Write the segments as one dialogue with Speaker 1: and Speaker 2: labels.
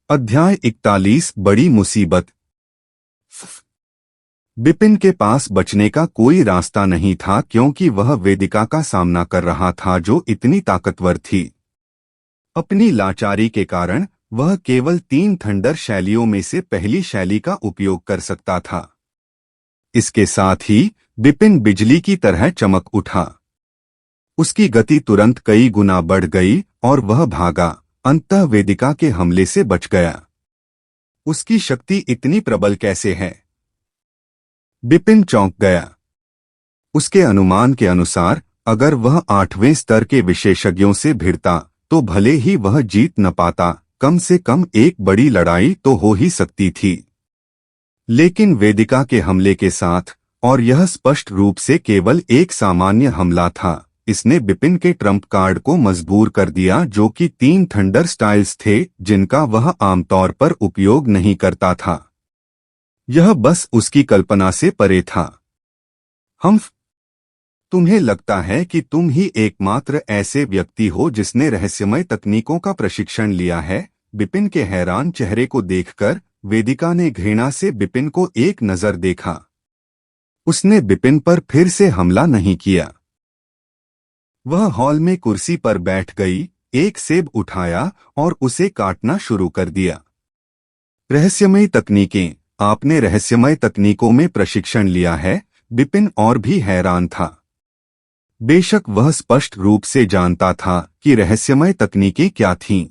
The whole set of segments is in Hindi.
Speaker 1: अध्याय 41 बड़ी मुसीबत। बिपिन के पास बचने का कोई रास्ता नहीं था क्योंकि वह वेदिका का सामना कर रहा था जो इतनी ताकतवर थी। अपनी लाचारी के कारण वह केवल 3 थंडर शैलियों में से पहली शैली का उपयोग कर सकता था। इसके साथ ही बिपिन बिजली की तरह चमक उठा। उसकी गति तुरंत कई गुना बढ़ गई और वह भागा, अंततः वेदिका के हमले से बच गया। उसकी शक्ति इतनी प्रबल कैसे है? बिपिन चौंक गया। उसके अनुमान के अनुसार अगर वह 8वें स्तर के विशेषज्ञों से भिड़ता तो भले ही वह जीत न पाता, कम से कम एक बड़ी लड़ाई तो हो ही सकती थी। लेकिन वेदिका के हमले के साथ, और यह स्पष्ट रूप से केवल एक सामान्य हमला था, इसने बिपिन के ट्रम्प कार्ड को मजबूर कर दिया जो कि 3 थंडर स्टाइल्स थे जिनका वह आमतौर पर उपयोग नहीं करता था। यह बस उसकी कल्पना से परे था। तुम्हें लगता है कि तुम ही एकमात्र ऐसे व्यक्ति हो जिसने रहस्यमय तकनीकों का प्रशिक्षण लिया है? बिपिन के हैरान चेहरे को देखकर वेदिका ने घृणा से बिपिन को एक नजर देखा। उसने बिपिन पर फिर से हमला नहीं किया। वह हॉल में कुर्सी पर बैठ गई, एक सेब उठाया और उसे काटना शुरू कर दिया। रहस्यमय तकनीकें? आपने रहस्यमय तकनीकों में प्रशिक्षण लिया है? बिपिन और भी हैरान था। बेशक वह स्पष्ट रूप से जानता था कि रहस्यमय तकनीकें क्या थीं।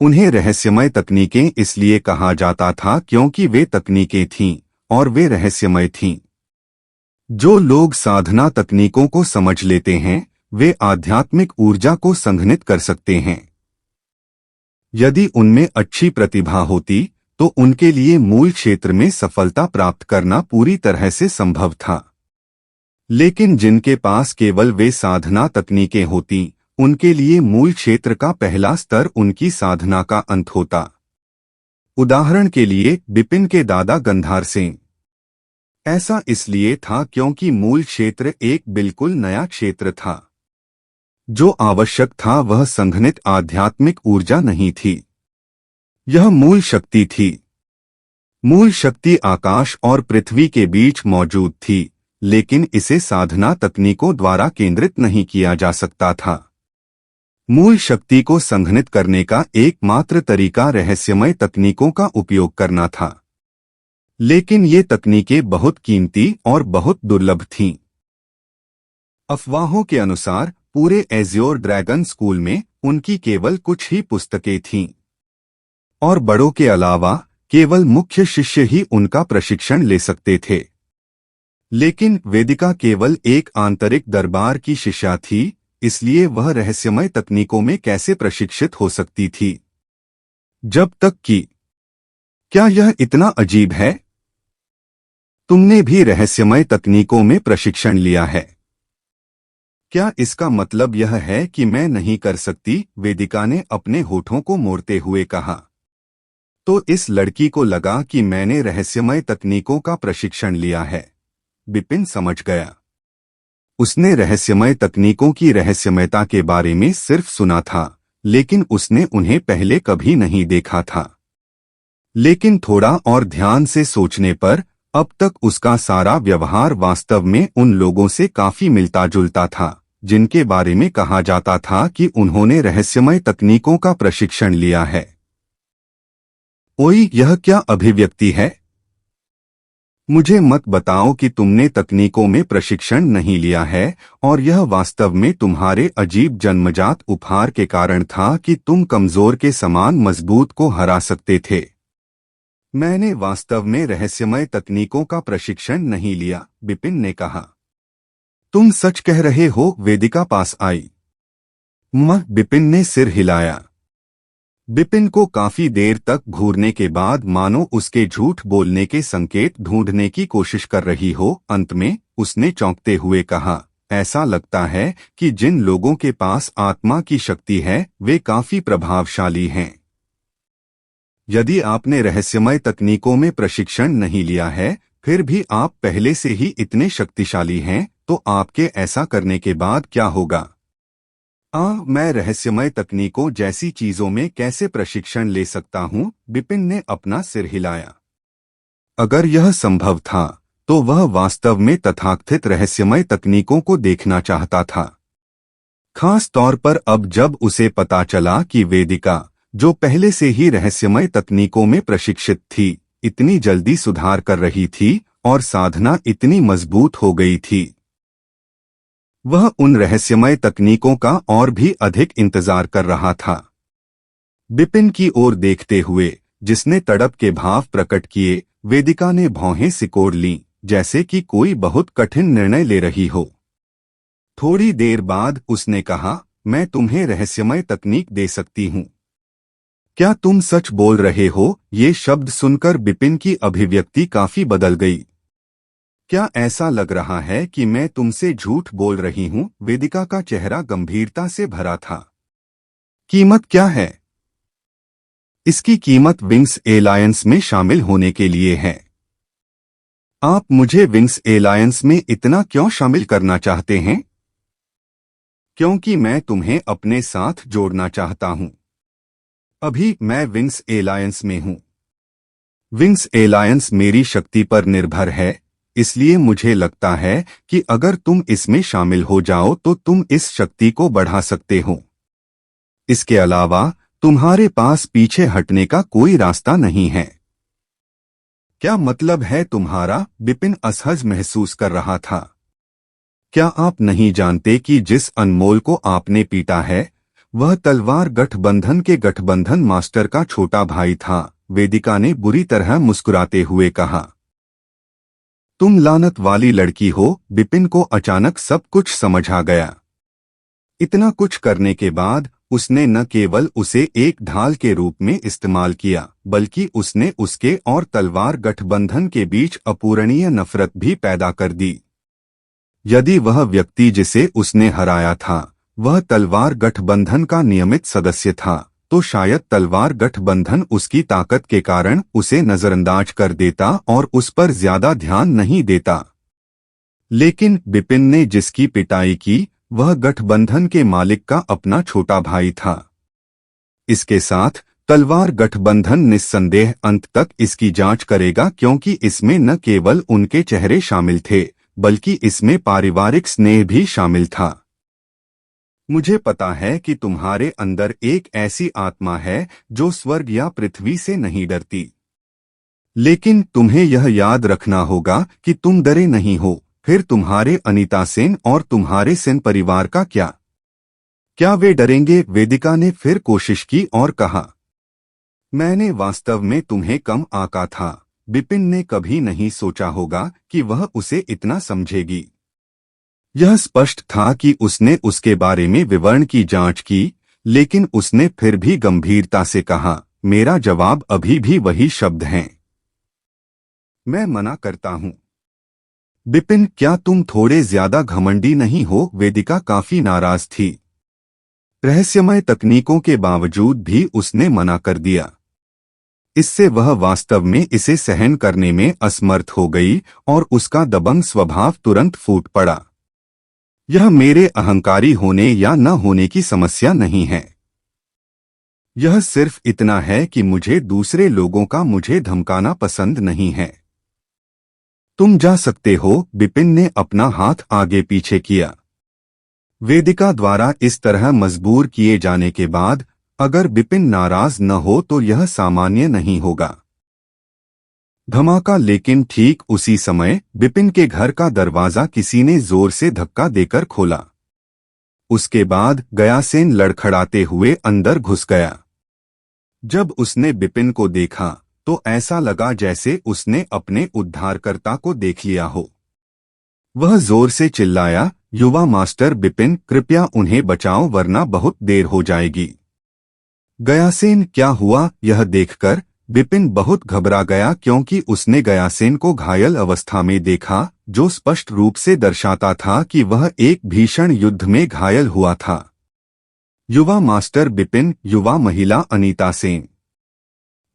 Speaker 1: उन्हें रहस्यमय तकनीकें इसलिए कहा जाता था क्योंकि वे तकनीकें थीं और वे रहस्यमय थीं। जो लोग साधना तकनीकों को समझ लेते हैं वे आध्यात्मिक ऊर्जा को संघनित कर सकते हैं। यदि उनमें अच्छी प्रतिभा होती तो उनके लिए मूल क्षेत्र में सफलता प्राप्त करना पूरी तरह से संभव था। लेकिन जिनके पास केवल वे साधना तकनीकें होती, उनके लिए मूल क्षेत्र का पहला स्तर उनकी साधना का अंत होता। उदाहरण के लिए बिपिन के दादा गंधार सिंह। ऐसा इसलिए था क्योंकि मूल क्षेत्र एक बिल्कुल नया क्षेत्र था। जो आवश्यक था वह संघनित आध्यात्मिक ऊर्जा नहीं थी, यह मूल शक्ति थी। मूल शक्ति आकाश और पृथ्वी के बीच मौजूद थी, लेकिन इसे साधना तकनीकों द्वारा केंद्रित नहीं किया जा सकता था। मूल शक्ति को संघनित करने का एकमात्र तरीका रहस्यमय तकनीकों का उपयोग करना था। लेकिन ये तकनीकें बहुत कीमती और बहुत दुर्लभ थीं। अफवाहों के अनुसार पूरे एज्योर ड्रैगन स्कूल में उनकी केवल कुछ ही पुस्तकें थीं और बड़ों के अलावा केवल मुख्य शिष्य ही उनका प्रशिक्षण ले सकते थे। लेकिन वेदिका केवल एक आंतरिक दरबार की शिष्या थी, इसलिए वह रहस्यमय तकनीकों में कैसे प्रशिक्षित हो सकती थी? जब तक कि क्या यह इतना अजीब है? तुमने भी रहस्यमय तकनीकों में प्रशिक्षण लिया है। क्या इसका मतलब यह है कि मैं नहीं कर सकती? वेदिका ने अपने होठों को मोड़ते हुए कहा। तो इस लड़की को लगा कि मैंने रहस्यमय तकनीकों का प्रशिक्षण लिया है। बिपिन समझ गया। उसने रहस्यमय तकनीकों की रहस्यमयता के बारे में सिर्फ सुना था, लेकिन उसने उन्हें पहले कभी नहीं देखा था। लेकिन थोड़ा और ध्यान से सोचने पर अब तक उसका सारा व्यवहार वास्तव में उन लोगों से काफी मिलता जुलता था जिनके बारे में कहा जाता था कि उन्होंने रहस्यमय तकनीकों का प्रशिक्षण लिया है। ओई, यह क्या अभिव्यक्ति है? मुझे मत बताओ कि तुमने तकनीकों में प्रशिक्षण नहीं लिया है और यह वास्तव में तुम्हारे अजीब जन्मजात उपहार के कारण था कि तुम कमजोर के समान मजबूत को हरा सकते थे। मैंने वास्तव में रहस्यमय तकनीकों का प्रशिक्षण नहीं लिया, बिपिन ने कहा। तुम सच कह रहे हो? वेदिका पास आई। बिपिन ने सिर हिलाया। बिपिन को काफी देर तक घूरने के बाद मानो उसके झूठ बोलने के संकेत ढूंढने की कोशिश कर रही हो। अंत में उसने चौंकते हुए कहा, ऐसा लगता है कि जिन लोगों के पास आत्मा की शक्ति है वे काफी प्रभावशाली हैं। यदि आपने रहस्यमय तकनीकों में प्रशिक्षण नहीं लिया है, फिर भी आप पहले से ही इतने शक्तिशाली हैं, तो आपके ऐसा करने के बाद क्या होगा? मैं रहस्यमय तकनीकों जैसी चीजों में कैसे प्रशिक्षण ले सकता हूँ? बिपिन ने अपना सिर हिलाया। अगर यह संभव था तो वह वास्तव में तथाकथित रहस्यमय तकनीकों को देखना चाहता था, खास तौर पर अब जब उसे पता चला कि वेदिका, जो पहले से ही रहस्यमय तकनीकों में प्रशिक्षित थी, इतनी जल्दी सुधार कर रही थी और साधना इतनी मजबूत हो गई थी। वह उन रहस्यमय तकनीकों का और भी अधिक इंतजार कर रहा था। बिपिन की ओर देखते हुए, जिसने तड़प के भाव प्रकट किए, वेदिका ने भौहें सिकोड़ लीं, जैसे कि कोई बहुत कठिन निर्णय ले रही हो। थोड़ी देर बाद उसने कहा, मैं तुम्हें रहस्यमय तकनीक दे सकती हूँ। क्या तुम सच बोल रहे हो? ये शब्द सुनकर बिपिन की अभिव्यक्ति काफी बदल गई। क्या ऐसा लग रहा है कि मैं तुमसे झूठ बोल रही हूँ? वेदिका का चेहरा गंभीरता से भरा था। कीमत क्या है? इसकी कीमत विंग्स एलायंस में शामिल होने के लिए है। आप मुझे विंग्स एलायंस में इतना क्यों शामिल करना चाहते हैं? क्योंकि मैं तुम्हें अपने साथ जोड़ना चाहता हूं। अभी मैं विंग्स एलायंस में हूं। विंग्स एलायंस मेरी शक्ति पर निर्भर है, इसलिए मुझे लगता है कि अगर तुम इसमें शामिल हो जाओ तो तुम इस शक्ति को बढ़ा सकते हो। इसके अलावा तुम्हारे पास पीछे हटने का कोई रास्ता नहीं है। क्या मतलब है तुम्हारा? बिपिन असहज महसूस कर रहा था। क्या आप नहीं जानते कि जिस अनमोल को आपने पीटा है, वह तलवार गठबंधन के गठबंधन मास्टर का छोटा भाई था? वेदिका ने बुरी तरह मुस्कुराते हुए कहा। तुम लानत वाली लड़की हो। बिपिन को अचानक सब कुछ समझ आ गया। इतना कुछ करने के बाद उसने न केवल उसे एक ढाल के रूप में इस्तेमाल किया, बल्कि उसने उसके और तलवार गठबंधन के बीच अपूरणीय नफरत भी पैदा कर दी। यदि वह व्यक्ति जिसे उसने हराया था, वह तलवार गठबंधन का नियमित सदस्य था, तो शायद तलवार गठबंधन उसकी ताकत के कारण उसे नजरअंदाज कर देता और उस पर ज्यादा ध्यान नहीं देता। लेकिन बिपिन ने जिसकी पिटाई की, वह गठबंधन के मालिक का अपना छोटा भाई था। इसके साथ तलवार गठबंधन निस्संदेह अंत तक इसकी जांच करेगा, क्योंकि इसमें न केवल उनके चेहरे शामिल थे, बल्कि इसमें पारिवारिक स्नेह भी शामिल था। मुझे पता है कि तुम्हारे अंदर एक ऐसी आत्मा है जो स्वर्ग या पृथ्वी से नहीं डरती, लेकिन तुम्हें यह याद रखना होगा कि तुम डरे नहीं हो। फिर तुम्हारे अनीता सेन और तुम्हारे सेन परिवार का क्या? क्या वे डरेंगे? वेदिका ने फिर कोशिश की और कहा, मैंने वास्तव में तुम्हें कम आंका था। बिपिन ने कभी नहीं सोचा होगा कि वह उसे इतना समझेगी। यह स्पष्ट था कि उसने उसके बारे में विवरण की जांच की, लेकिन उसने फिर भी गंभीरता से कहा, मेरा जवाब अभी भी वही शब्द हैं। मैं मना करता हूं। बिपिन, क्या तुम थोड़े ज्यादा घमंडी नहीं हो? वेदिका काफी नाराज थी। रहस्यमय तकनीकों के बावजूद भी उसने मना कर दिया। इससे वह वास्तव में इसे सहन करने में असमर्थ हो गई और उसका दबंग स्वभाव तुरंत फूट पड़ा। यह मेरे अहंकारी होने या न होने की समस्या नहीं है। यह सिर्फ इतना है कि मुझे दूसरे लोगों का मुझे धमकाना पसंद नहीं है। तुम जा सकते हो। बिपिन ने अपना हाथ आगे पीछे किया। वेदिका द्वारा इस तरह मजबूर किए जाने के बाद अगर बिपिन नाराज न हो तो यह सामान्य नहीं होगा। धमाका। लेकिन ठीक उसी समय बिपिन के घर का दरवाजा किसी ने जोर से धक्का देकर खोला। उसके बाद गयासेन लड़खड़ाते हुए अंदर घुस गया। जब उसने बिपिन को देखा तो ऐसा लगा जैसे उसने अपने उद्धारकर्ता को देख लिया हो। वह जोर से चिल्लाया, युवा मास्टर बिपिन, कृपया उन्हें बचाओ वरना बहुत देर हो जाएगी। गयासेन, क्या हुआ? यह देखकर बिपिन बहुत घबरा गया, क्योंकि उसने गयासेन को घायल अवस्था में देखा, जो स्पष्ट रूप से दर्शाता था कि वह एक भीषण युद्ध में घायल हुआ था। युवा मास्टर बिपिन, युवा महिला अनीता सेन।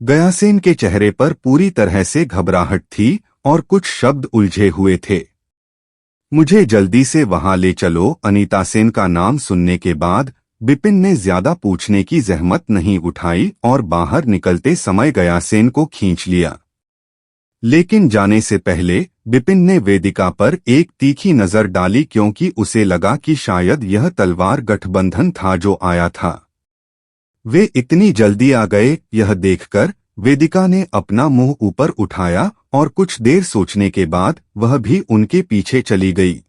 Speaker 1: गयासेन के चेहरे पर पूरी तरह से घबराहट थी और कुछ शब्द उलझे हुए थे। मुझे जल्दी से वहां ले चलो। अनीता सेन का नाम सुनने के बाद बिपिन ने ज्यादा पूछने की जहमत नहीं उठाई और बाहर निकलते समय गयासेन को खींच लिया। लेकिन जाने से पहले बिपिन ने वेदिका पर एक तीखी नजर डाली, क्योंकि उसे लगा कि शायद यह तलवार गठबंधन था जो आया था। वे इतनी जल्दी आ गए, यह देखकर वेदिका ने अपना मुंह ऊपर उठाया और कुछ देर सोचने के बाद वह भी उनके पीछे चली गई।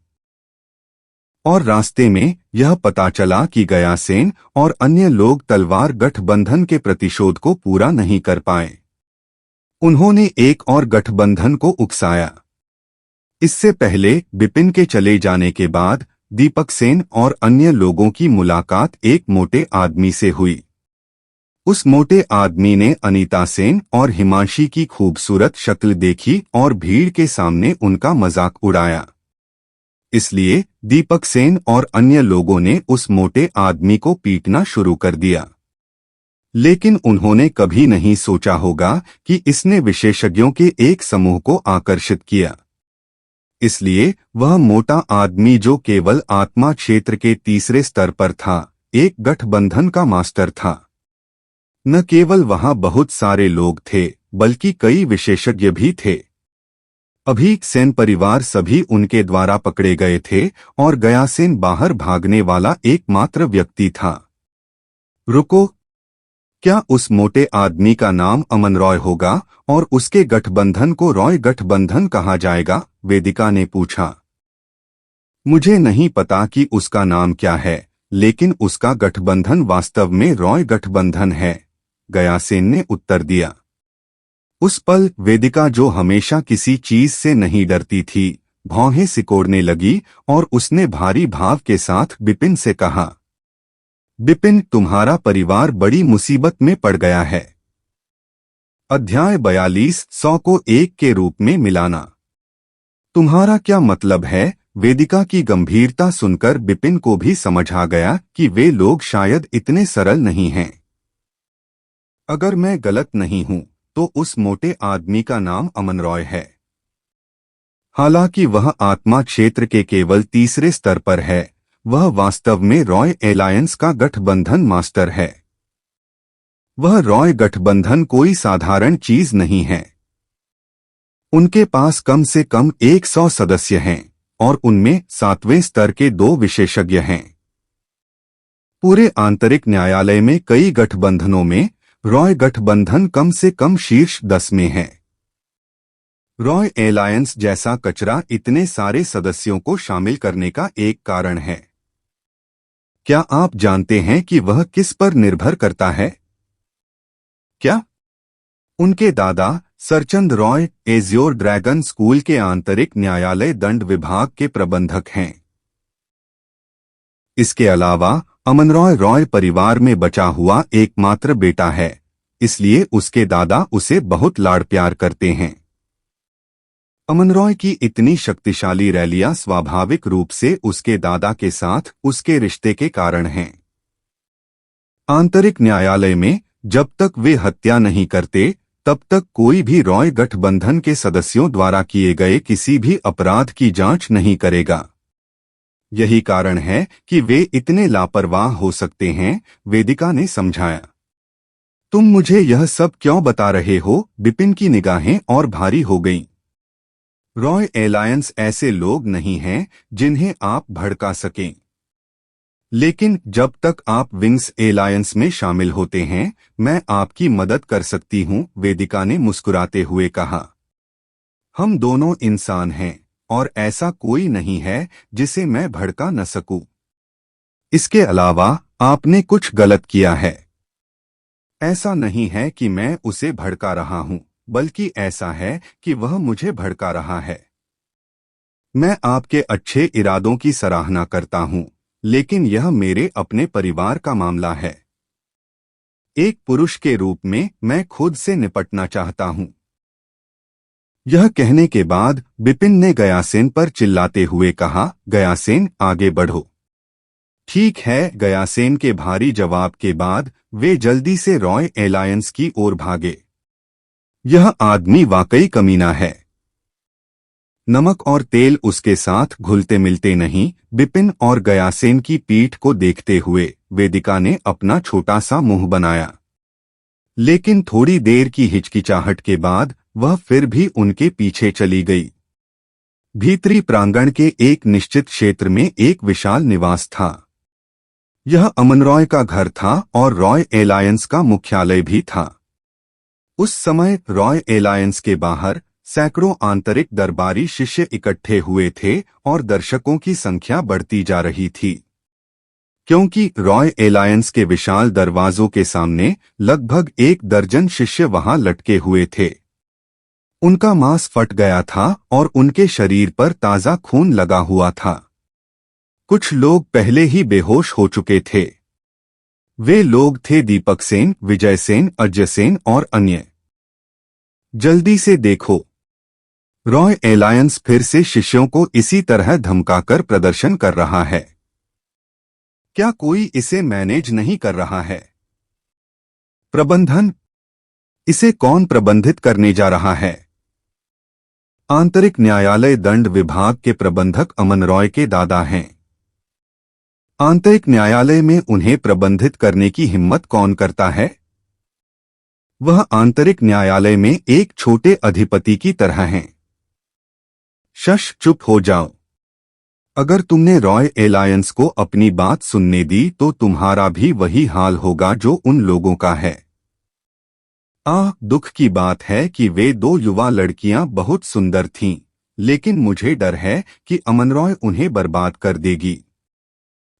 Speaker 1: और रास्ते में यह पता चला कि गयासेन और अन्य लोग तलवार गठबंधन के प्रतिशोध को पूरा नहीं कर पाए। उन्होंने एक और गठबंधन को उकसाया। इससे पहले बिपिन के चले जाने के बाद दीपक सेन और अन्य लोगों की मुलाकात एक मोटे आदमी से हुई। उस मोटे आदमी ने अनीता सेन और हिमांशी की खूबसूरत शक्ल देखी और भीड़ के सामने उनका मजाक उड़ाया। इसलिए दीपक सेन और अन्य लोगों ने उस मोटे आदमी को पीटना शुरू कर दिया। लेकिन उन्होंने कभी नहीं सोचा होगा कि इसने विशेषज्ञों के एक समूह को आकर्षित किया। इसलिए वह मोटा आदमी, जो केवल आत्मा क्षेत्र के तीसरे स्तर पर था, एक गठबंधन का मास्टर था। न केवल वहां बहुत सारे लोग थे, बल्कि कई विशेषज्ञ भी थे। अभी सेन परिवार सभी उनके द्वारा पकड़े गए थे और गयासेन बाहर भागने वाला एकमात्र व्यक्ति था। रुको, क्या उस मोटे आदमी का नाम अमन रॉय होगा और उसके गठबंधन को रॉय गठबंधन कहा जाएगा? वेदिका ने पूछा। मुझे नहीं पता कि उसका नाम क्या है, लेकिन उसका गठबंधन वास्तव में रॉय गठबंधन है, गयासेन ने उत्तर दिया। उस पल वेदिका, जो हमेशा किसी चीज से नहीं डरती थी, भौहें सिकोड़ने लगी और उसने भारी भाव के साथ बिपिन से कहा, बिपिन, तुम्हारा परिवार बड़ी मुसीबत में पड़ गया है। अध्याय 42, 100 को 1 के रूप में मिलाना। तुम्हारा क्या मतलब है? वेदिका की गंभीरता सुनकर बिपिन को भी समझ आ गया कि वे लोग शायद इतने सरल नहीं हैं। अगर मैं गलत नहीं हूं तो उस मोटे आदमी का नाम अमन रॉय है। हालांकि वह आत्मा क्षेत्र के केवल तीसरे स्तर पर है, वह वास्तव में रॉय एलायंस का गठबंधन मास्टर है। वह रॉय गठबंधन कोई साधारण चीज नहीं है। उनके पास कम से कम 100 सदस्य हैं और उनमें 7वें स्तर के 2 विशेषज्ञ हैं। पूरे आंतरिक न्यायालय में कई गठबंधनों में रॉय गठबंधन कम से कम शीर्ष 10 में है। रॉय एलायंस जैसा कचरा इतने सारे सदस्यों को शामिल करने का एक कारण है। क्या आप जानते हैं कि वह किस पर निर्भर करता है? क्या? उनके दादा सरचंद रॉय एज्योर ड्रैगन स्कूल के आंतरिक न्यायालय दंड विभाग के प्रबंधक हैं। इसके अलावा अमन रॉय रॉय परिवार में बचा हुआ एकमात्र बेटा है, इसलिए उसके दादा उसे बहुत लाड़ प्यार करते हैं। अमन रॉय की इतनी शक्तिशाली रैलियां स्वाभाविक रूप से उसके दादा के साथ उसके रिश्ते के कारण हैं। आंतरिक न्यायालय में जब तक वे हत्या नहीं करते, तब तक कोई भी रॉय गठबंधन के सदस्यों द्वारा किए गए किसी भी अपराध की जांच नहीं करेगा। यही कारण है कि वे इतने लापरवाह हो सकते हैं, वेदिका ने समझाया। तुम मुझे यह सब क्यों बता रहे हो? बिपिन की निगाहें और भारी हो गईं। रॉय एलायंस ऐसे लोग नहीं हैं जिन्हें आप भड़का सकें। लेकिन जब तक आप विंग्स एलायंस में शामिल होते हैं, मैं आपकी मदद कर सकती हूं, वेदिका ने मुस्कुराते हुए कहा। हम दोनों इंसान हैं और ऐसा कोई नहीं है जिसे मैं भड़का न सकूं। इसके अलावा आपने कुछ गलत किया है। ऐसा नहीं है कि मैं उसे भड़का रहा हूं, बल्कि ऐसा है कि वह मुझे भड़का रहा है। मैं आपके अच्छे इरादों की सराहना करता हूं, लेकिन यह मेरे अपने परिवार का मामला है। एक पुरुष के रूप में मैं खुद से निपटना चाहता हूं। यह कहने के बाद बिपिन ने गयासेन पर चिल्लाते हुए कहा, गयासेन, आगे बढ़ो। ठीक है, गयासेन के भारी जवाब के बाद वे जल्दी से रॉय एलायंस की ओर भागे। यह आदमी वाकई कमीना है। नमक और तेल उसके साथ घुलते मिलते नहीं। बिपिन और गयासेन की पीठ को देखते हुए वेदिका ने अपना छोटा सा मुंह बनाया, लेकिन थोड़ी देर की हिचकिचाहट के बाद वह फिर भी उनके पीछे चली गई। भीतरी प्रांगण के एक निश्चित क्षेत्र में एक विशाल निवास था। यह अमन रॉय का घर था और रॉय एलायंस का मुख्यालय भी था। उस समय रॉय एलायंस के बाहर सैकड़ों आंतरिक दरबारी शिष्य इकट्ठे हुए थे और दर्शकों की संख्या बढ़ती जा रही थी, क्योंकि रॉय एलायंस के विशाल दरवाजों के सामने लगभग 1 दर्जन शिष्य वहां लटके हुए थे। उनका मांस फट गया था और उनके शरीर पर ताजा खून लगा हुआ था। कुछ लोग पहले ही बेहोश हो चुके थे। वे लोग थे दीपक सेन, विजय सेन, अजय सेन और अन्य। जल्दी से देखो, रॉय एलायंस फिर से शिष्यों को इसी तरह धमकाकर प्रदर्शन कर रहा है। क्या कोई इसे मैनेज नहीं कर रहा है? प्रबंधन, इसे कौन प्रबंधित करने जा रहा है? आंतरिक न्यायालय दंड विभाग के प्रबंधक अमन रॉय के दादा हैं। आंतरिक न्यायालय में उन्हें प्रबंधित करने की हिम्मत कौन करता है? वह आंतरिक न्यायालय में एक छोटे अधिपति की तरह हैं। शश, चुप हो जाओ। अगर तुमने रॉय एलायंस को अपनी बात सुनने दी तो तुम्हारा भी वही हाल होगा जो उन लोगों का है। दुख की बात है कि वे 2 युवा लड़कियां बहुत सुंदर थीं, लेकिन मुझे डर है कि अमन रॉय उन्हें बर्बाद कर देगी।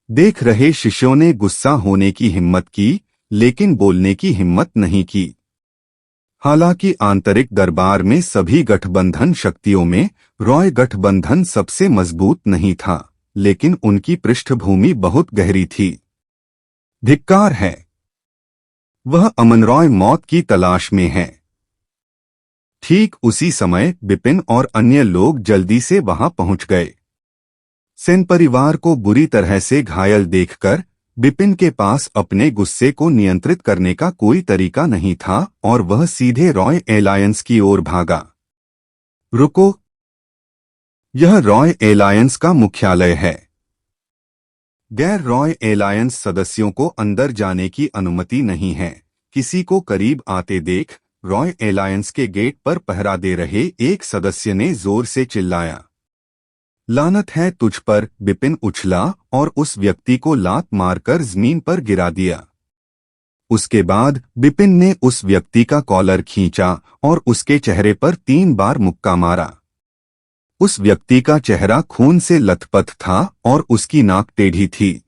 Speaker 1: देख रहे शिष्यों ने गुस्सा होने की हिम्मत की, लेकिन बोलने की हिम्मत नहीं की। हालांकि आंतरिक दरबार में सभी गठबंधन शक्तियों में रॉय गठबंधन सबसे मजबूत नहीं था, लेकिन उनकी पृष्ठभूमि बहुत गहरी थी। धिक्कार है, वह अमन रॉय मौत की तलाश में है। ठीक उसी समय बिपिन और अन्य लोग जल्दी से वहां पहुंच गए। सेन परिवार को बुरी तरह से घायल देखकर बिपिन के पास अपने गुस्से को नियंत्रित करने का कोई तरीका नहीं था और वह सीधे रॉय एलायंस की ओर भागा। रुको, यह रॉय एलायंस का मुख्यालय है। गैर रॉय एलायंस सदस्यों को अंदर जाने की अनुमति नहीं है। किसी को करीब आते देख रॉय एलायंस के गेट पर पहरा दे रहे एक सदस्य ने जोर से चिल्लाया। लानत है तुझ पर! बिपिन उछला और उस व्यक्ति को लात मारकर जमीन पर गिरा दिया। उसके बाद बिपिन ने उस व्यक्ति का कॉलर खींचा और उसके चेहरे पर 3 बार मुक्का मारा। उस व्यक्ति का चेहरा खून से लथपथ था और उसकी नाक टेढ़ी थी।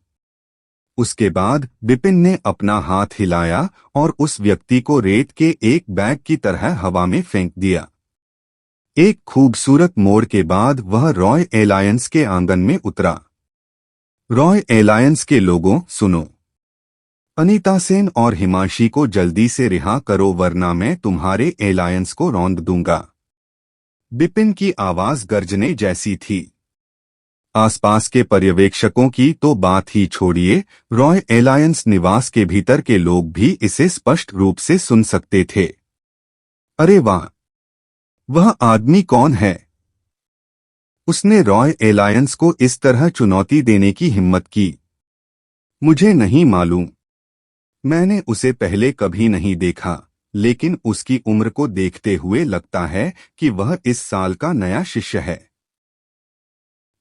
Speaker 1: उसके बाद बिपिन ने अपना हाथ हिलाया और उस व्यक्ति को रेत के एक बैग की तरह हवा में फेंक दिया। एक खूबसूरत मोड़ के बाद वह रॉय एलायंस के आंगन में उतरा। रॉय एलायंस के लोगों, सुनो। अनीता सेन और हिमांशी को जल्दी से रिहा करो वरना मैं तुम्हारे एलायंस को रौंद दूंगा। बिपिन की आवाज गर्जने जैसी थी। आसपास के पर्यवेक्षकों की तो बात ही छोड़िए, रॉय एलायंस निवास के भीतर के लोग भी इसे स्पष्ट रूप से सुन सकते थे। अरे वाह! वह आदमी कौन है? उसने रॉय एलायंस को इस तरह चुनौती देने की हिम्मत की। मुझे नहीं मालूम, मैंने उसे पहले कभी नहीं देखा, लेकिन उसकी उम्र को देखते हुए लगता है कि वह इस साल का नया शिष्य है।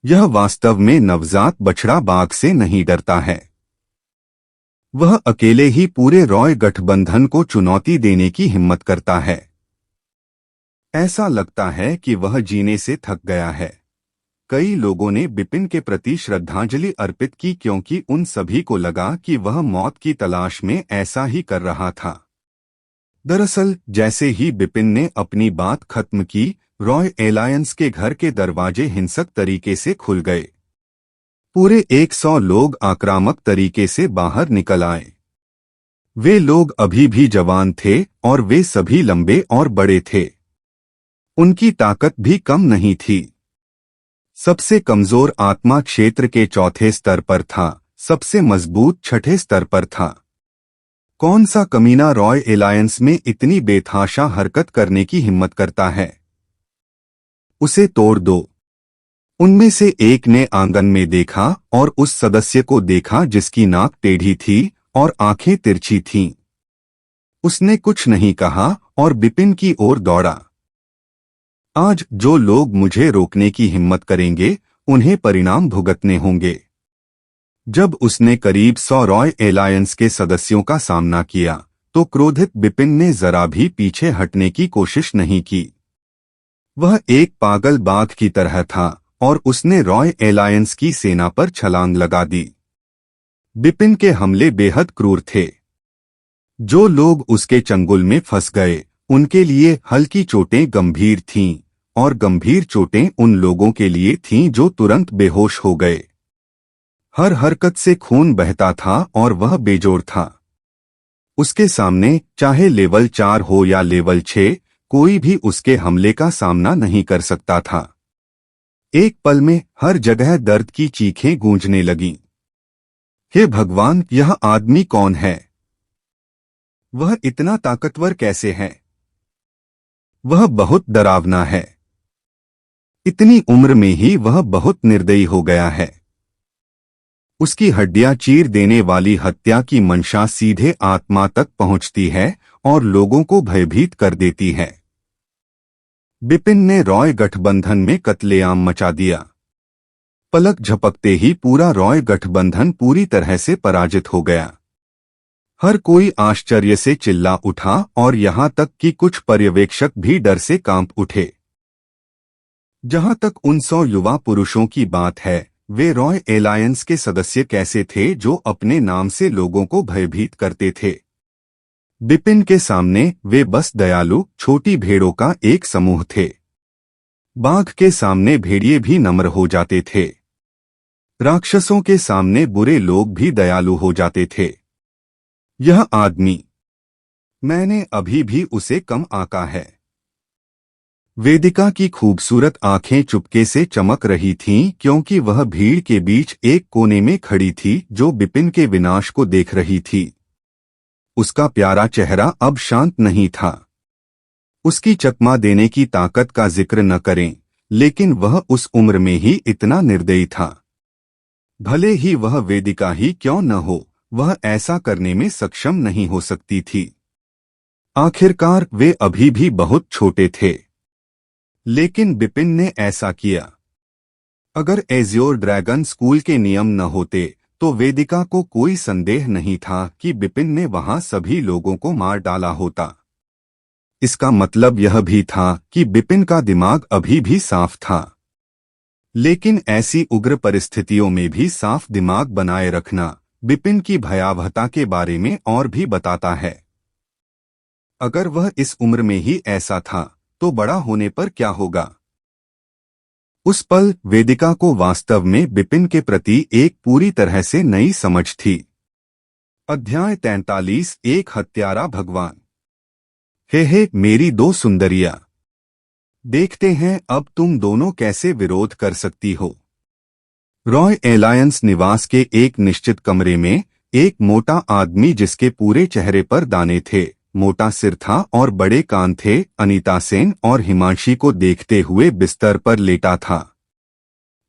Speaker 1: यह वास्तव में नवजात बछड़ा बाघ से नहीं डरता है। वह अकेले ही पूरे रॉय गठबंधन को चुनौती देने की हिम्मत करता है। ऐसा लगता है कि वह जीने से थक गया है। कई लोगों ने बिपिन के प्रति श्रद्धांजलि अर्पित की क्योंकि उन सभी को लगा कि वह मौत की तलाश में ऐसा ही कर रहा था। दरअसल जैसे ही बिपिन ने अपनी बात खत्म की, रॉय एलायंस के घर के दरवाजे हिंसक तरीके से खुल गए। पूरे 100 लोग आक्रामक तरीके से बाहर निकल आए। वे लोग अभी भी जवान थे और वे सभी लंबे और बड़े थे। उनकी ताकत भी कम नहीं थी। सबसे कमजोर आत्मा क्षेत्र के 4थे स्तर पर था, सबसे मजबूत 6ठे स्तर पर था। कौन सा कमीना रॉय एलायंस में इतनी बेतहाशा हरकत करने की हिम्मत करता है? उसे तोड़ दो। उनमें से एक ने आंगन में देखा और उस सदस्य को देखा जिसकी नाक टेढ़ी थी और आंखें तिरछी थीं। उसने कुछ नहीं कहा और बिपिन की ओर दौड़ा। आज जो लोग मुझे रोकने की हिम्मत करेंगे उन्हें परिणाम भुगतने होंगे। जब उसने करीब 100 रॉय एलायंस के सदस्यों का सामना किया तो क्रोधित बिपिन ने जरा भी पीछे हटने की कोशिश नहीं की। वह एक पागल बाघ की तरह था और उसने रॉय एलायंस की सेना पर छलांग लगा दी। बिपिन के हमले बेहद क्रूर थे। जो लोग उसके चंगुल में फंस गए उनके लिए हल्की चोटें गंभीर थीं और गंभीर चोटें उन लोगों के लिए थीं जो तुरंत बेहोश हो गए। हर हरकत से खून बहता था और वह बेजोड़ था। उसके सामने चाहे लेवल 4 हो या लेवल 6, कोई भी उसके हमले का सामना नहीं कर सकता था। एक पल में हर जगह दर्द की चीखें गूंजने लगीं। हे भगवान, यह आदमी कौन है? वह इतना ताकतवर कैसे है? वह बहुत डरावना है। इतनी उम्र में ही वह बहुत निर्दयी हो गया है। उसकी हड्डियां चीर देने वाली हत्या की मंशा सीधे आत्मा तक पहुंचती है और लोगों को भयभीत कर देती है। बिपिन ने रॉय गठबंधन में कत्लेआम मचा दिया। पलक झपकते ही पूरा रॉय गठबंधन पूरी तरह से पराजित हो गया। हर कोई आश्चर्य से चिल्ला उठा और यहां तक कि कुछ पर्यवेक्षक भी डर से कांप उठे। जहां तक उन 100 युवा पुरुषों की बात है, वे रॉय एलायंस के सदस्य कैसे थे जो अपने नाम से लोगों को भयभीत करते थे। बिपिन के सामने वे बस दयालु छोटी भेड़ों का एक समूह थे। बाघ के सामने भेड़िए भी नम्र हो जाते थे। राक्षसों के सामने बुरे लोग भी दयालु हो जाते थे। यह आदमी, मैंने अभी भी उसे कम आंका है। वेदिका की खूबसूरत आंखें चुपके से चमक रही थीं क्योंकि वह भीड़ के बीच एक कोने में खड़ी थी जो बिपिन के विनाश को देख रही थी। उसका प्यारा चेहरा अब शांत नहीं था। उसकी चकमा देने की ताकत का जिक्र न करें, लेकिन वह उस उम्र में ही इतना निर्दयी था। भले ही वह वेदिका ही क्यों न हो, वह ऐसा करने में सक्षम नहीं हो सकती थी। आखिरकार वे अभी भी बहुत छोटे थे। लेकिन बिपिन ने ऐसा किया। अगर एज़्योर ड्रैगन स्कूल के नियम न होते तो वेदिका को कोई संदेह नहीं था कि बिपिन ने वहां सभी लोगों को मार डाला होता। इसका मतलब यह भी था कि बिपिन का दिमाग अभी भी साफ था। लेकिन ऐसी उग्र परिस्थितियों में भी साफ दिमाग बनाए रखना बिपिन की भयावहता के बारे में और भी बताता है। अगर वह इस उम्र में ही ऐसा था तो बड़ा होने पर क्या होगा? उस पल वेदिका को वास्तव में बिपिन के प्रति एक पूरी तरह से नई समझ थी। अध्याय 43 एक हत्यारा भगवान। हे मेरी दो सुंदरिया, देखते हैं अब तुम दोनों कैसे विरोध कर सकती हो। रॉय एलायंस निवास के एक निश्चित कमरे में एक मोटा आदमी जिसके पूरे चेहरे पर दाने थे, मोटा सिर था और बड़े कान थे, अनीता सेन और हिमांशी को देखते हुए बिस्तर पर लेटा था।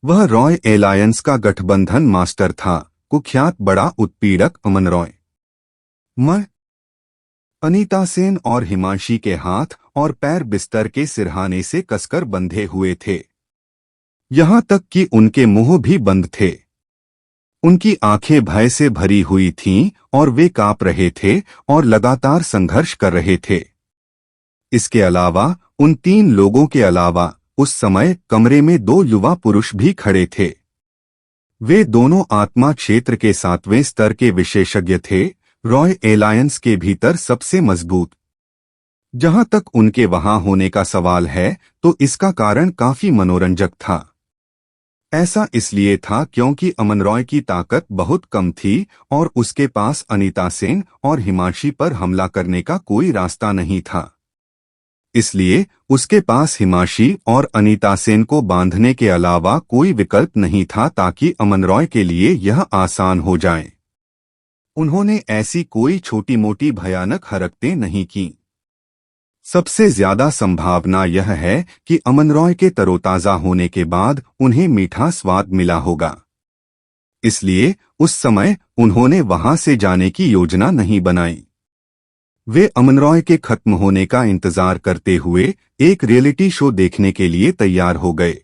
Speaker 1: वह रॉय एलायंस का गठबंधन मास्टर था, कुख्यात बड़ा उत्पीड़क अमन रॉय। अनीता सेन और हिमांशी के हाथ और पैर बिस्तर के सिरहाने से कसकर बंधे हुए थे। यहां तक कि उनके मुंह भी बंद थे। उनकी आंखें भय से भरी हुई थीं और वे कांप रहे थे और लगातार संघर्ष कर रहे थे। इसके अलावा उन 3 लोगों के अलावा उस समय कमरे में 2 युवा पुरुष भी खड़े थे। वे दोनों आत्मा क्षेत्र के 7वें स्तर के विशेषज्ञ थे, रॉय एलायंस के भीतर सबसे मजबूत। जहां तक उनके वहां होने का सवाल है तो इसका कारण काफी मनोरंजक था। ऐसा इसलिए था क्योंकि अमन रॉय की ताकत बहुत कम थी और उसके पास अनीता सेन और हिमांशी पर हमला करने का कोई रास्ता नहीं था। इसलिए उसके पास हिमांशी और अनीता सेन को बांधने के अलावा कोई विकल्प नहीं था ताकि अमन रॉय के लिए यह आसान हो जाए। उन्होंने ऐसी कोई छोटी मोटी भयानक हरकतें नहीं की। सबसे ज्यादा संभावना यह है कि अमन रॉय के तरोताजा होने के बाद उन्हें मीठा स्वाद मिला होगा, इसलिए उस समय उन्होंने वहां से जाने की योजना नहीं बनाई। वे अमन रॉय के खत्म होने का इंतजार करते हुए एक रियलिटी शो देखने के लिए तैयार हो गए।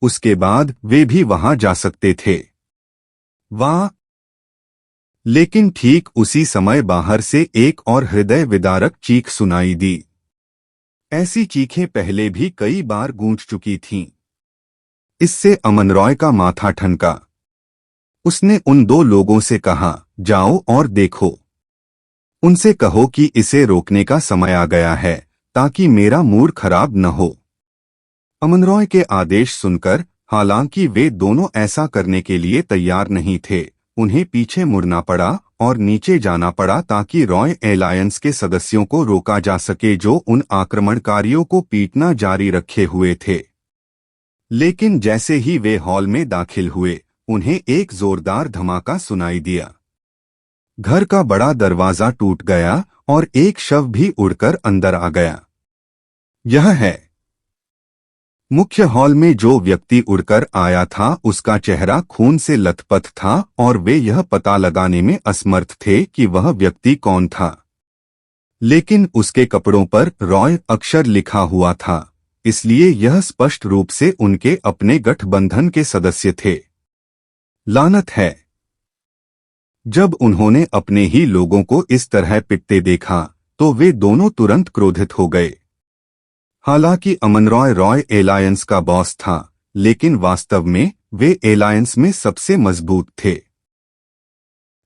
Speaker 1: उसके बाद वे भी वहां जा सकते थे। वाह! लेकिन ठीक उसी समय बाहर से एक और हृदय विदारक चीख सुनाई दी। ऐसी चीखें पहले भी कई बार गूंज चुकी थीं। इससे अमन रॉय का माथा ठनका। उसने उन दो लोगों से कहा, जाओ और देखो। उनसे कहो कि इसे रोकने का समय आ गया है, ताकि मेरा मूड खराब न हो। अमन रॉय के आदेश सुनकर, हालांकि वे दोनों ऐसा करने के लिए तैयार नहीं थे, उन्हें पीछे मुड़ना पड़ा और नीचे जाना पड़ा ताकि रॉय एलायंस के सदस्यों को रोका जा सके जो उन आक्रमणकारियों को पीटना जारी रखे हुए थे। लेकिन जैसे ही वे हॉल में दाखिल हुए, उन्हें एक जोरदार धमाका सुनाई दिया। घर का बड़ा दरवाजा टूट गया और एक शव भी उड़कर अंदर आ गया। यह है। मुख्य हॉल में जो व्यक्ति उड़कर आया था उसका चेहरा खून से लथपथ था और वे यह पता लगाने में असमर्थ थे कि वह व्यक्ति कौन था। लेकिन उसके कपड़ों पर रॉय अक्षर लिखा हुआ था, इसलिए यह स्पष्ट रूप से उनके अपने गठबंधन के सदस्य थे। लानत है! जब उन्होंने अपने ही लोगों को इस तरह पिटते देखा तो वे दोनों तुरंत क्रोधित हो गए। हालांकि अमन रॉय एलायंस का बॉस था, लेकिन वास्तव में वे एलायंस में सबसे मजबूत थे।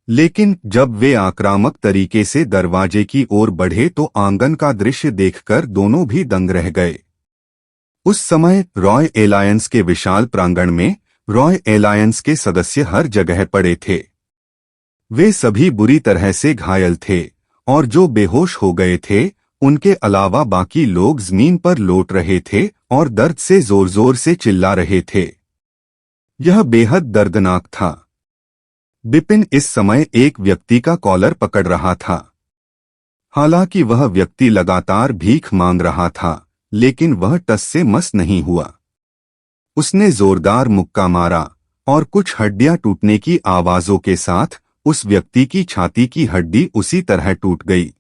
Speaker 1: लेकिन जब वे आक्रामक तरीके से दरवाजे की ओर बढ़े तो आंगन का दृश्य देखकर दोनों भी दंग रह गए। उस समय रॉय एलायंस के विशाल प्रांगण में रॉय एलायंस के सदस्य हर जगह पड़े थे। वे सभी बुरी तरह से घायल थे और जो बेहोश हो गए थे, उनके अलावा बाकी लोग जमीन पर लौट रहे थे और दर्द से जोर जोर से चिल्ला रहे थे। यह बेहद दर्दनाक था। बिपिन इस समय एक व्यक्ति का कॉलर पकड़ रहा था। हालांकि वह व्यक्ति लगातार भीख मांग रहा था, लेकिन वह टस से मस नहीं हुआ। उसने जोरदार मुक्का मारा और कुछ हड्डियां टूटने की आवाजों के साथ उस व्यक्ति की छाती की हड्डी उसी तरह टूट गई।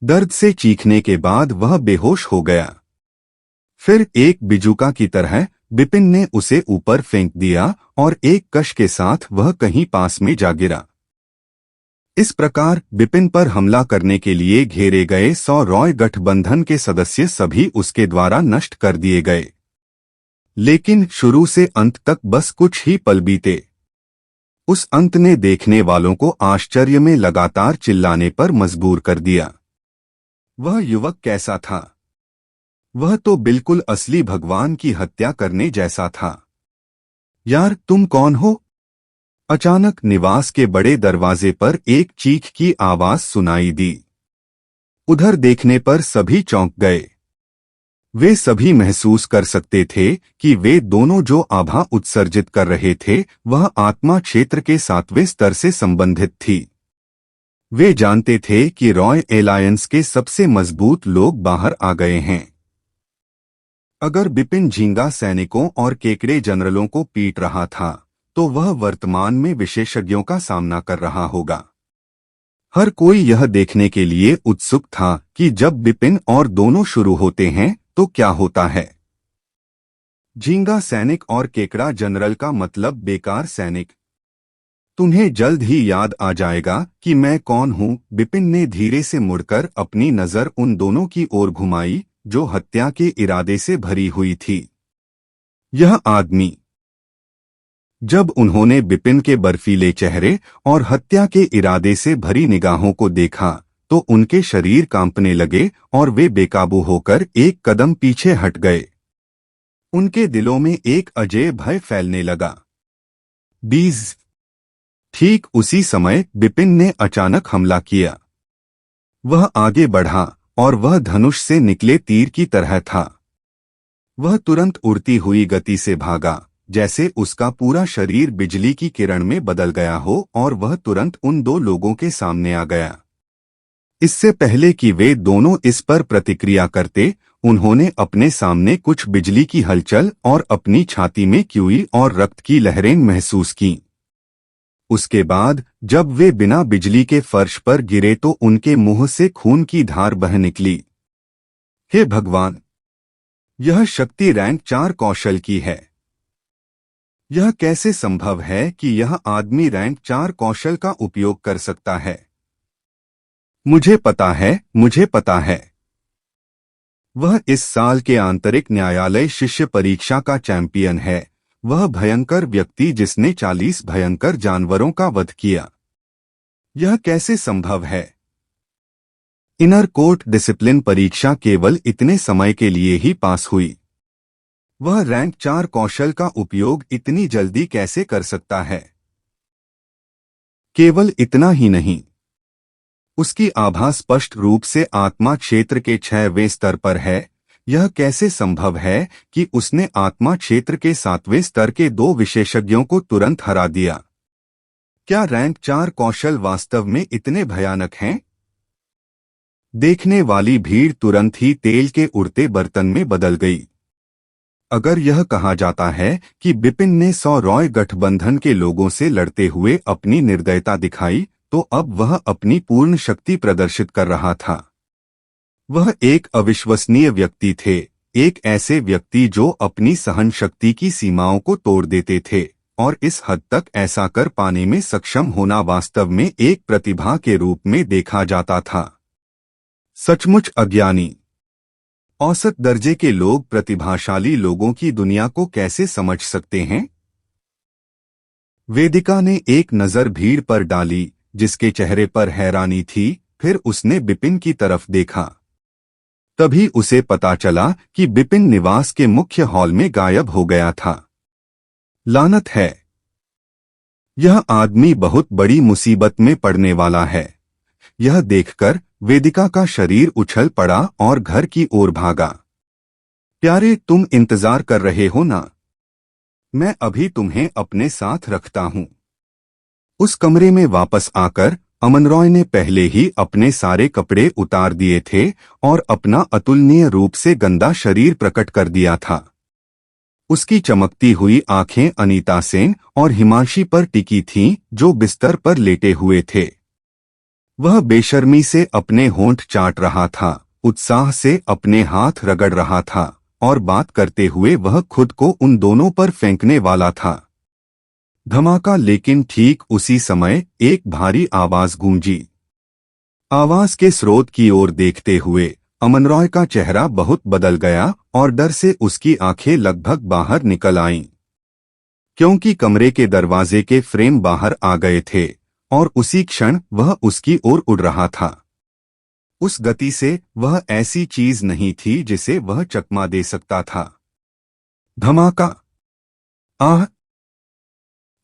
Speaker 1: दर्द से चीखने के बाद वह बेहोश हो गया। फिर एक बिजुका की तरह बिपिन ने उसे ऊपर फेंक दिया और एक कश के साथ वह कहीं पास में जा गिरा। इस प्रकार बिपिन पर हमला करने के लिए घेरे गए 100 रॉय गठबंधन के सदस्य सभी उसके द्वारा नष्ट कर दिए गए। लेकिन शुरू से अंत तक बस कुछ ही पल बीते। उस अंत ने देखने वालों को आश्चर्य में लगातार चिल्लाने पर मजबूर कर दिया। वह युवक कैसा था? वह तो बिल्कुल असली भगवान की हत्या करने जैसा था। यार, तुम कौन हो? अचानक निवास के बड़े दरवाजे पर एक चीख की आवाज सुनाई दी। उधर देखने पर सभी चौंक गए। वे सभी महसूस कर सकते थे कि वे दोनों जो आभा उत्सर्जित कर रहे थे वह आत्मा क्षेत्र के 7वें स्तर से संबंधित थी। वे जानते थे कि रॉय एलायंस के सबसे मजबूत लोग बाहर आ गए हैं। अगर बिपिन झींगा सैनिकों और केकड़े जनरलों को पीट रहा था तो वह वर्तमान में विशेषज्ञों का सामना कर रहा होगा। हर कोई यह देखने के लिए उत्सुक था कि जब बिपिन और दोनों शुरू होते हैं तो क्या होता है। झींगा सैनिक और केकड़ा जनरल का मतलब बेकार सैनिक। तुम्हें जल्द ही याद आ जाएगा कि मैं कौन हूं। बिपिन ने धीरे से मुड़कर अपनी नजर उन दोनों की ओर घुमाई जो हत्या के इरादे से भरी हुई थी। यह आदमी। जब उन्होंने बिपिन के बर्फीले चेहरे और हत्या के इरादे से भरी निगाहों को देखा तो उनके शरीर कांपने लगे और वे बेकाबू होकर एक कदम पीछे हट गए। उनके दिलों में एक अजय भय फैलने लगा। बीज। ठीक उसी समय बिपिन ने अचानक हमला किया। वह आगे बढ़ा और वह धनुष से निकले तीर की तरह था। वह तुरंत उड़ती हुई गति से भागा, जैसे उसका पूरा शरीर बिजली की किरण में बदल गया हो और वह तुरंत उन दो लोगों के सामने आ गया। इससे पहले कि वे दोनों इस पर प्रतिक्रिया करते, उन्होंने अपने सामने कुछ बिजली की हलचल और अपनी छाती में क्यूई और रक्त की लहरें महसूस कीं। उसके बाद जब वे बिना बिजली के फर्श पर गिरे तो उनके मुंह से खून की धार बह निकली। हे भगवान! यह शक्ति रैंक 4 कौशल की है। यह कैसे संभव है कि यह आदमी रैंक 4 कौशल का उपयोग कर सकता है? मुझे पता है, मुझे पता है। वह इस साल के आंतरिक न्यायालय शिष्य परीक्षा का चैंपियन है, वह भयंकर व्यक्ति जिसने 40 भयंकर जानवरों का वध किया। यह कैसे संभव है? इनर कोर्ट डिसिप्लिन परीक्षा केवल इतने समय के लिए ही पास हुई। वह रैंक 4 कौशल का उपयोग इतनी जल्दी कैसे कर सकता है? केवल इतना ही नहीं, उसकी आभा स्पष्ट रूप से आत्मा क्षेत्र के 6वें स्तर पर है। यह कैसे संभव है कि उसने आत्मा क्षेत्र के 7वें स्तर के 2 विशेषज्ञों को तुरंत हरा दिया? क्या रैंक 4 कौशल वास्तव में इतने भयानक हैं? देखने वाली भीड़ तुरंत ही तेल के उड़ते बर्तन में बदल गई। अगर यह कहा जाता है कि बिपिन ने 100 रॉय गठबंधन के लोगों से लड़ते हुए अपनी निर्दयता दिखाई, तो अब वह अपनी पूर्ण शक्ति प्रदर्शित कर रहा था। वह एक अविश्वसनीय व्यक्ति थे, एक ऐसे व्यक्ति जो अपनी सहन शक्ति की सीमाओं को तोड़ देते थे, और इस हद तक ऐसा कर पाने में सक्षम होना वास्तव में एक प्रतिभा के रूप में देखा जाता था। सचमुच अज्ञानी। औसत दर्जे के लोग प्रतिभाशाली लोगों की दुनिया को कैसे समझ सकते हैं? वेदिका ने एक नजर भीड़ पर डाली, जिसके चेहरे पर हैरानी थी, फिर उसने बिपिन की तरफ देखा। तभी उसे पता चला कि बिपिन निवास के मुख्य हॉल में गायब हो गया था। लानत है! यह आदमी बहुत बड़ी मुसीबत में पड़ने वाला है। यह देखकर वेदिका का शरीर उछल पड़ा और घर की ओर भागा। प्यारे, तुम इंतजार कर रहे हो ना? मैं अभी तुम्हें अपने साथ रखता हूं। उस कमरे में वापस आकर अमन रॉय ने पहले ही अपने सारे कपड़े उतार दिए थे और अपना अतुलनीय रूप से गंदा शरीर प्रकट कर दिया था। उसकी चमकती हुई आंखें अनीता सेन और हिमांशी पर टिकी थीं, जो बिस्तर पर लेटे हुए थे। वह बेशर्मी से अपने होंठ चाट रहा था, उत्साह से अपने हाथ रगड़ रहा था, और बात करते हुए वह खुद को उन दोनों पर फेंकने वाला था। धमाका! लेकिन ठीक उसी समय एक भारी आवाज गूंजी। आवाज के स्रोत की ओर देखते हुए अमन रॉय का चेहरा बहुत बदल गया और डर से उसकी आंखें लगभग बाहर निकल आईं, क्योंकि कमरे के दरवाजे के फ्रेम बाहर आ गए थे और उसी क्षण वह उसकी ओर उड़ रहा था। उस गति से वह ऐसी चीज नहीं थी जिसे वह चकमा दे सकता था। धमाका! आह!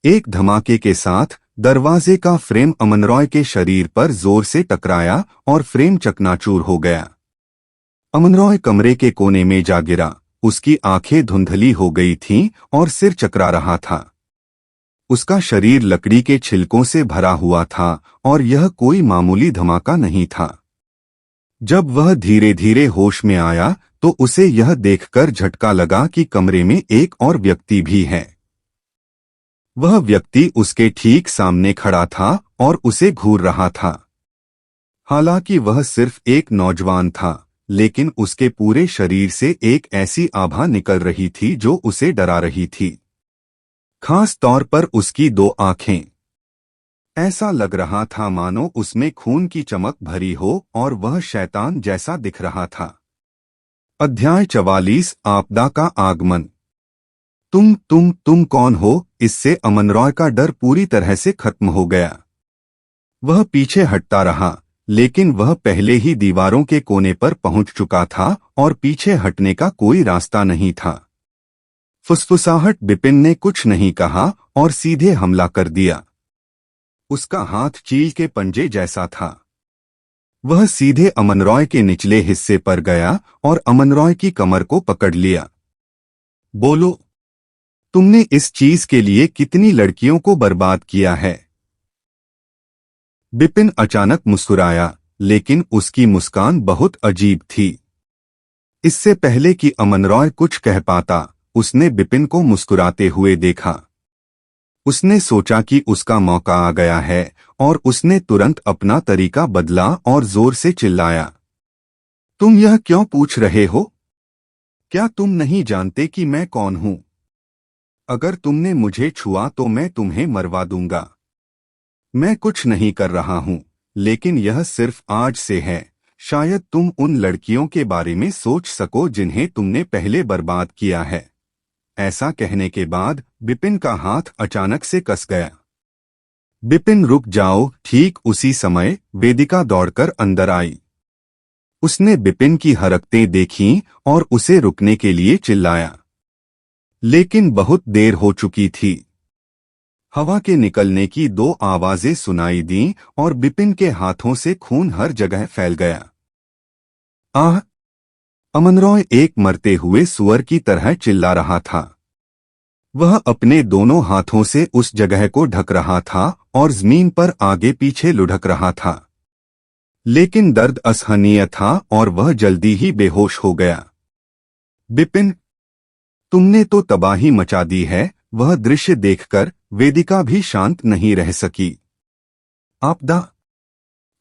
Speaker 1: एक धमाके के साथ दरवाजे का फ्रेम अमन रॉय के शरीर पर जोर से टकराया और फ्रेम चकनाचूर हो गया। अमन रॉय कमरे के कोने में जा गिरा। उसकी आंखें धुंधली हो गई थीं और सिर चकरा रहा था। उसका शरीर लकड़ी के छिलकों से भरा हुआ था और यह कोई मामूली धमाका नहीं था। जब वह धीरे धीरे होश में आया तो उसे यह देखकर झटका लगा कि कमरे में एक और व्यक्ति भी है। वह व्यक्ति उसके ठीक सामने खड़ा था और उसे घूर रहा था। हालांकि वह सिर्फ एक नौजवान था, लेकिन उसके पूरे शरीर से एक ऐसी आभा निकल रही थी जो उसे डरा रही थी। खास तौर पर उसकी 2 आंखें। ऐसा लग रहा था मानो उसमें खून की चमक भरी हो और वह शैतान जैसा दिख रहा था। अध्याय 44 आपदा का आगमन। तुम कौन हो? इससे अमन रॉय का डर पूरी तरह से खत्म हो गया। वह पीछे हटता रहा, लेकिन वह पहले ही दीवारों के कोने पर पहुंच चुका था और पीछे हटने का कोई रास्ता नहीं था। फुसफुसाहट बिपिन ने कुछ नहीं कहा और सीधे हमला कर दिया। उसका हाथ चील के पंजे जैसा था। वह सीधे अमन रॉय के निचले हिस्से पर गया और अमन रॉय की कमर को पकड़ लिया। बोलो, तुमने इस चीज के लिए कितनी लड़कियों को बर्बाद किया है? बिपिन अचानक मुस्कुराया, लेकिन उसकी मुस्कान बहुत अजीब थी। इससे पहले कि अमन रॉय कुछ कह पाता, उसने बिपिन को मुस्कुराते हुए देखा। उसने सोचा कि उसका मौका आ गया है और उसने तुरंत अपना तरीका बदला और जोर से चिल्लाया, तुम यह क्यों पूछ रहे हो? क्या तुम नहीं जानते कि मैं कौन हूं? अगर तुमने मुझे छुआ तो मैं तुम्हें मरवा दूंगा। मैं कुछ नहीं कर रहा हूं, लेकिन यह सिर्फ आज से है। शायद तुम उन लड़कियों के बारे में सोच सको जिन्हें तुमने पहले बर्बाद किया है। ऐसा कहने के बाद बिपिन का हाथ अचानक से कस गया। बिपिन, रुक जाओ। ठीक उसी समय वेदिका दौड़कर अंदर आई। उसने बिपिन की हरकतें देखीं और उसे रुकने के लिए चिल्लाया, लेकिन बहुत देर हो चुकी थी। हवा के निकलने की 2 आवाजें सुनाई दीं और बिपिन के हाथों से खून हर जगह फैल गया। आह! अमन रॉय एक मरते हुए सुअर की तरह चिल्ला रहा था। वह अपने दोनों हाथों से उस जगह को ढक रहा था और जमीन पर आगे पीछे लुढ़क रहा था। लेकिन दर्द असहनीय था और वह जल्दी ही बेहोश हो गया। बिपिन, तुमने तो तबाही मचा दी है। वह दृश्य देखकर वेदिका भी शांत नहीं रह सकी। आपदा!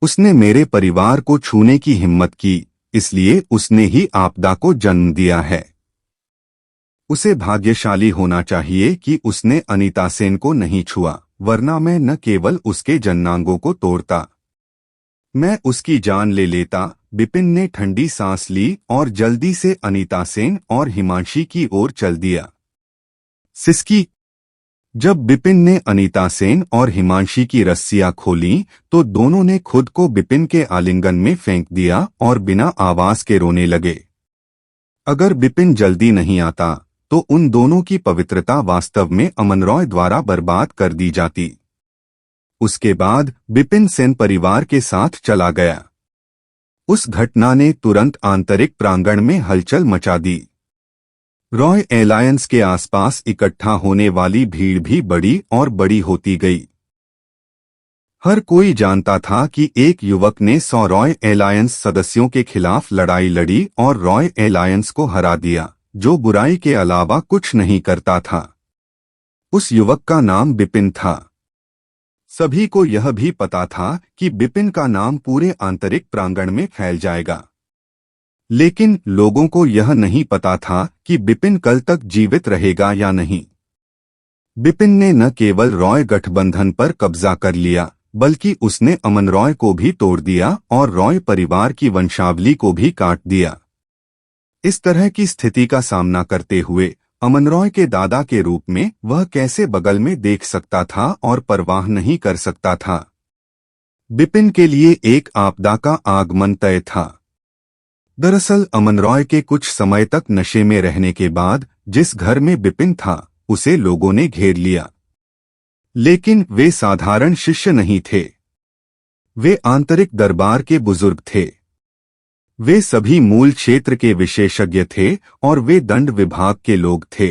Speaker 1: उसने मेरे परिवार को छूने की हिम्मत की, इसलिए उसने ही आपदा को जन्म दिया है। उसे भाग्यशाली होना चाहिए कि उसने अनीता सेन को नहीं छुआ, वरना मैं न केवल उसके जननांगों को तोड़ता, मैं उसकी जान ले लेता। बिपिन ने ठंडी सांस ली और जल्दी से अनीता सेन और हिमांशी की ओर चल दिया। सिसकी! जब बिपिन ने अनीता सेन और हिमांशी की रस्सियां खोलीं, तो दोनों ने खुद को बिपिन के आलिंगन में फेंक दिया और बिना आवाज के रोने लगे। अगर बिपिन जल्दी नहीं आता, तो उन दोनों की पवित्रता वास्तव में अमन रॉय द्वारा बर्बाद कर दी जाती। उसके बाद बिपिन सेन परिवार के साथ चला गया। उस घटना ने तुरंत आंतरिक प्रांगण में हलचल मचा दी। रॉय एलायंस के आसपास इकट्ठा होने वाली भीड़ भी बड़ी और बड़ी होती गई। हर कोई जानता था कि एक युवक ने 100 रॉय एलायंस सदस्यों के खिलाफ लड़ाई लड़ी और रॉय एलायंस को हरा दिया, जो बुराई के अलावा कुछ नहीं करता था। उस युवक का नाम बिपिन था। सभी को यह भी पता था कि बिपिन का नाम पूरे आंतरिक प्रांगण में फैल जाएगा। लेकिन लोगों को यह नहीं पता था कि बिपिन कल तक जीवित रहेगा या नहीं। बिपिन ने न केवल रॉय गठबंधन पर कब्जा कर लिया, बल्कि उसने अमन रॉय को भी तोड़ दिया और रॉय परिवार की वंशावली को भी काट दिया। इस तरह की स्थिति का सामना करते हुए अमन रॉय के दादा के रूप में वह कैसे बगल में देख सकता था और परवाह नहीं कर सकता था। बिपिन के लिए एक आपदा का आगमन तय था। दरअसल अमन रॉय के कुछ समय तक नशे में रहने के बाद जिस घर में बिपिन था, उसे लोगों ने घेर लिया। लेकिन वे साधारण शिष्य नहीं थे। वे आंतरिक दरबार के बुजुर्ग थे। वे सभी मूल क्षेत्र के विशेषज्ञ थे और वे दंड विभाग के लोग थे।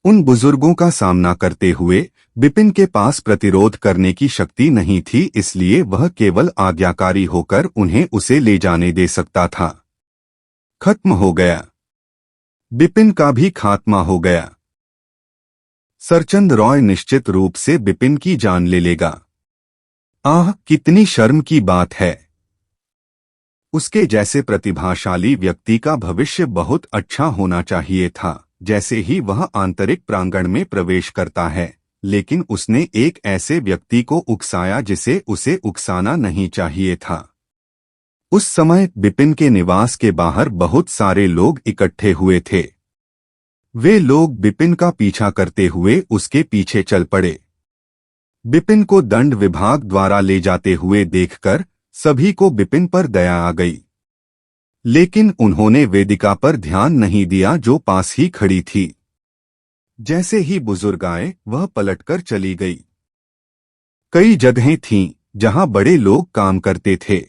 Speaker 1: उन बुजुर्गों का सामना करते हुए बिपिन के पास प्रतिरोध करने की शक्ति नहीं थी, इसलिए वह केवल आज्ञाकारी होकर उन्हें उसे ले जाने दे सकता था। खत्म हो गया। बिपिन का भी खात्मा हो गया। सरचंद रॉय निश्चित रूप से बिपिन की जान ले लेगा। आह, कितनी शर्म की बात है। उसके जैसे प्रतिभाशाली व्यक्ति का भविष्य बहुत अच्छा होना चाहिए था। जैसे ही वह आंतरिक प्रांगण में प्रवेश करता है, लेकिन उसने एक ऐसे व्यक्ति को उकसाया जिसे उसे उकसाना नहीं चाहिए था। उस समय बिपिन के निवास के बाहर बहुत सारे लोग इकट्ठे हुए थे। वे लोग बिपिन का पीछा करते हुए उसके पीछे चल पड़े। बिपिन को दंड विभाग द्वारा ले जाते हुए देखकर सभी को बिपिन पर दया आ गई। लेकिन उन्होंने वेदिका पर ध्यान नहीं दिया जो पास ही खड़ी थी। जैसे ही बुजुर्ग आए, वह पलटकर चली गई। कई जगहें थीं जहां बड़े लोग काम करते थे।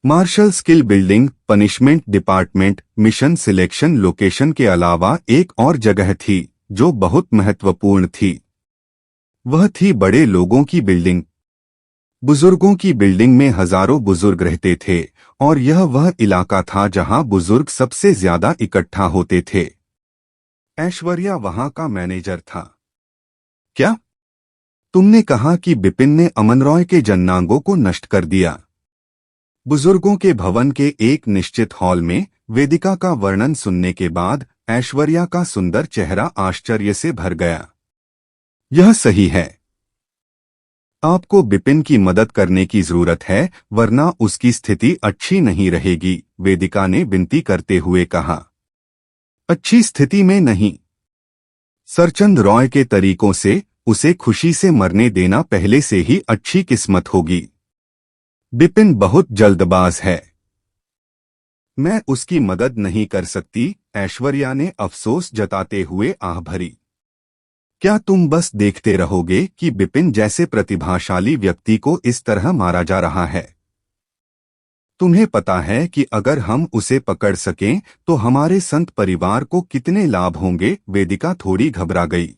Speaker 1: Martial skill building, punishment department, mission selection location के अलावा एक और जगह थी जो बहुत महत्वपूर्ण थी। वह थी बड़े लोगों की बिल्डिंग। बुजुर्गों की बिल्डिंग में हजारों बुजुर्ग रहते थे और यह वह इलाका था जहां बुजुर्ग सबसे ज्यादा इकट्ठा होते थे। ऐश्वर्या वहां का मैनेजर था। क्या तुमने कहा कि बिपिन ने अमन रॉय के जन्नांगों को नष्ट कर दिया? बुजुर्गों के भवन के एक निश्चित हॉल में वेदिका का वर्णन सुनने के बाद ऐश्वर्या का सुंदर चेहरा आश्चर्य से भर गया। यह सही है। आपको बिपिन की मदद करने की जरूरत है, वरना उसकी स्थिति अच्छी नहीं रहेगी, वेदिका ने विनती करते हुए कहा। अच्छी स्थिति में नहीं। सरचंद रॉय के तरीकों से उसे खुशी से मरने देना पहले से ही अच्छी किस्मत होगी। बिपिन बहुत जल्दबाज है। मैं उसकी मदद नहीं कर सकती, ऐश्वर्या ने अफसोस जताते हुए आह भरी। क्या तुम बस देखते रहोगे कि बिपिन जैसे प्रतिभाशाली व्यक्ति को इस तरह मारा जा रहा है? तुम्हें पता है कि अगर हम उसे पकड़ सकें तो हमारे संत परिवार को कितने लाभ होंगे? वेदिका थोड़ी घबरा गई।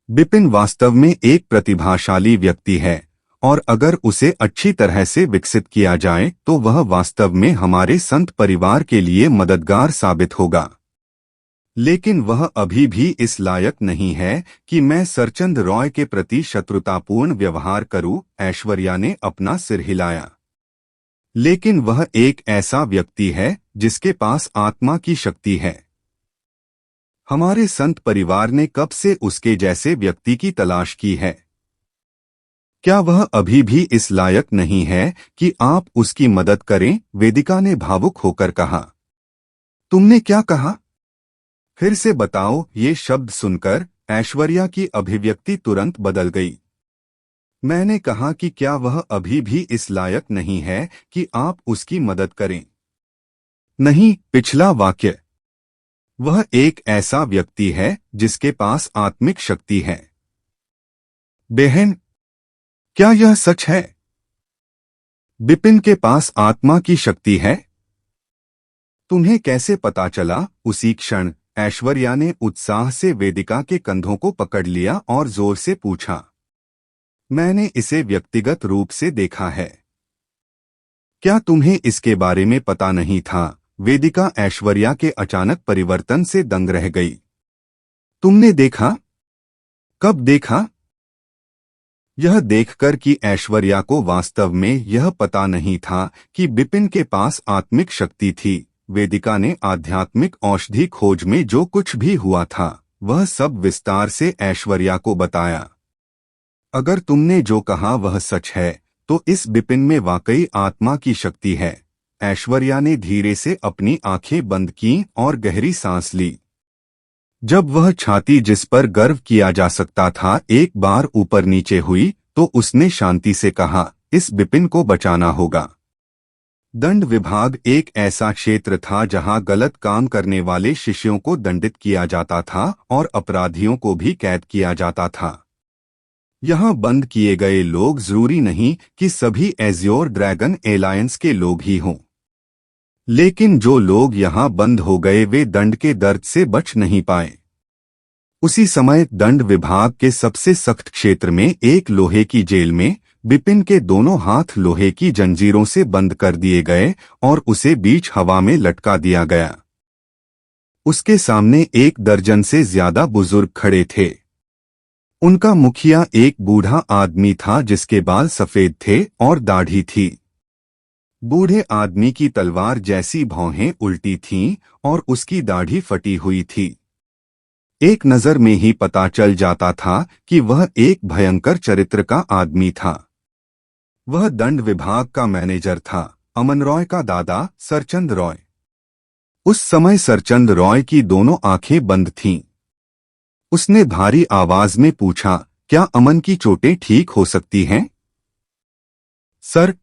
Speaker 1: बिपिन वास्तव में एक प्रतिभाशाली व्यक्ति है और अगर उसे अच्छी तरह से विकसित किया जाए तो वह वास्तव में हमारे संत परिवार के लिए मददगार साबित होगा। लेकिन वह अभी भी इस लायक नहीं है कि मैं सरचंद रॉय के प्रति शत्रुतापूर्ण व्यवहार करूं, ऐश्वर्या ने अपना सिर हिलाया। लेकिन वह एक ऐसा व्यक्ति है जिसके पास आत्मा की शक्ति है। हमारे संत परिवार ने कब से उसके जैसे व्यक्ति की तलाश की है। क्या वह अभी भी इस लायक नहीं है कि आप उसकी मदद करें? वेदिका ने भावुक होकर कहा। तुमने क्या कहा? फिर से बताओ। ये शब्द सुनकर ऐश्वर्या की अभिव्यक्ति तुरंत बदल गई। मैंने कहा कि क्या वह अभी भी इस लायक नहीं है कि आप उसकी मदद करें? नहीं, पिछला वाक्य। वह एक ऐसा व्यक्ति है जिसके पास आत्मिक शक्ति है। बहन, क्या यह सच है? बिपिन के पास आत्मा की शक्ति है? तुम्हें कैसे पता चला? उसी क्षण ऐश्वर्या ने उत्साह से वेदिका के कंधों को पकड़ लिया और जोर से पूछा। मैंने इसे व्यक्तिगत रूप से देखा है। क्या तुम्हें इसके बारे में पता नहीं था? वेदिका ऐश्वर्या के अचानक परिवर्तन से दंग रह गई। तुमने देखा? कब देखा? यह देखकर कि ऐश्वर्या को वास्तव में यह पता नहीं था कि बिपिन के पास आत्मिक शक्ति थी, वेदिका ने आध्यात्मिक औषधि खोज में जो कुछ भी हुआ था वह सब विस्तार से ऐश्वर्या को बताया। अगर तुमने जो कहा वह सच है तो इस बिपिन में वाकई आत्मा की शक्ति है। ऐश्वर्या ने धीरे से अपनी आंखें बंद की और गहरी सांस ली। जब वह छाती जिस पर गर्व किया जा सकता था एक बार ऊपर नीचे हुई तो उसने शांति से कहा, इस बिपिन को बचाना होगा। दंड विभाग एक ऐसा क्षेत्र था जहां गलत काम करने वाले शिष्यों को दंडित किया जाता था और अपराधियों को भी कैद किया जाता था। यहां बंद किए गए लोग जरूरी नहीं कि सभी एज्योर ड्रैगन एलायंस के लोग ही हों, लेकिन जो लोग यहां बंद हो गए वे दंड के दर्द से बच नहीं पाए। उसी समय दंड विभाग के सबसे सख्त क्षेत्र में एक लोहे की जेल में बिपिन के दोनों हाथ लोहे की जंजीरों से बंद कर दिए गए और उसे बीच हवा में लटका दिया गया। उसके सामने 1 दर्जन से ज्यादा बुजुर्ग खड़े थे। उनका मुखिया एक बूढ़ा आदमी था जिसके बाल सफेद थे और दाढ़ी थी। बूढ़े आदमी की तलवार जैसी भौहें उल्टी थीं और उसकी दाढ़ी फटी हुई थी। एक नजर में ही पता चल जाता था कि वह एक भयंकर चरित्र का आदमी था। वह दंड विभाग का मैनेजर था, अमन रॉय का दादा सरचंद रॉय। उस समय सरचंद रॉय की दोनों आंखें बंद थीं। उसने भारी आवाज में पूछा, क्या अमन की चोटें ठीक हो सकती हैं? सर,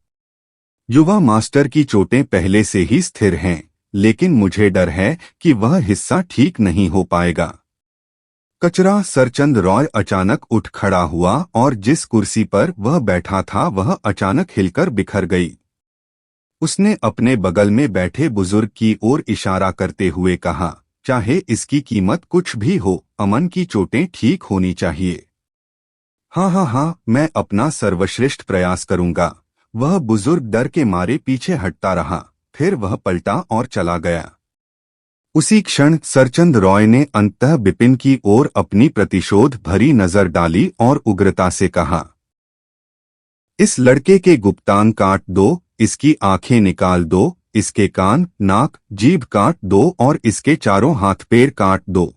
Speaker 1: युवा मास्टर की चोटें पहले से ही स्थिर हैं, लेकिन मुझे डर है कि वह हिस्सा ठीक नहीं हो पाएगा। कचरा सरचंद रॉय अचानक उठ खड़ा हुआ और जिस कुर्सी पर वह बैठा था वह अचानक हिलकर बिखर गई। उसने अपने बगल में बैठे बुजुर्ग की ओर इशारा करते हुए कहा, चाहे इसकी कीमत कुछ भी हो, अमन की चोटें ठीक होनी चाहिए। हाँ हाँ हाँ, मैं अपना सर्वश्रेष्ठ प्रयास करूंगा। वह बुजुर्ग डर के मारे पीछे हटता रहा, फिर वह पलटा और चला गया। उसी क्षण सरचंद रॉय ने अंततः बिपिन की ओर अपनी प्रतिशोध भरी नजर डाली और उग्रता से कहा, इस लड़के के गुप्तांग काट दो, इसकी आंखें निकाल दो, इसके कान, नाक, जीभ काट दो और इसके चारों हाथ पैर काट दो।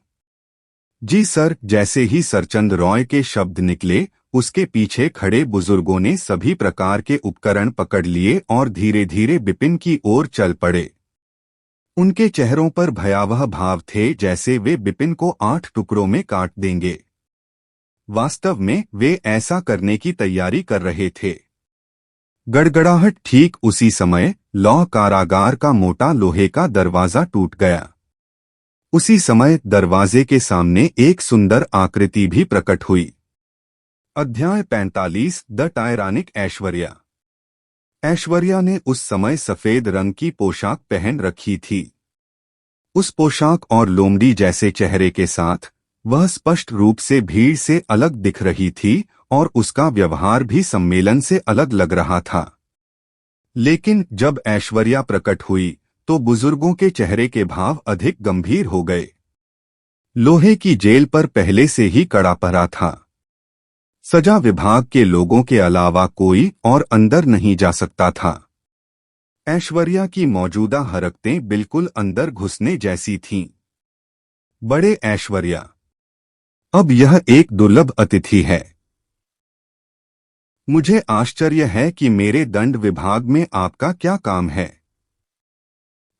Speaker 1: जी सर। जैसे ही सरचंद रॉय के शब्द निकले, उसके पीछे खड़े बुजुर्गों ने सभी प्रकार के उपकरण पकड़ लिए और धीरे धीरे बिपिन की ओर चल पड़े। उनके चेहरों पर भयावह भाव थे, जैसे वे बिपिन को 8 टुकड़ों में काट देंगे। वास्तव में वे ऐसा करने की तैयारी कर रहे थे। गड़गड़ाहट। ठीक उसी समय लौह कारागार का मोटा लोहे का दरवाजा टूट गया। उसी समय दरवाजे के सामने एक सुंदर आकृति भी प्रकट हुई। अध्याय 45। द टायरानिक ऐश्वर्या। ऐश्वर्या ने उस समय सफेद रंग की पोशाक पहन रखी थी। उस पोशाक और लोमड़ी जैसे चेहरे के साथ वह स्पष्ट रूप से भीड़ से अलग दिख रही थी और उसका व्यवहार भी सम्मेलन से अलग लग रहा था। लेकिन जब ऐश्वर्या प्रकट हुई तो बुजुर्गों के चेहरे के भाव अधिक गंभीर हो गए। लोहे की जेल पर पहले से ही कड़ा पहरा था। सजा विभाग के लोगों के अलावा कोई और अंदर नहीं जा सकता था। ऐश्वर्या की मौजूदा हरकतें बिल्कुल अंदर घुसने जैसी थीं। बड़े ऐश्वर्या, अब यह एक दुर्लभ अतिथि है। मुझे आश्चर्य है कि मेरे दंड विभाग में आपका क्या काम है।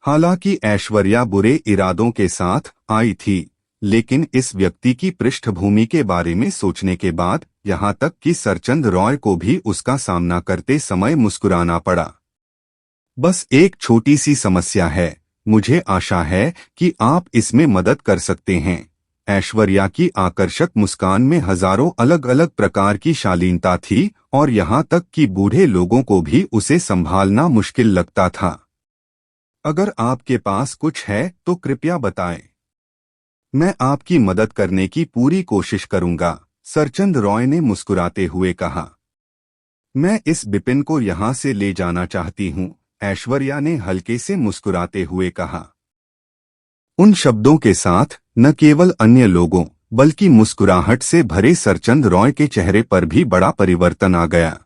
Speaker 1: हालांकि ऐश्वर्या बुरे इरादों के साथ आई थी, लेकिन इस व्यक्ति की पृष्ठभूमि के बारे में सोचने के बाद यहाँ तक कि सरचंद रॉय को भी उसका सामना करते समय मुस्कुराना पड़ा। बस एक छोटी सी समस्या है, मुझे आशा है कि आप इसमें मदद कर सकते हैं। ऐश्वर्या की आकर्षक मुस्कान में हजारों अलग अलग प्रकार की शालीनता थी और यहाँ तक कि बूढ़े लोगों को भी उसे संभालना मुश्किल लगता था। अगर आपके पास कुछ है तो कृपया बताएं। मैं आपकी मदद करने की पूरी कोशिश करूंगा, सरचंद रॉय ने मुस्कुराते हुए कहा। मैं इस बिपिन को यहाँ से ले जाना चाहती हूँ, ऐश्वर्या ने हल्के से मुस्कुराते हुए कहा। उन शब्दों के साथ न केवल अन्य लोगों बल्कि मुस्कुराहट से भरे सरचंद रॉय के चेहरे पर भी बड़ा परिवर्तन आ गया।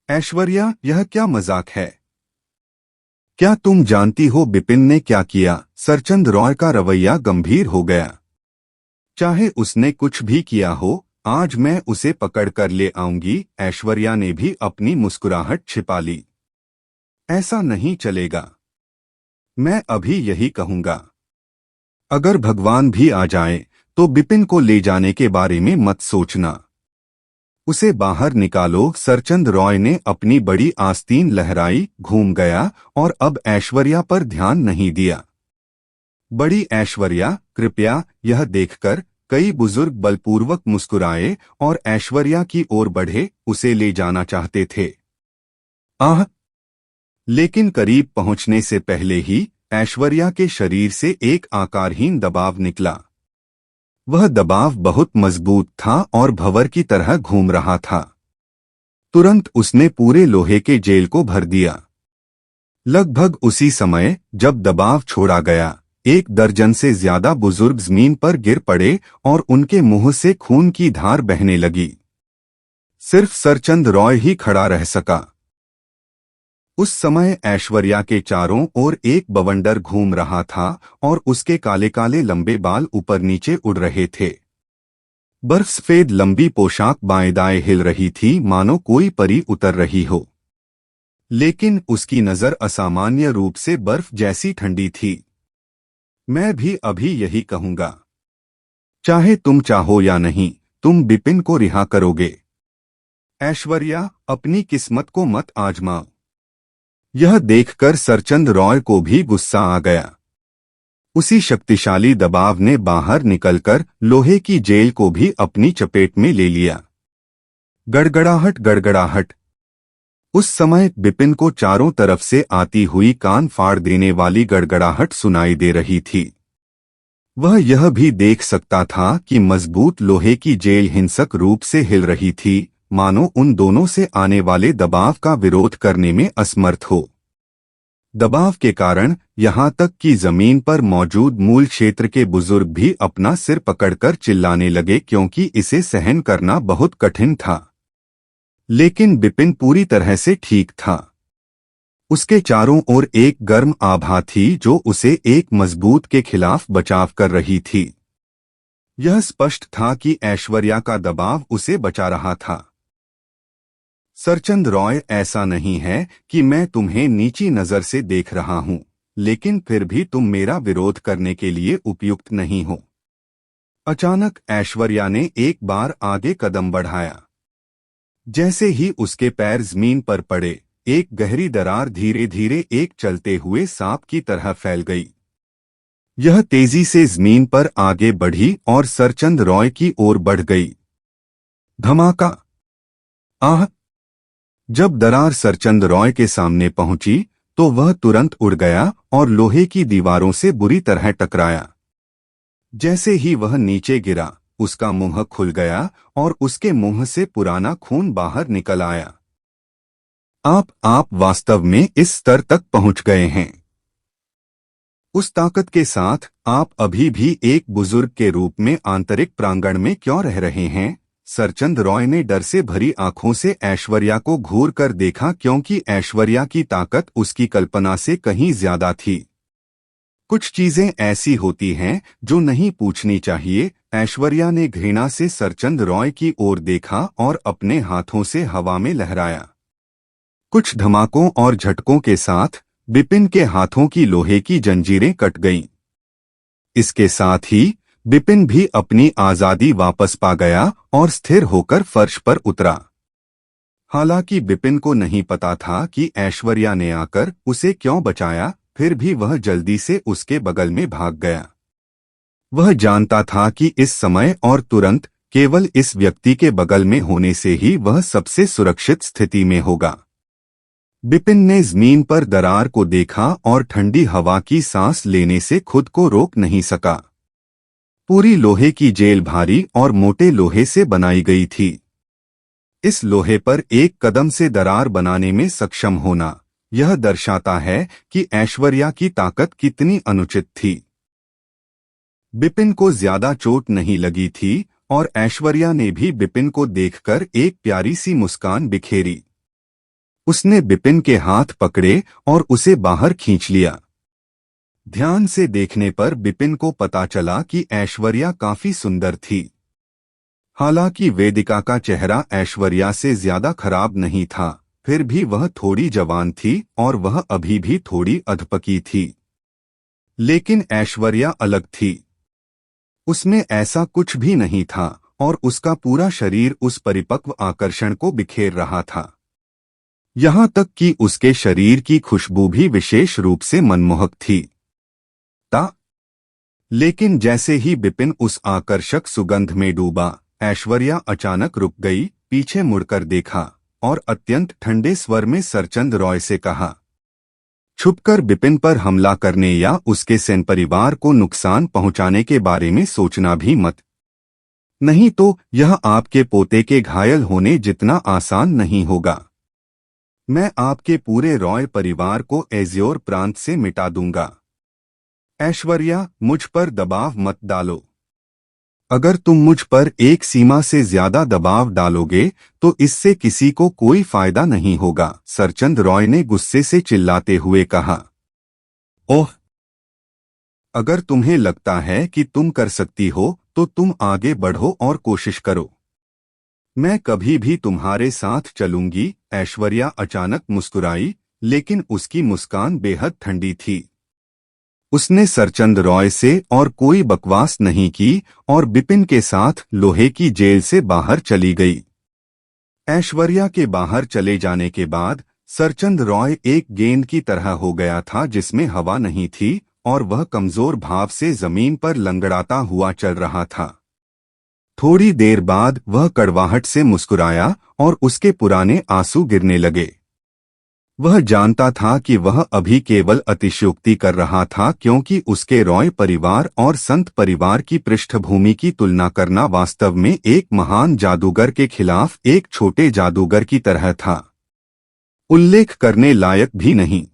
Speaker 1: ऐश्वर्या, यह क्या मजाक है? क्या तुम जानती हो बिपिन ने क्या किया? सरचंद रॉय का रवैया गंभीर हो गया। चाहे उसने कुछ भी किया हो, आज मैं उसे पकड़कर ले आऊंगी। ऐश्वर्या ने भी अपनी मुस्कुराहट छिपा ली। ऐसा नहीं चलेगा। मैं अभी यही कहूंगा। अगर भगवान भी आ जाए तो बिपिन को ले जाने के बारे में मत सोचना। उसे बाहर निकालो। सरचंद रॉय ने अपनी बड़ी आस्तीन लहराई, घूम गया और अब ऐश्वर्या पर ध्यान नहीं दिया। बड़ी ऐश्वर्या, कृपया। यह देखकर कई बुजुर्ग बलपूर्वक मुस्कुराए और ऐश्वर्या की ओर बढ़े, उसे ले जाना चाहते थे। आह! लेकिन करीब पहुंचने से पहले ही ऐश्वर्या के शरीर से एक आकारहीन दबाव निकला। वह दबाव बहुत मजबूत था और भंवर की तरह घूम रहा था। तुरंत उसने पूरे लोहे के जेल को भर दिया। लगभग उसी समय जब दबाव छोड़ा गया, 1 दर्जन से ज्यादा बुजुर्ग जमीन पर गिर पड़े और उनके मुंह से खून की धार बहने लगी। सिर्फ सरचंद रॉय ही खड़ा रह सका। उस समय ऐश्वर्या के चारों ओर एक बवंडर घूम रहा था और उसके काले काले लंबे बाल ऊपर नीचे उड़ रहे थे। बर्फ सफेद लंबी पोशाक बाएं दाएं हिल रही थी, मानो कोई परी उतर रही हो। लेकिन उसकी नजर असामान्य रूप से बर्फ जैसी ठंडी थी। मैं भी अभी यही कहूंगा। चाहे तुम चाहो या नहीं, तुम बिपिन को रिहा करोगे। ऐश्वर्या, अपनी किस्मत को मत आजमाओ। यह देखकर सरचंद रॉय को भी गुस्सा आ गया। उसी शक्तिशाली दबाव ने बाहर निकलकर लोहे की जेल को भी अपनी चपेट में ले लिया। गड़गड़ाहट, गड़गड़ाहट। उस समय बिपिन को चारों तरफ से आती हुई कान फाड़ देने वाली गड़गड़ाहट सुनाई दे रही थी। वह यह भी देख सकता था कि मजबूत लोहे की जेल हिंसक रूप से हिल रही थी, मानो उन दोनों से आने वाले दबाव का विरोध करने में असमर्थ हो। दबाव के कारण यहाँ तक कि जमीन पर मौजूद मूल क्षेत्र के बुजुर्ग भी अपना सिर पकड़कर चिल्लाने लगे, क्योंकि इसे सहन करना बहुत कठिन था। लेकिन बिपिन पूरी तरह से ठीक था। उसके चारों ओर एक गर्म आभा थी जो उसे एक मजबूत के खिलाफ बचाव कर रही थी। यह स्पष्ट था कि ऐश्वर्या का दबाव उसे बचा रहा था। सरचंद रॉय, ऐसा नहीं है कि मैं तुम्हें नीची नजर से देख रहा हूं, लेकिन फिर भी तुम मेरा विरोध करने के लिए उपयुक्त नहीं हो। अचानक ऐश्वर्या ने एक बार आगे कदम बढ़ाया। जैसे ही उसके पैर जमीन पर पड़े, एक गहरी दरार धीरे धीरे एक चलते हुए सांप की तरह फैल गई। यह तेजी से जमीन पर आगे बढ़ी और सरचंद रॉय की ओर बढ़ गई। धमाका! आह! जब दरार सरचंद रॉय के सामने पहुंची तो वह तुरंत उड़ गया और लोहे की दीवारों से बुरी तरह टकराया। जैसे ही वह नीचे गिरा, उसका मुंह खुल गया और उसके मुंह से पुराना खून बाहर निकल आया। आप वास्तव में इस स्तर तक पहुंच गए हैं। उस ताकत के साथ आप अभी भी एक बुजुर्ग के रूप में आंतरिक प्रांगण में क्यों रह रहे हैं? सरचंद रॉय ने डर से भरी आंखों से ऐश्वर्या को घूर कर देखा, क्योंकि ऐश्वर्या की ताकत उसकी कल्पना से कहीं ज्यादा थी। कुछ चीजें ऐसी होती हैं जो नहीं पूछनी चाहिए। ऐश्वर्या ने घृणा से सरचंद रॉय की ओर देखा और अपने हाथों से हवा में लहराया। कुछ धमाकों और झटकों के साथ बिपिन के हाथों की लोहे की जंजीरें कट गईं। इसके साथ ही बिपिन भी अपनी आजादी वापस पा गया और स्थिर होकर फर्श पर उतरा। हालांकि बिपिन को नहीं पता था कि ऐश्वर्या ने आकर उसे क्यों बचाया, फिर भी वह जल्दी से उसके बगल में भाग गया। वह जानता था कि इस समय और तुरंत केवल इस व्यक्ति के बगल में होने से ही वह सबसे सुरक्षित स्थिति में होगा। बिपिन ने जमीन पर दरार को देखा और ठंडी हवा की सांस लेने से खुद को रोक नहीं सका। पूरी लोहे की जेल भारी और मोटे लोहे से बनाई गई थी। इस लोहे पर एक कदम से दरार बनाने में सक्षम होना, यह दर्शाता है कि ऐश्वर्या की ताकत कितनी अनुचित थी। बिपिन को ज्यादा चोट नहीं लगी थी और ऐश्वर्या ने भी बिपिन को देखकर एक प्यारी सी मुस्कान बिखेरी। उसने बिपिन के हाथ पकड़े और उसे बाहर खींच लिया। ध्यान से देखने पर बिपिन को पता चला कि ऐश्वर्या काफी सुंदर थी। हालांकि वेदिका का चेहरा ऐश्वर्या से ज्यादा खराब नहीं था, फिर भी वह थोड़ी जवान थी और वह अभी भी थोड़ी अधपकी थी। लेकिन ऐश्वर्या अलग थी। उसमें ऐसा कुछ भी नहीं था और उसका पूरा शरीर उस परिपक्व आकर्षण को बिखेर रहा था। यहाँ तक कि उसके शरीर की खुशबू भी विशेष रूप से मनमोहक थी। लेकिन जैसे ही बिपिन उस आकर्षक सुगंध में डूबा, ऐश्वर्या अचानक रुक गई, पीछे मुड़कर देखा और अत्यंत ठंडे स्वर में सरचंद रॉय से कहा, छुपकर बिपिन पर हमला करने या उसके सेन परिवार को नुकसान पहुंचाने के बारे में सोचना भी मत। नहीं तो यह आपके पोते के घायल होने जितना आसान नहीं होगा। मैं आपके पूरे रॉय परिवार को एज्योर प्रांत से मिटा दूंगा। ऐश्वर्या, मुझ पर दबाव मत डालो। अगर तुम मुझ पर एक सीमा से ज्यादा दबाव डालोगे तो इससे किसी को कोई फायदा नहीं होगा, सरचंद रॉय ने गुस्से से चिल्लाते हुए कहा। ओह! अगर तुम्हें लगता है कि तुम कर सकती हो तो तुम आगे बढ़ो और कोशिश करो। मैं कभी भी तुम्हारे साथ चलूंगी। ऐश्वर्या अचानक मुस्कुराई, लेकिन उसकी मुस्कान बेहद ठंडी थी। उसने सरचंद रॉय से और कोई बकवास नहीं की और बिपिन के साथ लोहे की जेल से बाहर चली गई। ऐश्वर्या के बाहर चले जाने के बाद सरचंद रॉय एक गेंद की तरह हो गया था जिसमें हवा नहीं थी और वह कमजोर भाव से जमीन पर लंगड़ाता हुआ चल रहा था। थोड़ी देर बाद वह कड़वाहट से मुस्कुराया और उसके पुराने आंसू गिरने लगे। वह जानता था कि वह अभी केवल अतिशयोक्ति कर रहा था, क्योंकि उसके रॉय परिवार और संत परिवार की पृष्ठभूमि की तुलना करना वास्तव में एक महान जादूगर के खिलाफ एक छोटे जादूगर की तरह था, उल्लेख करने लायक भी नहीं।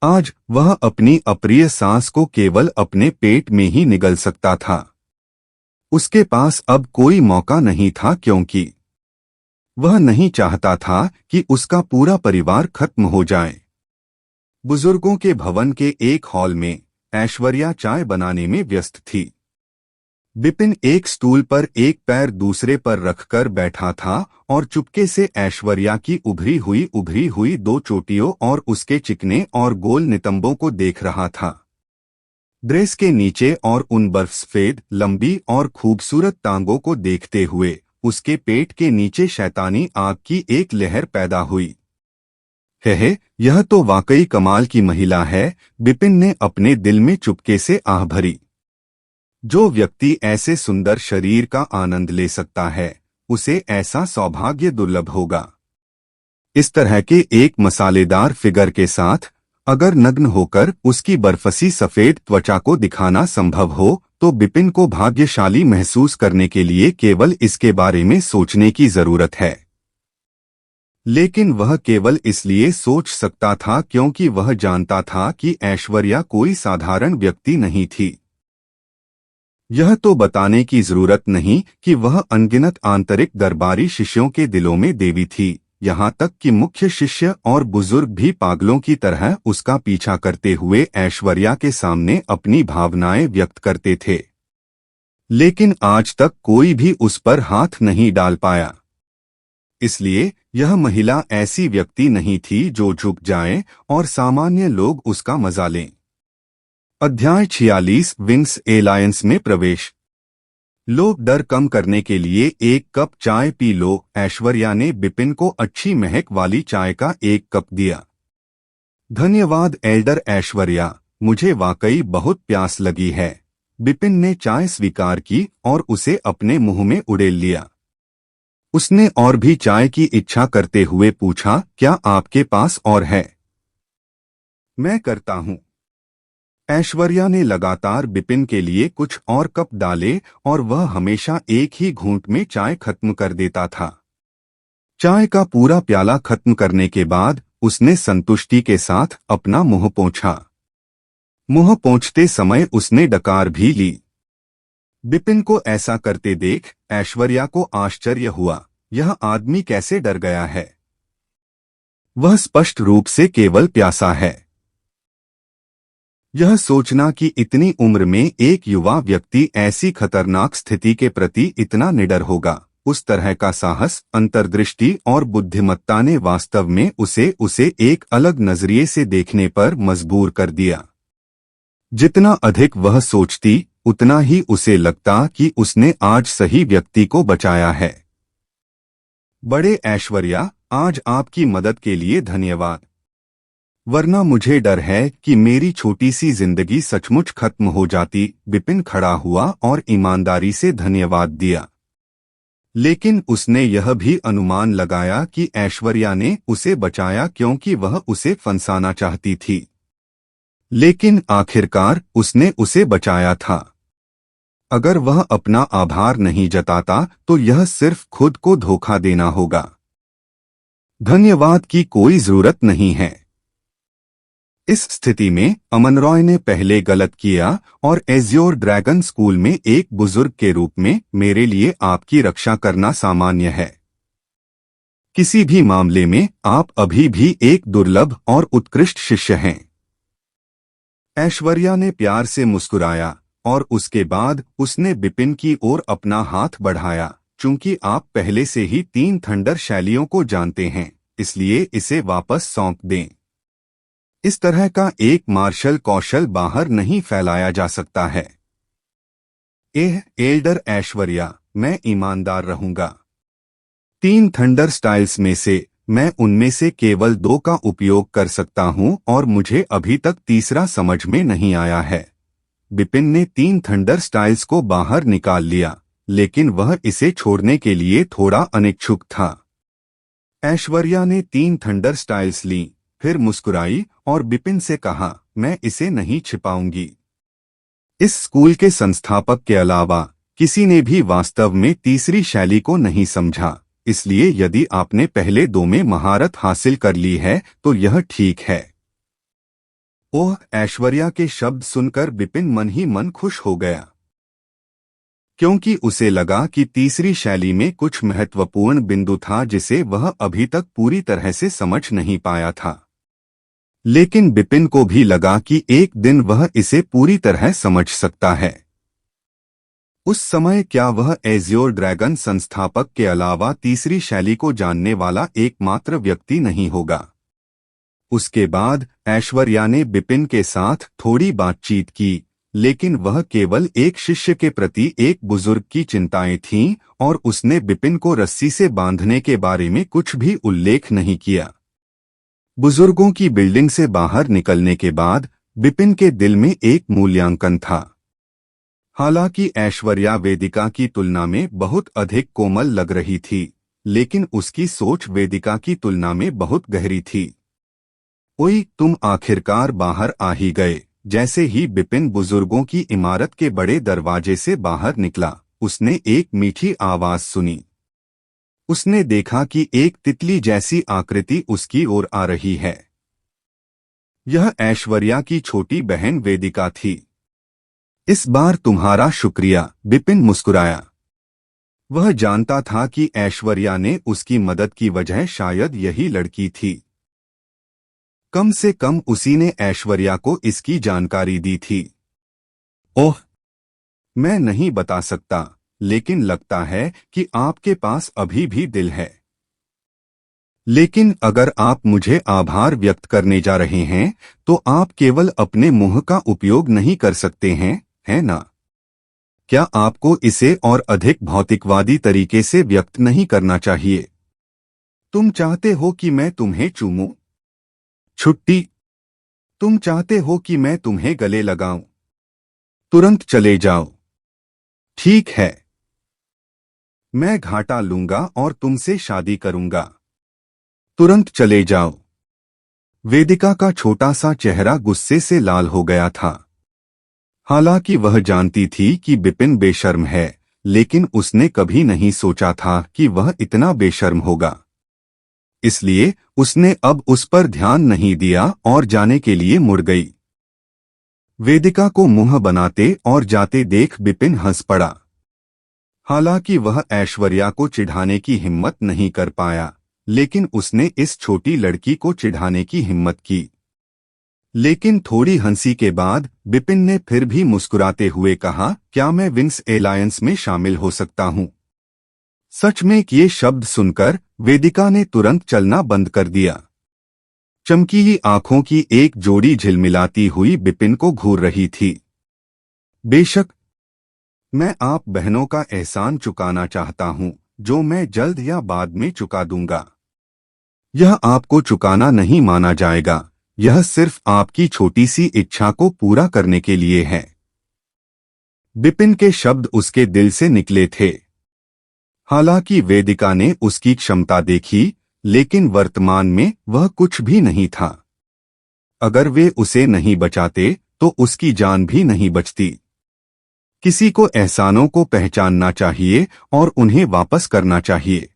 Speaker 1: आज वह अपनी अप्रिय सांस को केवल अपने पेट में ही निगल सकता था। उसके पास अब कोई मौका नहीं था, क्योंकि वह नहीं चाहता था कि उसका पूरा परिवार खत्म हो जाए। बुजुर्गों के भवन के एक हॉल में ऐश्वर्या चाय बनाने में व्यस्त थी। बिपिन एक स्टूल पर एक पैर दूसरे पर रखकर बैठा था और चुपके से ऐश्वर्या की उभरी हुई दो चोटियों और उसके चिकने और गोल नितंबों को देख रहा था। ड्रेस के नीचे और उन बर्फसफेद लंबी और खूबसूरत टांगों को देखते हुए उसके पेट के नीचे शैतानी आग की एक लहर पैदा हुई। हे, यह तो वाकई कमाल की महिला है, बिपिन ने अपने दिल में चुपके से आह भरी। जो व्यक्ति ऐसे सुंदर शरीर का आनंद ले सकता है, उसे ऐसा सौभाग्य दुर्लभ होगा। इस तरह के एक मसालेदार फिगर के साथ अगर नग्न होकर उसकी बर्फसी सफेद त्वचा को दिखाना संभव हो, तो बिपिन को भाग्यशाली महसूस करने के लिए केवल इसके बारे में सोचने की जरूरत है। लेकिन वह केवल इसलिए सोच सकता था क्योंकि वह जानता था कि ऐश्वर्या कोई साधारण व्यक्ति नहीं थी। यह तो बताने की जरूरत नहीं कि वह अनगिनत आंतरिक दरबारी शिष्यों के दिलों में देवी थी, यहाँ तक कि मुख्य शिष्य और बुजुर्ग भी पागलों की तरह उसका पीछा करते हुए ऐश्वर्या के सामने अपनी भावनाएं व्यक्त करते थे। लेकिन आज तक कोई भी उस पर हाथ नहीं डाल पाया। इसलिए यह महिला ऐसी व्यक्ति नहीं थी जो झुक जाए और सामान्य लोग उसका मजा लें। अध्याय 46 विंग्स एलायंस में प्रवेश। लोग डर कम करने के लिए एक कप चाय पी लो। ऐश्वर्या ने बिपिन को अच्छी महक वाली चाय का एक कप दिया। धन्यवाद एल्डर ऐश्वर्या, मुझे वाकई बहुत प्यास लगी है। बिपिन ने चाय स्वीकार की और उसे अपने मुंह में उड़ेल लिया। उसने और भी चाय की इच्छा करते हुए पूछा, क्या आपके पास और है? मैं करता हूं। ऐश्वर्या ने लगातार बिपिन के लिए कुछ और कप डाले और वह हमेशा एक ही घूंट में चाय खत्म कर देता था। चाय का पूरा प्याला खत्म करने के बाद उसने संतुष्टि के साथ अपना मुंह पोंछा। मुंह पोंछते समय उसने डकार भी ली। बिपिन को ऐसा करते देख ऐश्वर्या को आश्चर्य हुआ, यह आदमी कैसे डर गया है? वह स्पष्ट रूप से केवल प्यासा है। यह सोचना कि इतनी उम्र में एक युवा व्यक्ति ऐसी खतरनाक स्थिति के प्रति इतना निडर होगा, उस तरह का साहस, अंतर्दृष्टि और बुद्धिमत्ता ने वास्तव में उसे एक अलग नजरिए से देखने पर मजबूर कर दिया। जितना अधिक वह सोचती, उतना ही उसे लगता कि उसने आज सही व्यक्ति को बचाया है। बड़े ऐश्वर्या, आज आपकी मदद के लिए धन्यवाद, वरना मुझे डर है कि मेरी छोटी सी जिंदगी सचमुच खत्म हो जाती। बिपिन खड़ा हुआ और ईमानदारी से धन्यवाद दिया। लेकिन उसने यह भी अनुमान लगाया कि ऐश्वर्या ने उसे बचाया क्योंकि वह उसे फंसाना चाहती थी। लेकिन आखिरकार उसने उसे बचाया था। अगर वह अपना आभार नहीं जताता तो यह सिर्फ खुद को धोखा देना होगा। धन्यवाद की कोई जरूरत नहीं है। इस स्थिति में अमन रॉय ने पहले गलत किया और एज्योर ड्रैगन स्कूल में एक बुजुर्ग के रूप में मेरे लिए आपकी रक्षा करना सामान्य है। किसी भी मामले में आप अभी भी एक दुर्लभ और उत्कृष्ट शिष्य हैं। ऐश्वर्या ने प्यार से मुस्कुराया और उसके बाद उसने बिपिन की ओर अपना हाथ बढ़ाया। चूंकि आप पहले से ही 3 थंडर शैलियों को जानते हैं, इसलिए इसे वापस सौंप दें। इस तरह का एक मार्शल कौशल बाहर नहीं फैलाया जा सकता है। एल्डर ऐश्वर्या, मैं ईमानदार रहूंगा। 3 थंडर स्टाइल्स में से मैं उनमें से केवल 2 का उपयोग कर सकता हूं और मुझे अभी तक तीसरा समझ में नहीं आया है। बिपिन ने 3 थंडर स्टाइल्स को बाहर निकाल लिया, लेकिन वह इसे छोड़ने के लिए थोड़ा अनिच्छुक था। ऐश्वर्या ने 3 थंडर स्टाइल्स ली, फिर मुस्कुराई और बिपिन से कहा, मैं इसे नहीं छिपाऊंगी। इस स्कूल के संस्थापक के अलावा किसी ने भी वास्तव में तीसरी शैली को नहीं समझा, इसलिए यदि आपने पहले 2 में महारत हासिल कर ली है तो यह ठीक है। ओह, ऐश्वर्या के शब्द सुनकर बिपिन मन ही मन खुश हो गया, क्योंकि उसे लगा कि तीसरी शैली में कुछ महत्वपूर्ण बिंदु था जिसे वह अभी तक पूरी तरह से समझ नहीं पाया था। लेकिन बिपिन को भी लगा कि एक दिन वह इसे पूरी तरह समझ सकता है। उस समय क्या वह एज़्योर ड्रैगन संस्थापक के अलावा तीसरी शैली को जानने वाला एकमात्र व्यक्ति नहीं होगा। उसके बाद ऐश्वर्या ने बिपिन के साथ थोड़ी बातचीत की, लेकिन वह केवल एक शिष्य के प्रति एक बुजुर्ग की चिंताएं थीं और उसने बिपिन को रस्सी से बांधने के बारे में कुछ भी उल्लेख नहीं किया। बुजुर्गों की बिल्डिंग से बाहर निकलने के बाद बिपिन के दिल में एक मूल्यांकन था। हालांकि ऐश्वर्या वेदिका की तुलना में बहुत अधिक कोमल लग रही थी, लेकिन उसकी सोच वेदिका की तुलना में बहुत गहरी थी। ओए, तुम आखिरकार बाहर आ ही गए। जैसे ही बिपिन बुजुर्गों की इमारत के बड़े दरवाजे से बाहर निकला, उसने एक मीठी आवाज सुनी। उसने देखा कि एक तितली जैसी आकृति उसकी ओर आ रही है। यह ऐश्वर्या की छोटी बहन वेदिका थी। इस बार तुम्हारा शुक्रिया, बिपिन मुस्कुराया। वह जानता था कि ऐश्वर्या ने उसकी मदद की वजह शायद यही लड़की थी। कम से कम उसी ने ऐश्वर्या को इसकी जानकारी दी थी। ओह, मैं नहीं बता सकता, लेकिन लगता है कि आपके पास अभी भी दिल है। लेकिन अगर आप मुझे आभार व्यक्त करने जा रहे हैं, तो आप केवल अपने मुंह का उपयोग नहीं कर सकते हैं, है ना? क्या आपको इसे और अधिक भौतिकवादी तरीके से व्यक्त नहीं करना चाहिए? तुम चाहते हो कि मैं तुम्हें चूमूं? छुट्टी। तुम चाहते हो कि मैं तुम्हें गले लगाऊं? तुरंत चले जाओ। ठीक है, मैं घाटा लूंगा और तुमसे शादी करूंगा। तुरंत चले जाओ। वेदिका का छोटा सा चेहरा गुस्से से लाल हो गया था। हालांकि वह जानती थी कि बिपिन बेशर्म है, लेकिन उसने कभी नहीं सोचा था कि वह इतना बेशर्म होगा। इसलिए उसने अब उस पर ध्यान नहीं दिया और जाने के लिए मुड़ गई। वेदिका को मुंह बनाते और जाते देख बिपिन हंस पड़ा। हालांकि वह ऐश्वर्या को चिढ़ाने की हिम्मत नहीं कर पाया, लेकिन उसने इस छोटी लड़की को चिढ़ाने की हिम्मत की। लेकिन थोड़ी हंसी के बाद बिपिन ने फिर भी मुस्कुराते हुए कहा, क्या मैं विंग्स एलायंस में शामिल हो सकता हूं? सच में ये शब्द सुनकर वेदिका ने तुरंत चलना बंद कर दिया। चमकीली आंखों की एक जोड़ी झिलमिलाती हुई बिपिन को घूर रही थी। बेशक, मैं आप बहनों का एहसान चुकाना चाहता हूं, जो मैं जल्द या बाद में चुका दूंगा। यह आपको चुकाना नहीं माना जाएगा, यह सिर्फ आपकी छोटी सी इच्छा को पूरा करने के लिए है। बिपिन के शब्द उसके दिल से निकले थे। हालांकि वेदिका ने उसकी क्षमता देखी, लेकिन वर्तमान में वह कुछ भी नहीं था। अगर वे उसे नहीं बचाते तो उसकी जान भी नहीं बचती। किसी को एहसानों को पहचानना चाहिए और उन्हें वापस करना चाहिए।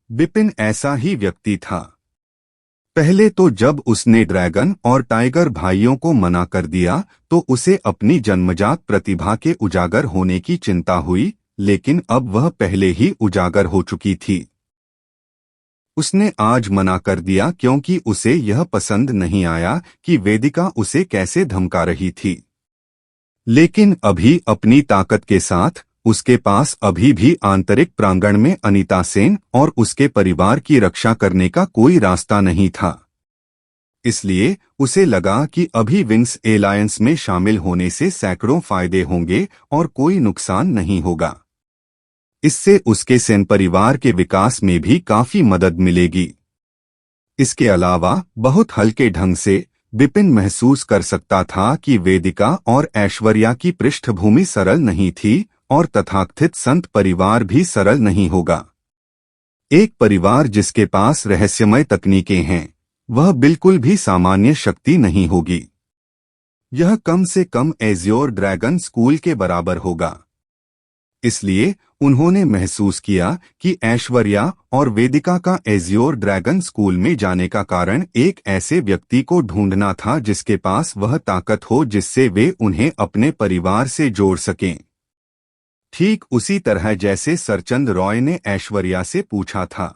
Speaker 1: बिपिन ऐसा ही व्यक्ति था। पहले तो जब उसने ड्रैगन और टाइगर भाइयों को मना कर दिया तो उसे अपनी जन्मजात प्रतिभा के उजागर होने की चिंता हुई, लेकिन अब वह पहले ही उजागर हो चुकी थी। उसने आज मना कर दिया क्योंकि उसे यह पसंद नहीं आया कि वेदिका उसे कैसे धमका रही थी। लेकिन अभी अपनी ताकत के साथ उसके पास अभी भी आंतरिक प्रांगण में अनीता सेन और उसके परिवार की रक्षा करने का कोई रास्ता नहीं था। इसलिए उसे लगा कि अभी विंग्स एलायंस में शामिल होने से सैकड़ों फायदे होंगे और कोई नुकसान नहीं होगा। इससे उसके सेन परिवार के विकास में भी काफी मदद मिलेगी। इसके अलावा बहुत हल्के ढंग से बिपिन महसूस कर सकता था कि वेदिका और ऐश्वर्या की पृष्ठभूमि सरल नहीं थी और तथाकथित संत परिवार भी सरल नहीं होगा। एक परिवार जिसके पास रहस्यमय तकनीकें हैं, वह बिल्कुल भी सामान्य शक्ति नहीं होगी। यह कम से कम एज्योर ड्रैगन स्कूल के बराबर होगा। इसलिए उन्होंने महसूस किया कि ऐश्वर्या और वेदिका का एज्योर ड्रैगन स्कूल में जाने का कारण एक ऐसे व्यक्ति को ढूंढना था जिसके पास वह ताकत हो जिससे वे उन्हें अपने परिवार से जोड़ सकें। ठीक उसी तरह जैसे सरचंद रॉय ने ऐश्वर्या से पूछा था,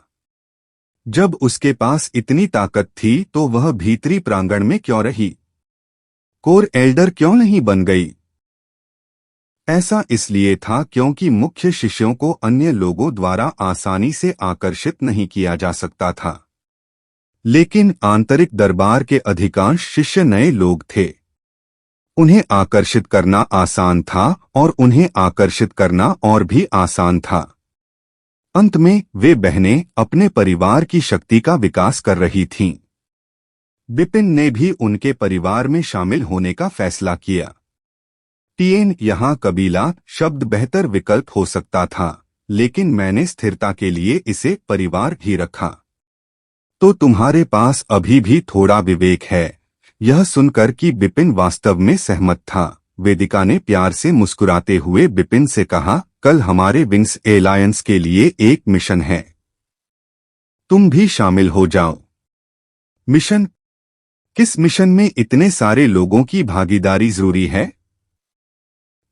Speaker 1: जब उसके पास इतनी ताकत थी तो वह भीतरी प्रांगण में क्यों रही, कोर एल्डर क्यों नहीं बन गई? ऐसा इसलिए था क्योंकि मुख्य शिष्यों को अन्य लोगों द्वारा आसानी से आकर्षित नहीं किया जा सकता था। लेकिन आंतरिक दरबार के अधिकांश शिष्य नए लोग थे। उन्हें आकर्षित करना आसान था और उन्हें आकर्षित करना और भी आसान था। अंत में वे बहनें अपने परिवार की शक्ति का विकास कर रही थीं। बिपिन ने भी उनके परिवार में शामिल होने का फैसला किया। टीएन यहाँ कबीला शब्द बेहतर विकल्प हो सकता था, लेकिन मैंने स्थिरता के लिए इसे परिवार ही रखा। तो तुम्हारे पास अभी भी थोड़ा विवेक है। यह सुनकर कि बिपिन वास्तव में सहमत था, वेदिका ने प्यार से मुस्कुराते हुए बिपिन से कहा, कल हमारे विंग्स एलायंस के लिए एक मिशन है, तुम भी शामिल हो जाओ। मिशन? किस मिशन में इतने सारे लोगों की भागीदारी जरूरी है?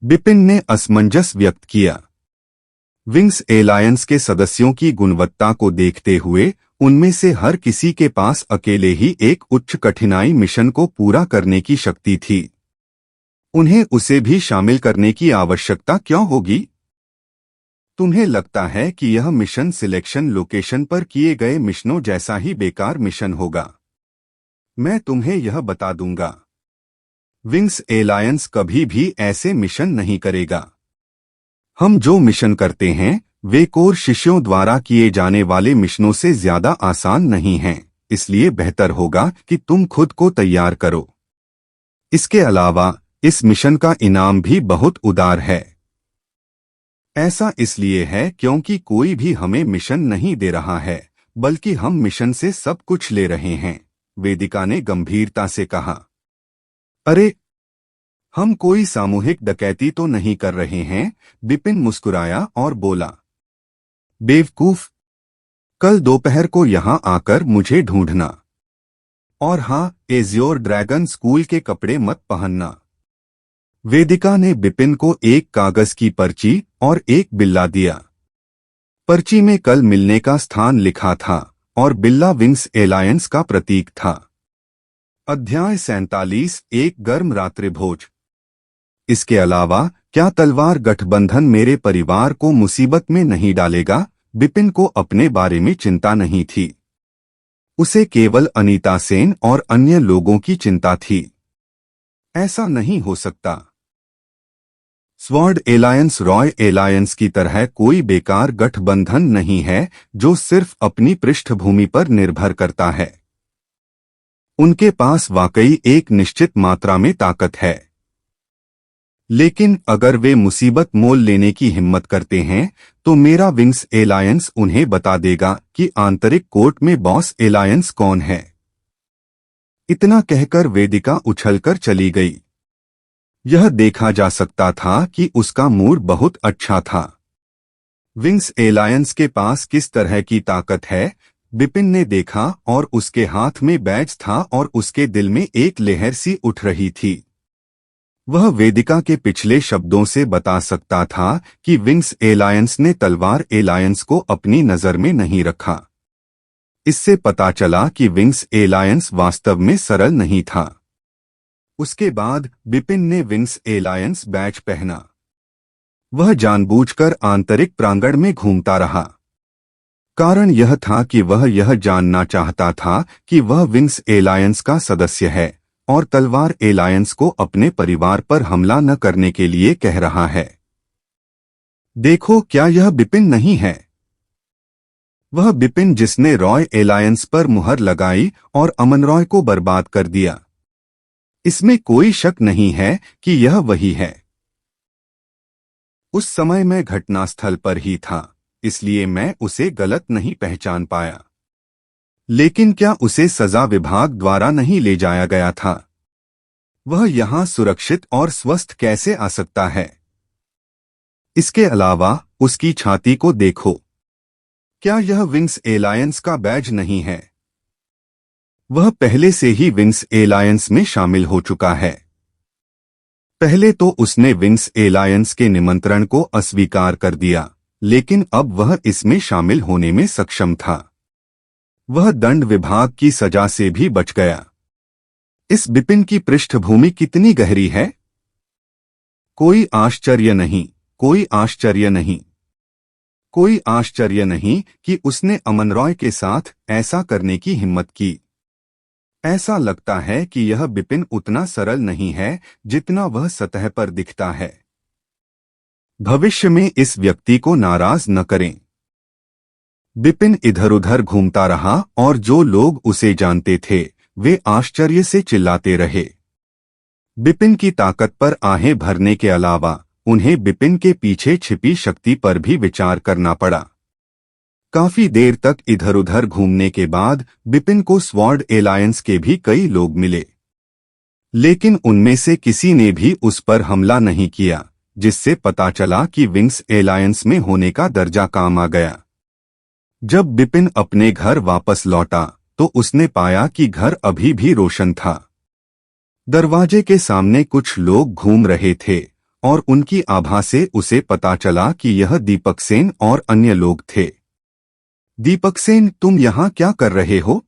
Speaker 1: बिपिन ने असमंजस व्यक्त किया। विंग्स एलायंस के सदस्यों की गुणवत्ता को देखते हुए उनमें से हर किसी के पास अकेले ही एक उच्च कठिनाई मिशन को पूरा करने की शक्ति थी। उन्हें उसे भी शामिल करने की आवश्यकता क्यों होगी? तुम्हें लगता है कि यह मिशन सिलेक्शन लोकेशन पर किए गए मिशनों जैसा ही बेकार मिशन होगा? मैं तुम्हें यह बता दूंगा, विंग्स एलायंस कभी भी ऐसे मिशन नहीं करेगा। हम जो मिशन करते हैं वे कोर शिष्यों द्वारा किए जाने वाले मिशनों से ज्यादा आसान नहीं हैं, इसलिए बेहतर होगा कि तुम खुद को तैयार करो। इसके अलावा इस मिशन का इनाम भी बहुत उदार है। ऐसा इसलिए है क्योंकि कोई भी हमें मिशन नहीं दे रहा है, बल्कि हम मिशन से सब कुछ ले रहे हैं, वेदिका ने गंभीरता से कहा। अरे, हम कोई सामूहिक डकैती तो नहीं कर रहे हैं? बिपिन मुस्कुराया और बोला, बेवकूफ, कल दोपहर को यहां आकर मुझे ढूंढना। और हाँ, एज्योर ड्रैगन स्कूल के कपड़े मत पहनना। वेदिका ने बिपिन को एक कागज की पर्ची और एक बिल्ला दिया। पर्ची में कल मिलने का स्थान लिखा था और बिल्ला विंग्स एलायंस का प्रतीक था। अध्याय 47, एक गर्म रात्रिभोज। इसके अलावा क्या तलवार गठबंधन मेरे परिवार को मुसीबत में नहीं डालेगा? बिपिन को अपने बारे में चिंता नहीं थी। उसे केवल अनीता सेन और अन्य लोगों की चिंता थी। ऐसा नहीं हो सकता। स्वॉर्ड एलायंस रॉय एलायंस की तरह कोई बेकार गठबंधन नहीं है जो सिर्फ अपनी पृष्ठभूमि पर निर्भर करता है। उनके पास वाकई एक निश्चित मात्रा में ताकत है। लेकिन अगर वे मुसीबत मोल लेने की हिम्मत करते हैं तो मेरा विंग्स एलायंस उन्हें बता देगा कि आंतरिक कोर्ट में बॉस एलायंस कौन है। इतना कहकर वेदिका उछलकर चली गई। यह देखा जा सकता था कि उसका मूड बहुत अच्छा था। विंग्स एलायंस के पास किस तरह की ताकत है, बिपिन ने देखा और उसके हाथ में बैज था और उसके दिल में एक लहर सी उठ रही थी। वह वेदिका के पिछले शब्दों से बता सकता था कि विंग्स एलायंस ने तलवार एलायंस को अपनी नजर में नहीं रखा। इससे पता चला कि विंग्स एलायंस वास्तव में सरल नहीं था। उसके बाद बिपिन ने विंग्स एलायंस बैज पहना। वह जानबूझकर आंतरिक प्रांगण में घूमता रहा। कारण यह था कि वह यह जानना चाहता था कि वह विंग्स एलायंस का सदस्य है और तलवार एलायंस को अपने परिवार पर हमला न करने के लिए कह रहा है। देखो, क्या यह बिपिन नहीं है? वह बिपिन जिसने रॉय एलायंस पर मुहर लगाई और अमन रॉय को बर्बाद कर दिया। इसमें कोई शक नहीं है कि यह वही है। उस समय मैं घटनास्थल पर ही था। इसलिए मैं उसे गलत नहीं पहचान पाया। लेकिन क्या उसे सजा विभाग द्वारा नहीं ले जाया गया था? वह यहाँ सुरक्षित और स्वस्थ कैसे आ सकता है? इसके अलावा उसकी छाती को देखो। क्या यह विंग्स एलायंस का बैज नहीं है? वह पहले से ही विंग्स एलायंस में शामिल हो चुका है। पहले तो उसने विंग्स एलायंस के निमंत्रण को अस्वीकार कर दिया, लेकिन अब वह इसमें शामिल होने में सक्षम था। वह दंड विभाग की सजा से भी बच गया। इस बिपिन की पृष्ठभूमि कितनी गहरी है? कोई आश्चर्य नहीं, कोई आश्चर्य नहीं, कोई आश्चर्य नहीं कि उसने अमन रॉय के साथ ऐसा करने की हिम्मत की। ऐसा लगता है कि यह बिपिन उतना सरल नहीं है जितना वह सतह पर दिखता है। भविष्य में इस व्यक्ति को नाराज न करें। बिपिन इधर उधर घूमता रहा और जो लोग उसे जानते थे वे आश्चर्य से चिल्लाते रहे। बिपिन की ताकत पर आहें भरने के अलावा उन्हें बिपिन के पीछे छिपी शक्ति पर भी विचार करना पड़ा। काफी देर तक इधर उधर घूमने के बाद बिपिन को स्वॉर्ड एलायंस के भी कई लोग मिले, लेकिन उनमें से किसी ने भी उस पर हमला नहीं किया, जिससे पता चला कि विंग्स एलायंस में होने का दर्जा काम आ गया। जब बिपिन अपने घर वापस लौटा तो उसने पाया कि घर अभी भी रोशन था। दरवाजे के सामने कुछ लोग घूम रहे थे और उनकी आभा से उसे पता चला कि यह दीपक सेन और अन्य लोग थे। दीपक सेन, तुम यहाँ क्या कर रहे हो?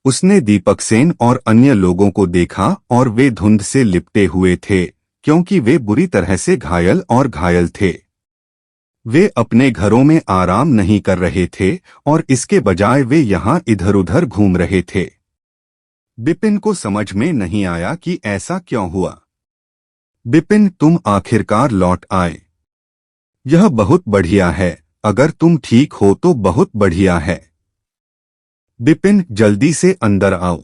Speaker 1: उसने दीपक सेन और अन्य लोगों को देखा और वे धुंध से लिपटे हुए थे क्योंकि वे बुरी तरह से घायल थे। वे अपने घरों में आराम नहीं कर रहे थे और इसके बजाय वे यहाँ इधर उधर घूम रहे थे। बिपिन को समझ में नहीं आया कि ऐसा क्यों हुआ। बिपिन, तुम आखिरकार लौट आए। यह बहुत बढ़िया है। अगर तुम ठीक हो तो बहुत बढ़िया है। बिपिन, जल्दी से अंदर आओ।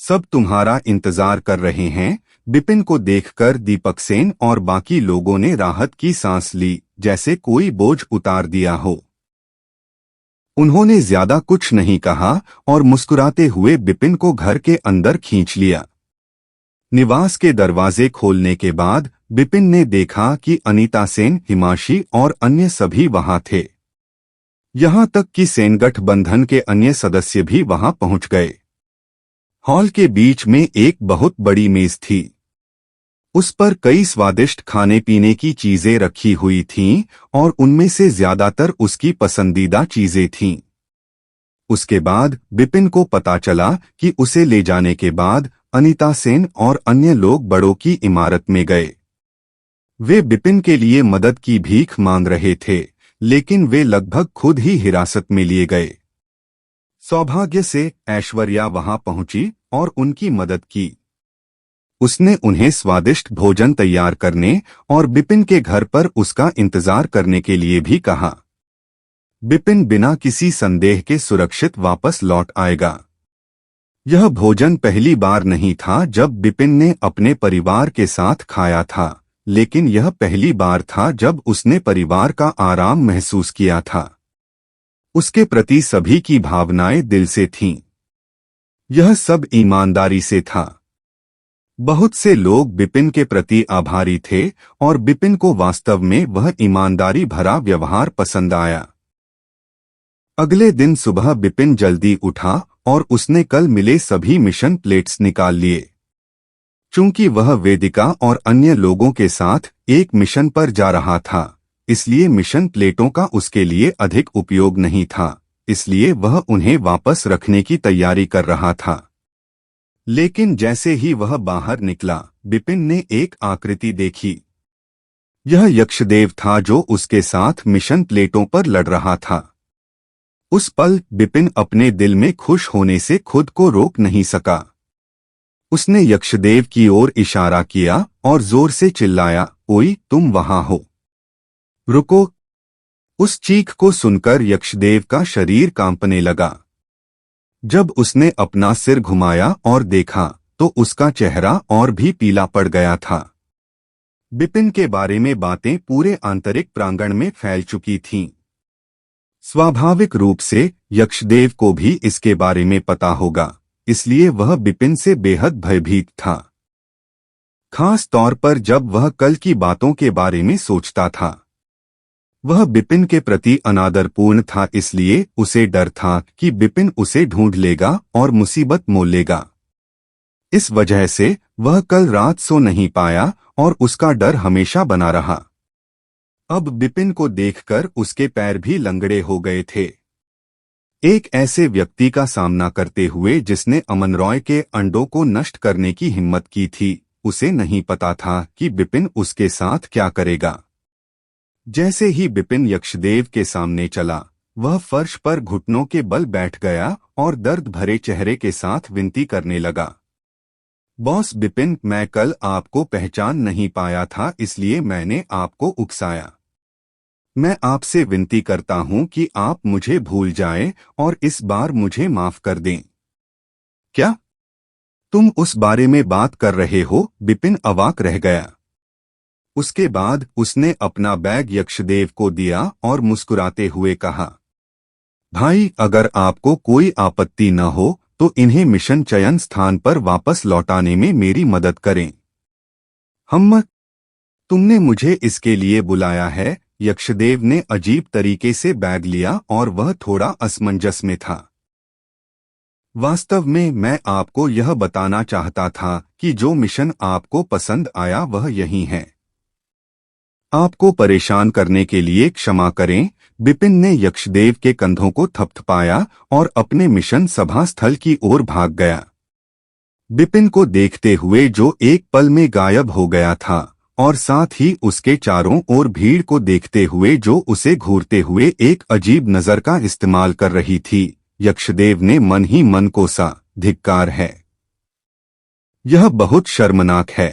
Speaker 1: सब तुम्हारा इंतजार कर रहे हैं। बिपिन को देखकर दीपक सेन और बाकी लोगों ने राहत की सांस ली, जैसे कोई बोझ उतार दिया हो। उन्होंने ज्यादा कुछ नहीं कहा और मुस्कुराते हुए बिपिन को घर के अंदर खींच लिया। निवास के दरवाजे खोलने के बाद बिपिन ने देखा कि अनीता सेन, हिमाशी और अन्य सभी वहां थे। यहां तक कि सेन गठबंधन के अन्य सदस्य भी वहां पहुंच गए। हॉल के बीच में एक बहुत बड़ी मेज थी। उस पर कई स्वादिष्ट खाने पीने की चीजें रखी हुई थीं और उनमें से ज्यादातर उसकी पसंदीदा चीजें थीं। उसके बाद बिपिन को पता चला कि उसे ले जाने के बाद अनीता सेन और अन्य लोग बड़ों की इमारत में गए। वे बिपिन के लिए मदद की भीख मांग रहे थे, लेकिन वे लगभग खुद ही हिरासत में लिए गए। सौभाग्य से ऐश्वर्या वहां पहुंची और उनकी मदद की। उसने उन्हें स्वादिष्ट भोजन तैयार करने और बिपिन के घर पर उसका इंतजार करने के लिए भी कहा। बिपिन बिना किसी संदेह के सुरक्षित वापस लौट आएगा। यह भोजन पहली बार नहीं था जब बिपिन ने अपने परिवार के साथ खाया था, लेकिन यह पहली बार था जब उसने परिवार का आराम महसूस किया था। उसके प्रति सभी की भावनाएं दिल से थीं। यह सब ईमानदारी से था। बहुत से लोग बिपिन के प्रति आभारी थे और बिपिन को वास्तव में वह ईमानदारी भरा व्यवहार पसंद आया। अगले दिन सुबह बिपिन जल्दी उठा और उसने कल मिले सभी मिशन प्लेट्स निकाल लिए। चूंकि वह वेदिका और अन्य लोगों के साथ एक मिशन पर जा रहा था, इसलिए मिशन प्लेटों का उसके लिए अधिक उपयोग नहीं था, इसलिए वह उन्हें वापस रखने की तैयारी कर रहा था। लेकिन जैसे ही वह बाहर निकला, बिपिन ने एक आकृति देखी। यह यक्षदेव था जो उसके साथ मिशन प्लेटों पर लड़ रहा था। उस पल बिपिन अपने दिल में खुश होने से खुद को रोक नहीं सका। उसने यक्षदेव की ओर इशारा किया और जोर से चिल्लाया, ओई, तुम वहां हो, रुको। उस चीख को सुनकर यक्षदेव का शरीर कांपने लगा। जब उसने अपना सिर घुमाया और देखा तो उसका चेहरा और भी पीला पड़ गया था। बिपिन के बारे में बातें पूरे आंतरिक प्रांगण में फैल चुकी थीं। स्वाभाविक रूप से यक्षदेव को भी इसके बारे में पता होगा, इसलिए वह बिपिन से बेहद भयभीत था। खास तौर पर जब वह कल की बातों के बारे में सोचता था। वह बिपिन के प्रति अनादरपूर्ण था, इसलिए उसे डर था कि बिपिन उसे ढूंढ लेगा और मुसीबत मोल लेगा। इस वजह से वह कल रात सो नहीं पाया और उसका डर हमेशा बना रहा। अब बिपिन को देखकर उसके पैर भी लंगड़े हो गए थे। एक ऐसे व्यक्ति का सामना करते हुए जिसने अमन रॉय के अंडों को नष्ट करने की हिम्मत की थी, उसे नहीं पता था कि बिपिन उसके साथ क्या करेगा। जैसे ही बिपिन यक्षदेव के सामने चला, वह फर्श पर घुटनों के बल बैठ गया और दर्द भरे चेहरे के साथ विनती करने लगा। बॉस बिपिन, मैं कल आपको पहचान नहीं पाया था, इसलिए मैंने आपको उकसाया। मैं आपसे विनती करता हूं कि आप मुझे भूल जाएं और इस बार मुझे माफ कर दें। क्या तुम उस बारे में बात कर रहे हो? बिपिन अवाक रह गया। उसके बाद उसने अपना बैग यक्षदेव को दिया और मुस्कुराते हुए कहा, भाई, अगर आपको कोई आपत्ति न हो तो इन्हें मिशन चयन स्थान पर वापस लौटाने में मेरी मदद करें। हम तुमने मुझे इसके लिए बुलाया है? यक्षदेव ने अजीब तरीके से बैग लिया और वह थोड़ा असमंजस में था। वास्तव में मैं आपको यह बताना चाहता था कि जो मिशन आपको पसंद आया वह यही है। आपको परेशान करने के लिए क्षमा करें। बिपिन ने यक्षदेव के कंधों को थपथपाया और अपने मिशन सभा स्थल की ओर भाग गया। बिपिन को देखते हुए जो एक पल में गायब हो गया था और साथ ही उसके चारों ओर भीड़ को देखते हुए जो उसे घूरते हुए एक अजीब नजर का इस्तेमाल कर रही थी, यक्षदेव ने मन ही मन कोसा, धिक्कार है, यह बहुत शर्मनाक है।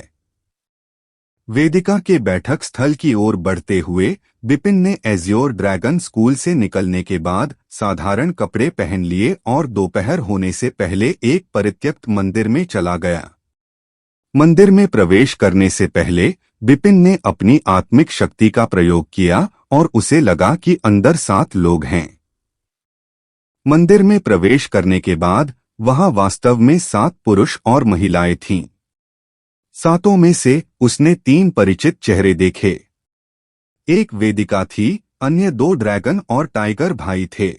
Speaker 1: वेदिका के बैठक स्थल की ओर बढ़ते हुए बिपिन ने एज्योर ड्रैगन स्कूल से निकलने के बाद साधारण कपड़े पहन लिए और दोपहर होने से पहले एक परित्यक्त मंदिर में चला गया। मंदिर में प्रवेश करने से पहले बिपिन ने अपनी आत्मिक शक्ति का प्रयोग किया और उसे लगा कि अंदर 7 लोग हैं। मंदिर में प्रवेश करने के बाद वहां वास्तव में 7 पुरुष और महिलाएं थीं। 7 में से उसने 3 परिचित चेहरे देखे। एक वेदिका थी, अन्य 2 ड्रैगन और टाइगर भाई थे।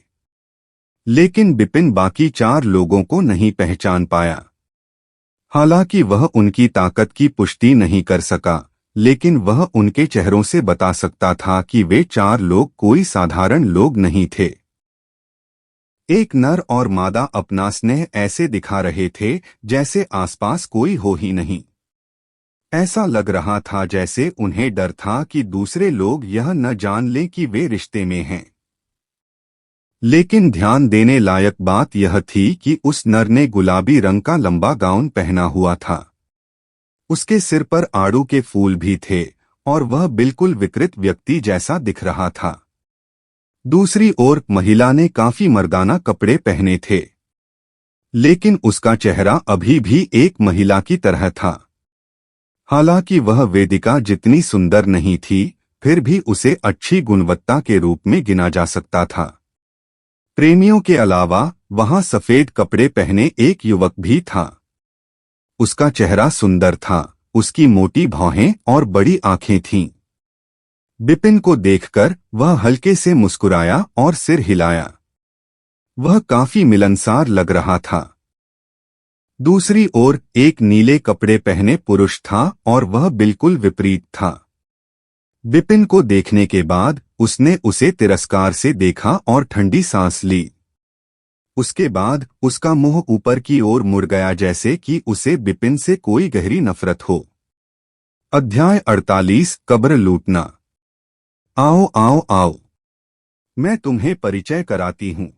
Speaker 1: लेकिन बिपिन बाकी 4 लोगों को नहीं पहचान पाया। हालांकि वह उनकी ताकत की पुष्टि नहीं कर सका, लेकिन वह उनके चेहरों से बता सकता था कि वे 4 लोग कोई साधारण लोग नहीं थे। एक नर और मादा अपना स्नेह ऐसे दिखा रहे थे जैसे आसपास कोई हो ही नहीं। ऐसा लग रहा था जैसे उन्हें डर था कि दूसरे लोग यह न जान लें कि वे रिश्ते में हैं। लेकिन ध्यान देने लायक बात यह थी कि उस नर ने गुलाबी रंग का लंबा गाउन पहना हुआ था। उसके सिर पर आड़ू के फूल भी थे और वह बिल्कुल विकृत व्यक्ति जैसा दिख रहा था। दूसरी ओर महिला ने काफी मर्दाना कपड़े पहने थे, लेकिन उसका चेहरा अभी भी एक महिला की तरह था। हालांकि वह वेदिका जितनी सुंदर नहीं थी, फिर भी उसे अच्छी गुणवत्ता के रूप में गिना जा सकता था। प्रेमियों के अलावा वहां सफेद कपड़े पहने एक युवक भी था। उसका चेहरा सुंदर था, उसकी मोटी भौहें और बड़ी आंखें थीं। बिपिन को देखकर वह हल्के से मुस्कुराया और सिर हिलाया। वह काफी मिलनसार लग रहा था। दूसरी ओर एक नीले कपड़े पहने पुरुष था और वह बिल्कुल विपरीत था। बिपिन को देखने के बाद उसने उसे तिरस्कार से देखा और ठंडी सांस ली। उसके बाद उसका मुंह ऊपर की ओर मुड़ गया जैसे कि उसे बिपिन से कोई गहरी नफरत हो। अध्याय 48 कब्र लूटना। आओ आओ आओ, मैं तुम्हें परिचय कराती हूँ।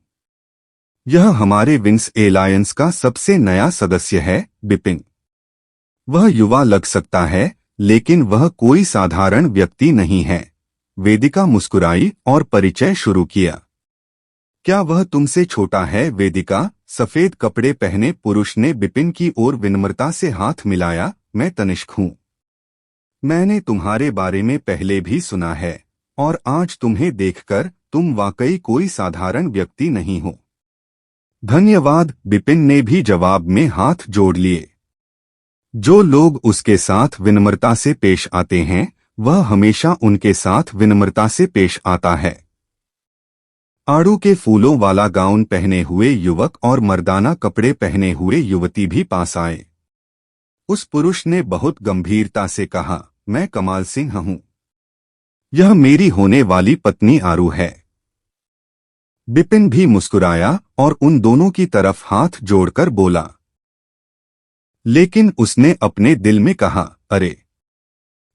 Speaker 1: यह हमारे विंग्स एलायंस का सबसे नया सदस्य है, बिपिन। वह युवा लग सकता है, लेकिन वह कोई साधारण व्यक्ति नहीं है। वेदिका मुस्कुराई और परिचय शुरू किया। क्या वह तुमसे छोटा है? वेदिका, सफेद कपड़े पहने पुरुष ने बिपिन की ओर विनम्रता से हाथ मिलाया। मैं तनिष्क हूँ। मैंने तुम्हारे बारे में पहले भी सुना है और आज तुम्हें देखकर तुम वाकई कोई साधारण व्यक्ति नहीं हो। धन्यवाद, बिपिन ने भी जवाब में हाथ जोड़ लिए। जो लोग उसके साथ विनम्रता से पेश आते हैं, वह हमेशा उनके साथ विनम्रता से पेश आता है। आड़ू के फूलों वाला गाउन पहने हुए युवक और मर्दाना कपड़े पहने हुए युवती भी पास आए। उस पुरुष ने बहुत गंभीरता से कहा, मैं कमाल सिंह हूं। यह मेरी होने वाली पत्नी आरू है। बिपिन भी मुस्कुराया और उन दोनों की तरफ हाथ जोड़कर बोला। लेकिन उसने अपने दिल में कहा, अरे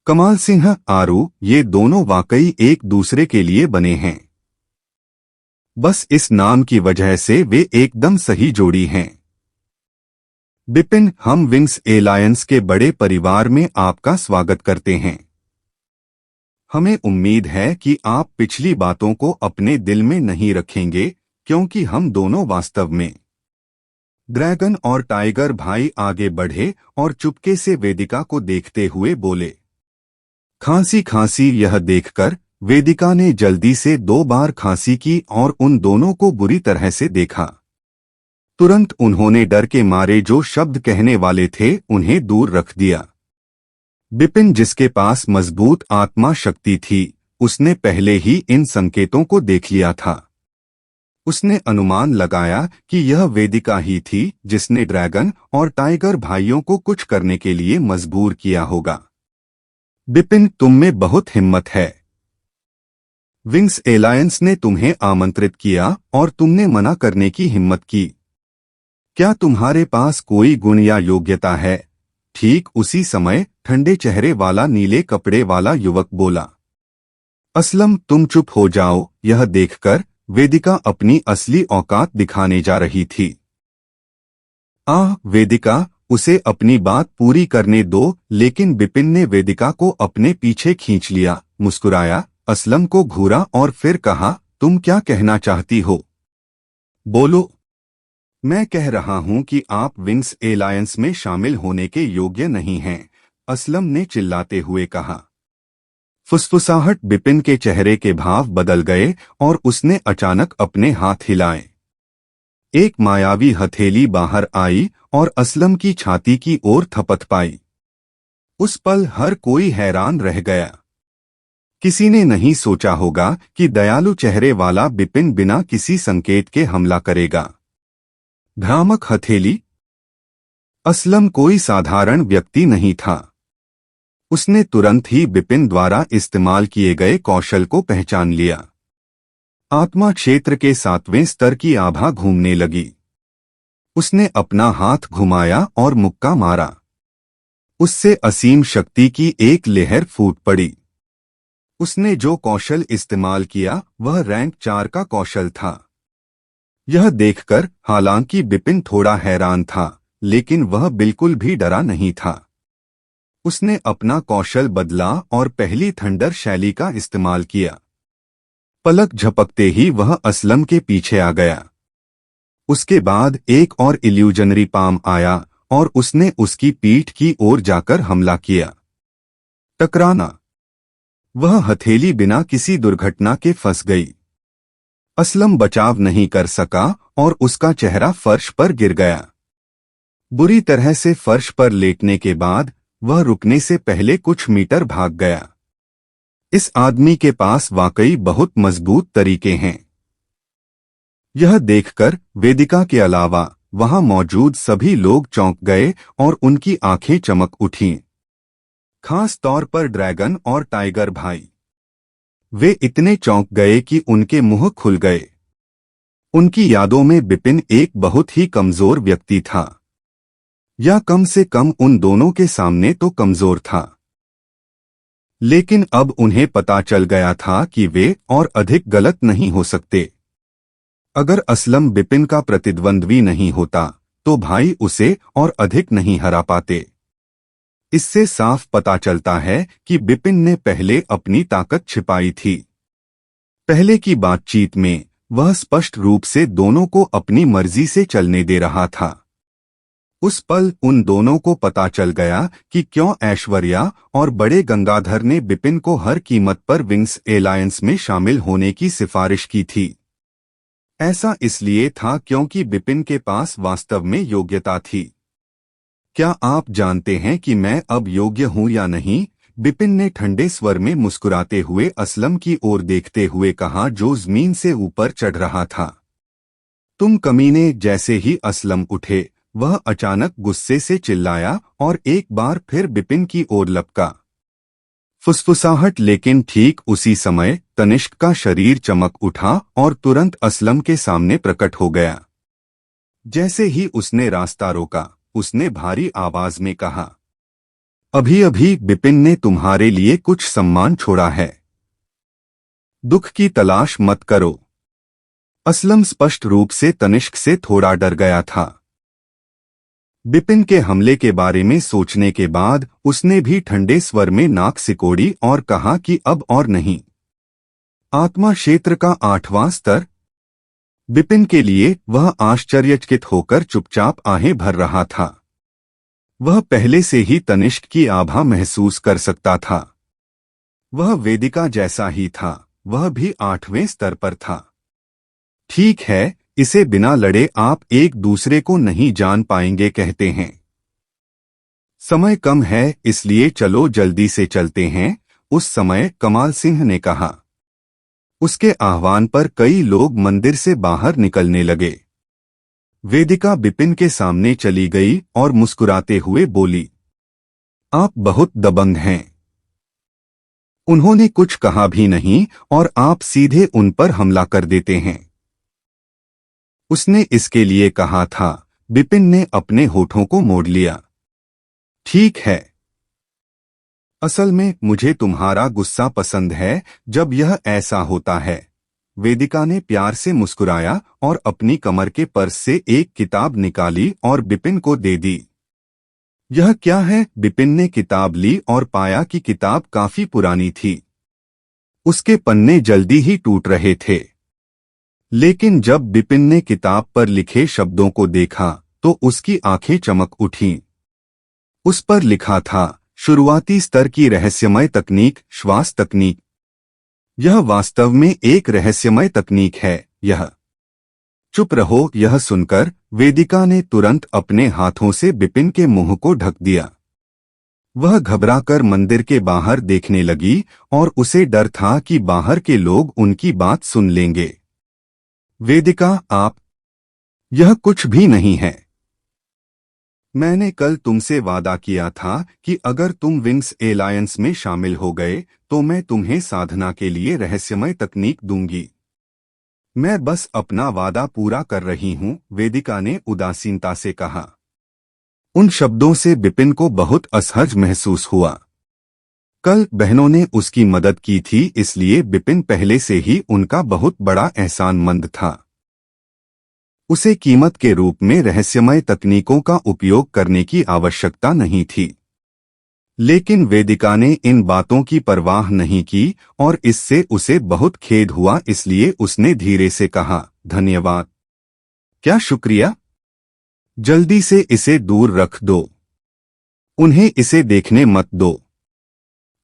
Speaker 1: कमाल सिंह, आरू, ये दोनों वाकई एक दूसरे के लिए बने हैं। बस इस नाम की वजह से वे एकदम सही जोड़ी हैं। बिपिन, हम विंग्स एलायंस के बड़े परिवार में आपका स्वागत करते हैं। हमें उम्मीद है कि आप पिछली बातों को अपने दिल में नहीं रखेंगे, क्योंकि हम दोनों वास्तव में। ड्रैगन और टाइगर भाई आगे बढ़े और चुपके से वेदिका को देखते हुए बोले। खांसी खांसी। यह देखकर वेदिका ने जल्दी से 2 बार खांसी की और उन दोनों को बुरी तरह से देखा। तुरंत उन्होंने डर के मारे जो शब्द कहने वाले थे उन्हें दूर रख दिया। बिपिन, जिसके पास मजबूत आत्मा शक्ति थी, उसने पहले ही इन संकेतों को देख लिया था। उसने अनुमान लगाया कि यह वेदिका ही थी जिसने ड्रैगन और टाइगर भाइयों को कुछ करने के लिए मजबूर किया होगा। बिपिन, तुम में बहुत हिम्मत है। विंग्स एलायंस ने तुम्हें आमंत्रित किया और तुमने मना करने की हिम्मत की। क्या तुम्हारे पास कोई गुण या योग्यता है? ठीक उसी समय ठंडे चेहरे वाला नीले कपड़े वाला युवक बोला। असलम, तुम चुप हो जाओ। यह देखकर वेदिका अपनी असली औकात दिखाने जा रही थी। वेदिका, उसे अपनी बात पूरी करने दो। लेकिन बिपिन ने वेदिका को अपने पीछे खींच लिया, मुस्कुराया, असलम को घूरा और फिर कहा, तुम क्या कहना चाहती हो? बोलो। मैं कह रहा हूं कि आप विंग्स एलायंस में शामिल होने के योग्य नहीं हैं, असलम ने चिल्लाते हुए कहा। फुसफुसाहट। बिपिन के चेहरे के भाव बदल गए और उसने अचानक अपने हाथ हिलाए। एक मायावी हथेली बाहर आई और असलम की छाती की ओर थपथपाई। उस पल हर कोई हैरान रह गया। किसी ने नहीं सोचा होगा कि दयालु चेहरे वाला बिपिन बिना किसी संकेत के हमला करेगा। भ्रामक हथेली। असलम कोई साधारण व्यक्ति नहीं था। उसने तुरंत ही बिपिन द्वारा इस्तेमाल किए गए कौशल को पहचान लिया। आत्मा क्षेत्र के 7वें स्तर की आभा घूमने लगी। उसने अपना हाथ घुमाया और मुक्का मारा। उससे असीम शक्ति की एक लहर फूट पड़ी। उसने जो कौशल इस्तेमाल किया वह रैंक 4 का कौशल था। यह देखकर हालांकि बिपिन थोड़ा हैरान था, लेकिन वह बिल्कुल भी डरा नहीं था। उसने अपना कौशल बदला और पहली थंडर शैली का इस्तेमाल किया। पलक झपकते ही वह असलम के पीछे आ गया। उसके बाद एक और इल्यूजनरी पाम आया और उसने उसकी पीठ की ओर जाकर हमला किया। टकराना। वह हथेली बिना किसी दुर्घटना के फंस गई। असलम बचाव नहीं कर सका और उसका चेहरा फर्श पर गिर गया। बुरी तरह से फर्श पर लेटने के बाद वह रुकने से पहले कुछ मीटर भाग गया। इस आदमी के पास वाकई बहुत मजबूत तरीके हैं। यह देखकर वेदिका के अलावा वहां मौजूद सभी लोग चौंक गए और उनकी आंखें चमक उठीं। खास तौर पर ड्रैगन और टाइगर भाई। वे इतने चौंक गए कि उनके मुंह खुल गए। उनकी यादों में बिपिन एक बहुत ही कमजोर व्यक्ति था, या कम से कम उन दोनों के सामने तो कमजोर था। लेकिन अब उन्हें पता चल गया था कि वे और अधिक गलत नहीं हो सकते। अगर असलम बिपिन का प्रतिद्वंद्वी नहीं होता तो भाई उसे और अधिक नहीं हरा पाते। इससे साफ पता चलता है कि बिपिन ने पहले अपनी ताकत छिपाई थी। पहले की बातचीत में वह स्पष्ट रूप से दोनों को अपनी मर्जी से चलने दे रहा था। उस पल उन दोनों को पता चल गया कि क्यों ऐश्वर्या और बड़े गंगाधर ने बिपिन को हर कीमत पर विंग्स एलायंस में शामिल होने की सिफारिश की थी। ऐसा इसलिए था क्योंकि बिपिन के पास वास्तव में योग्यता थी। क्या आप जानते हैं कि मैं अब योग्य हूं या नहीं? बिपिन ने ठंडे स्वर में मुस्कुराते हुए असलम की ओर देखते हुए कहा, जो जमीन से ऊपर चढ़ रहा था। तुम कमीने! जैसे ही असलम उठे, वह अचानक गुस्से से चिल्लाया और एक बार फिर बिपिन की ओर लपका। फुसफुसाहट, लेकिन ठीक उसी समय तनिष्क का शरीर चमक उठा और तुरंत असलम के सामने प्रकट हो गया। जैसे ही उसने रास्ता रोका, उसने भारी आवाज में कहा, अभी अभी बिपिन ने तुम्हारे लिए कुछ सम्मान छोड़ा है। दुख की तलाश मत करो। असलम स्पष्ट रूप से तनिष्क से थोड़ा डर गया था। बिपिन के हमले के बारे में सोचने के बाद उसने भी ठंडे स्वर में नाक सिकोड़ी और कहा कि अब और नहीं। आत्मा क्षेत्र का 8वां स्तर। बिपिन के लिए वह आश्चर्यचकित होकर चुपचाप आहें भर रहा था। वह पहले से ही तनिष्क की आभा महसूस कर सकता था। वह वेदिका जैसा ही था, वह भी 8वें स्तर पर था। ठीक है, इसे बिना लड़े आप एक दूसरे को नहीं जान पाएंगे, कहते हैं। समय कम है, इसलिए चलो जल्दी से चलते हैं। उस समय कमाल सिंह ने कहा। उसके आह्वान पर कई लोग मंदिर से बाहर निकलने लगे। वेदिका बिपिन के सामने चली गई और मुस्कुराते हुए बोली, आप बहुत दबंग हैं। उन्होंने कुछ कहा भी नहीं और आप सीधे उन पर हमला कर देते हैं। उसने इसके लिए कहा था। बिपिन ने अपने होठों को मोड़ लिया। ठीक है। असल में मुझे तुम्हारा गुस्सा पसंद है जब यह ऐसा होता है। वेदिका ने प्यार से मुस्कुराया और अपनी कमर के पर्स से एक किताब निकाली और बिपिन को दे दी। यह क्या है? बिपिन ने किताब ली और पाया कि किताब काफी पुरानी थी। उसके पन्ने जल्दी ही टूट रहे थे। लेकिन जब बिपिन ने किताब पर लिखे शब्दों को देखा तो उसकी आंखें चमक उठीं। उस पर लिखा था, शुरुआती स्तर की रहस्यमय तकनीक, श्वास तकनीक। यह वास्तव में एक रहस्यमय तकनीक है। यह चुप रहो। यह सुनकर वेदिका ने तुरंत अपने हाथों से बिपिन के मुंह को ढक दिया। वह घबराकर मंदिर के बाहर देखने लगी और उसे डर था कि बाहर के लोग उनकी बात सुन लेंगे। वेदिका, आप, यह कुछ भी नहीं है। मैंने कल तुमसे वादा किया था कि अगर तुम विंग्स एलायंस में शामिल हो गए तो मैं तुम्हें साधना के लिए रहस्यमय तकनीक दूंगी। मैं बस अपना वादा पूरा कर रही हूं, वेदिका ने उदासीनता से कहा। उन शब्दों से बिपिन को बहुत असहज महसूस हुआ। कल बहनों ने उसकी मदद की थी, इसलिए बिपिन पहले से ही उनका बहुत बड़ा एहसानमंद था। उसे कीमत के रूप में रहस्यमय तकनीकों का उपयोग करने की आवश्यकता नहीं थी। लेकिन वेदिका ने इन बातों की परवाह नहीं की और इससे उसे बहुत खेद हुआ, इसलिए उसने धीरे से कहा, धन्यवाद। क्या शुक्रिया? जल्दी से इसे दूर रख दो। उन्हें इसे देखने मत दो।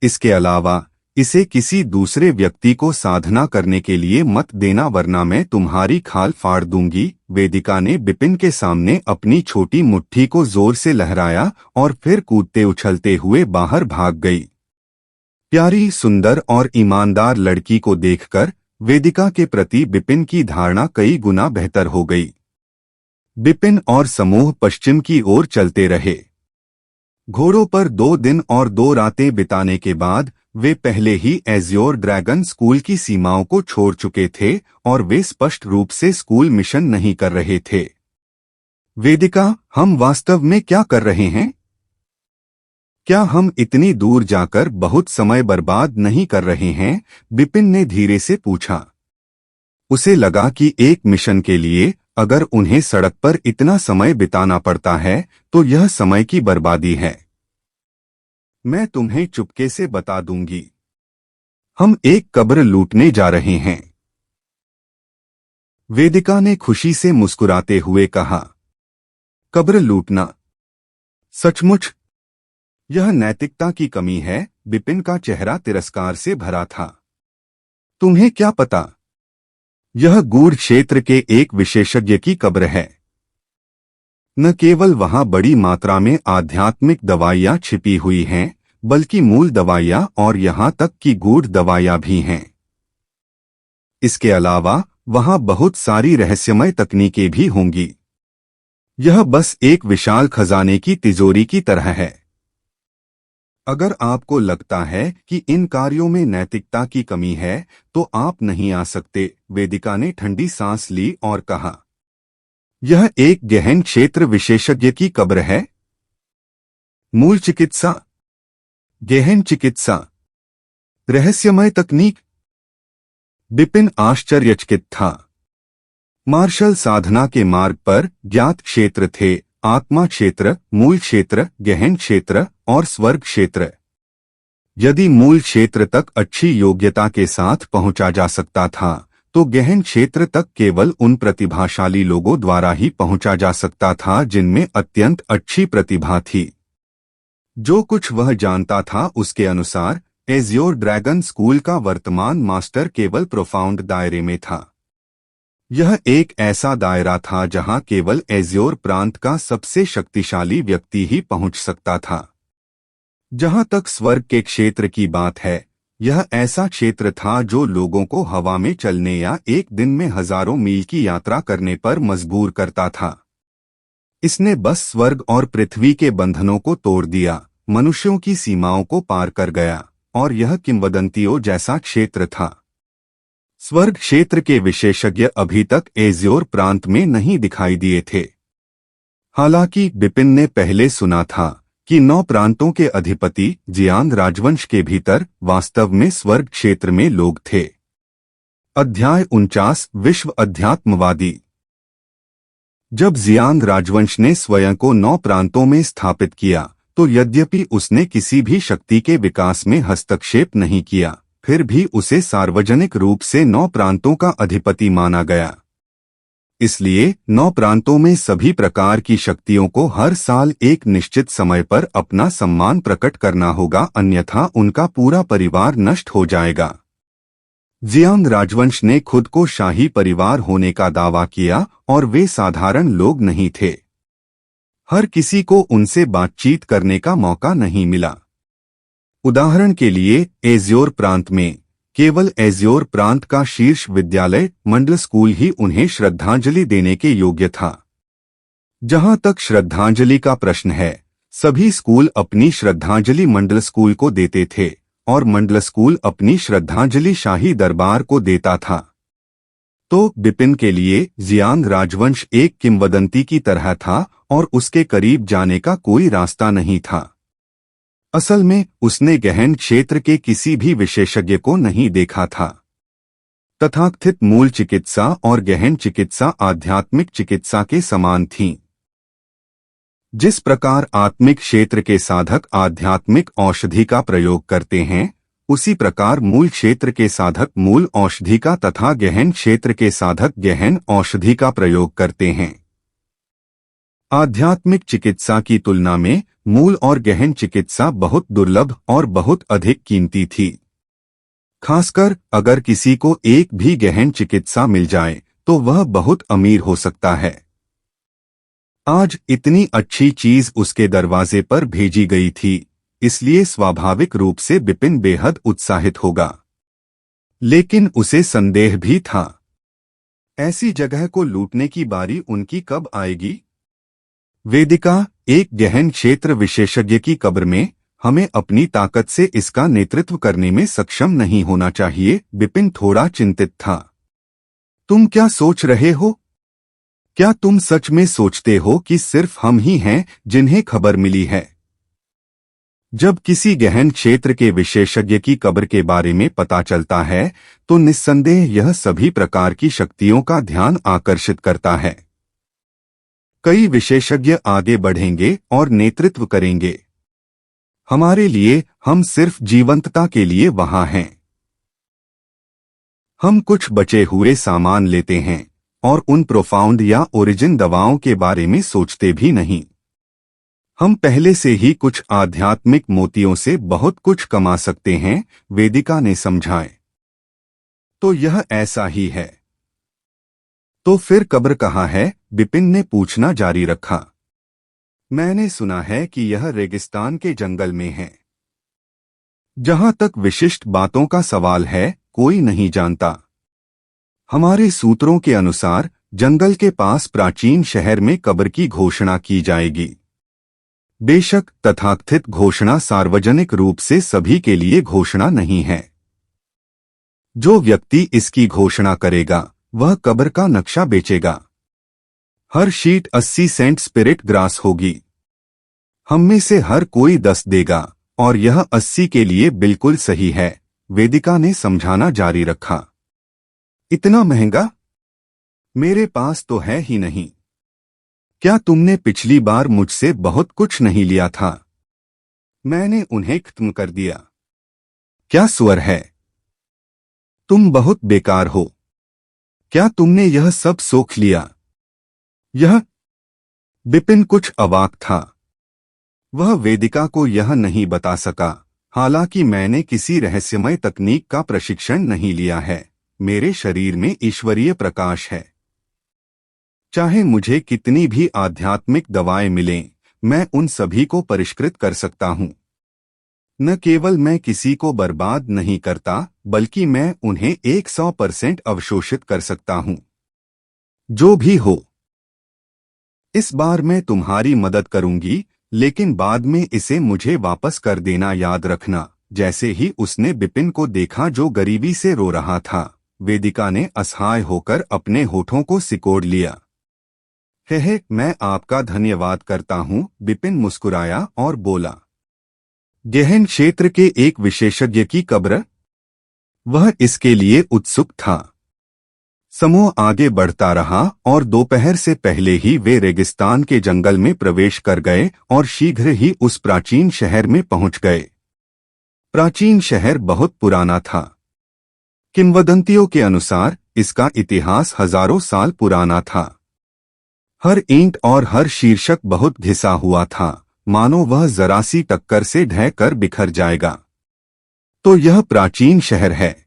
Speaker 1: इसके अलावा इसे किसी दूसरे व्यक्ति को साधना करने के लिए मत देना, वरना मैं तुम्हारी खाल फाड़ दूंगी। वेदिका ने बिपिन के सामने अपनी छोटी मुट्ठी को जोर से लहराया और फिर कूदते उछलते हुए बाहर भाग गई। प्यारी, सुंदर और ईमानदार लड़की को देखकर वेदिका के प्रति बिपिन की धारणा कई गुना बेहतर हो गई। बिपिन और समूह पश्चिम की ओर चलते रहे। घोड़ों पर 2 दिन और 2 रातें बिताने के बाद वे पहले ही एज्योर ड्रैगन स्कूल की सीमाओं को छोड़ चुके थे और वे स्पष्ट रूप से स्कूल मिशन नहीं कर रहे थे। वेदिका, हम वास्तव में क्या कर रहे हैं? क्या हम इतनी दूर जाकर बहुत समय बर्बाद नहीं कर रहे हैं? बिपिन ने धीरे से पूछा। उसे लगा कि एक मिशन के लिए अगर उन्हें सड़क पर इतना समय बिताना पड़ता है तो यह समय की बर्बादी है। मैं तुम्हें चुपके से बता दूंगी। हम एक कब्र लूटने जा रहे हैं। वेदिका ने खुशी से मुस्कुराते हुए कहा। कब्र लूटना? सचमुच यह नैतिकता की कमी है। बिपिन का चेहरा तिरस्कार से भरा था। तुम्हें क्या पता, यह गूढ़ क्षेत्र के एक विशेषज्ञ की कब्र है। न केवल वहां बड़ी मात्रा में आध्यात्मिक दवाइयां छिपी हुई हैं, बल्कि मूल दवाइयां और यहां तक कि गूढ़ दवाइयां भी हैं। इसके अलावा वहां बहुत सारी रहस्यमय तकनीकें भी होंगी। यह बस एक विशाल खजाने की तिजोरी की तरह है। अगर आपको लगता है कि इन कार्यों में नैतिकता की कमी है तो आप नहीं आ सकते। वेदिका ने ठंडी सांस ली और कहा, यह एक गहन क्षेत्र विशेषज्ञ की कब्र है। मूल चिकित्सा, गहन चिकित्सा, रहस्यमय तकनीक। बिपिन आश्चर्यचकित था। मार्शल साधना के मार्ग पर ज्ञात क्षेत्र थे, आत्मा क्षेत्र, मूल क्षेत्र, गहन क्षेत्र और स्वर्ग क्षेत्र। यदि मूल क्षेत्र तक अच्छी योग्यता के साथ पहुंचा जा सकता था तो गहन क्षेत्र तक केवल उन प्रतिभाशाली लोगों द्वारा ही पहुंचा जा सकता था जिनमें अत्यंत अच्छी प्रतिभा थी। जो कुछ वह जानता था उसके अनुसार एज्योर ड्रैगन स्कूल का वर्तमान मास्टर केवल प्रोफाउंड दायरे में था। यह एक ऐसा दायरा था जहां केवल एज्योर प्रांत का सबसे शक्तिशाली व्यक्ति ही पहुंच सकता था। जहां तक स्वर्ग के क्षेत्र की बात है, यह ऐसा क्षेत्र था जो लोगों को हवा में चलने या एक दिन में हजारों मील की यात्रा करने पर मजबूर करता था। इसने बस स्वर्ग और पृथ्वी के बंधनों को तोड़ दिया, मनुष्यों की सीमाओं को पार कर गया, और यह किंवदंतियों जैसा क्षेत्र था। स्वर्ग क्षेत्र के विशेषज्ञ अभी तक एज्योर प्रांत में नहीं दिखाई दिए थे। हालांकि बिपिन ने पहले सुना था कि 9 प्रांतों के अधिपति जियांग राजवंश के भीतर वास्तव में स्वर्ग क्षेत्र में लोग थे। अध्याय 49 विश्व अध्यात्मवादी। जब जियांग राजवंश ने स्वयं को 9 प्रांतों में स्थापित किया तो यद्यपि उसने किसी भी शक्ति के विकास में हस्तक्षेप नहीं किया, फिर भी उसे सार्वजनिक रूप से 9 प्रांतों का अधिपति माना गया। इसलिए 9 प्रांतों में सभी प्रकार की शक्तियों को हर साल एक निश्चित समय पर अपना सम्मान प्रकट करना होगा, अन्यथा उनका पूरा परिवार नष्ट हो जाएगा। जियांग राजवंश ने खुद को शाही परिवार होने का दावा किया और वे साधारण लोग नहीं थे। हर किसी को उनसे बातचीत करने का मौका नहीं मिला। उदाहरण के लिए एज्योर प्रांत में केवल एज्योर प्रांत का शीर्ष विद्यालय मंडल स्कूल ही उन्हें श्रद्धांजलि देने के योग्य था। जहां तक श्रद्धांजलि का प्रश्न है, सभी स्कूल अपनी श्रद्धांजलि मंडल स्कूल को देते थे और मंडल स्कूल अपनी श्रद्धांजलि शाही दरबार को देता था। तो बिपिन के लिए जियांग राजवंश एक किंवदंती की तरह था और उसके करीब जाने का कोई रास्ता नहीं था। असल में उसने गहन क्षेत्र के किसी भी विशेषज्ञ को नहीं देखा था। तथाकथित मूल चिकित्सा और गहन चिकित्सा आध्यात्मिक चिकित्सा के समान थीं। जिस प्रकार आत्मिक क्षेत्र के साधक आध्यात्मिक औषधि का प्रयोग करते हैं, उसी प्रकार मूल क्षेत्र के साधक मूल औषधि का तथा गहन क्षेत्र के साधक गहन औषधि का प्रयोग करते हैं। आध्यात्मिक चिकित्सा की तुलना में मूल और गहन चिकित्सा बहुत दुर्लभ और बहुत अधिक कीमती थी। खासकर अगर किसी को एक भी गहन चिकित्सा मिल जाए तो वह बहुत अमीर हो सकता है। आज इतनी अच्छी चीज उसके दरवाजे पर भेजी गई थी, इसलिए स्वाभाविक रूप से बिपिन बेहद उत्साहित होगा। लेकिन उसे संदेह भी था, ऐसी जगह को लूटने की बारी उनकी कब आएगी। वेदिका, एक गहन क्षेत्र विशेषज्ञ की कब्र में हमें अपनी ताकत से इसका नेतृत्व करने में सक्षम नहीं होना चाहिए। बिपिन थोड़ा चिंतित था। तुम क्या सोच रहे हो? क्या तुम सच में सोचते हो कि सिर्फ हम ही हैं जिन्हें खबर मिली है? जब किसी गहन क्षेत्र के विशेषज्ञ की कब्र के बारे में पता चलता है तो निस्संदेह यह सभी प्रकार की शक्तियों का ध्यान आकर्षित करता है। कई विशेषज्ञ आगे बढ़ेंगे और नेतृत्व करेंगे। हमारे लिए हम सिर्फ जीवंतता के लिए वहां हैं। हम कुछ बचे हुए सामान लेते हैं और उन प्रोफाउंड या ओरिजिन दवाओं के बारे में सोचते भी नहीं। हम पहले से ही कुछ आध्यात्मिक मोतियों से बहुत कुछ कमा सकते हैं, वेदिका ने समझाए। तो यह ऐसा ही है। तो फिर कब्र कहाँ है? बिपिन ने पूछना जारी रखा। मैंने सुना है कि यह रेगिस्तान के जंगल में है। जहां तक विशिष्ट बातों का सवाल है, कोई नहीं जानता। हमारे सूत्रों के अनुसार जंगल के पास प्राचीन शहर में कब्र की घोषणा की जाएगी। बेशक तथाकथित घोषणा सार्वजनिक रूप से सभी के लिए घोषणा नहीं है। जो व्यक्ति इसकी घोषणा करेगा वह कब्र का नक्शा बेचेगा। हर शीट 80 सेंट स्पिरिट ग्रास होगी। हम में से हर कोई 10 देगा और यह 80 के लिए बिल्कुल सही है, वेदिका ने समझाना जारी रखा। इतना महंगा? मेरे पास तो है ही नहीं। क्या तुमने पिछली बार मुझसे बहुत कुछ नहीं लिया था? मैंने उन्हें खत्म कर दिया। क्या स्वर है? तुम बहुत बेकार हो। क्या तुमने यह सब सोख लिया? यह? बिपिन कुछ अवाक था। वह वेदिका को यह नहीं बता सका। हालांकि मैंने किसी रहस्यमय तकनीक का प्रशिक्षण नहीं लिया है। मेरे शरीर में ईश्वरीय प्रकाश है। चाहे मुझे कितनी भी आध्यात्मिक दवाएं मिलें, मैं उन सभी को परिष्कृत कर सकता हूं। न केवल मैं किसी को बर्बाद नहीं करता, बल्कि मैं उन्हें 100% अवशोषित कर सकता हूं। जो भी हो, इस बार मैं तुम्हारी मदद करूंगी, लेकिन बाद में इसे मुझे वापस कर देना याद रखना। जैसे ही उसने बिपिन को देखा जो गरीबी से रो रहा था, वेदिका ने असहाय होकर अपने होठों को सिकोड़ लिया। हे, मैं आपका धन्यवाद करता हूं, बिपिन मुस्कुराया और बोला। गहन क्षेत्र के एक विशेषज्ञ की कब्र? वह इसके लिए उत्सुक था। समूह आगे बढ़ता रहा और दोपहर से पहले ही वे रेगिस्तान के जंगल में प्रवेश कर गए और शीघ्र ही उस प्राचीन शहर में पहुंच गए। प्राचीन शहर बहुत पुराना था। किंवदंतियों के अनुसार इसका इतिहास हजारों साल पुराना था। हर ईंट और हर शीर्षक बहुत घिसा हुआ था, मानो वह जरा सी टक्कर से ढह कर बिखर जाएगा। तो यह प्राचीन शहर है।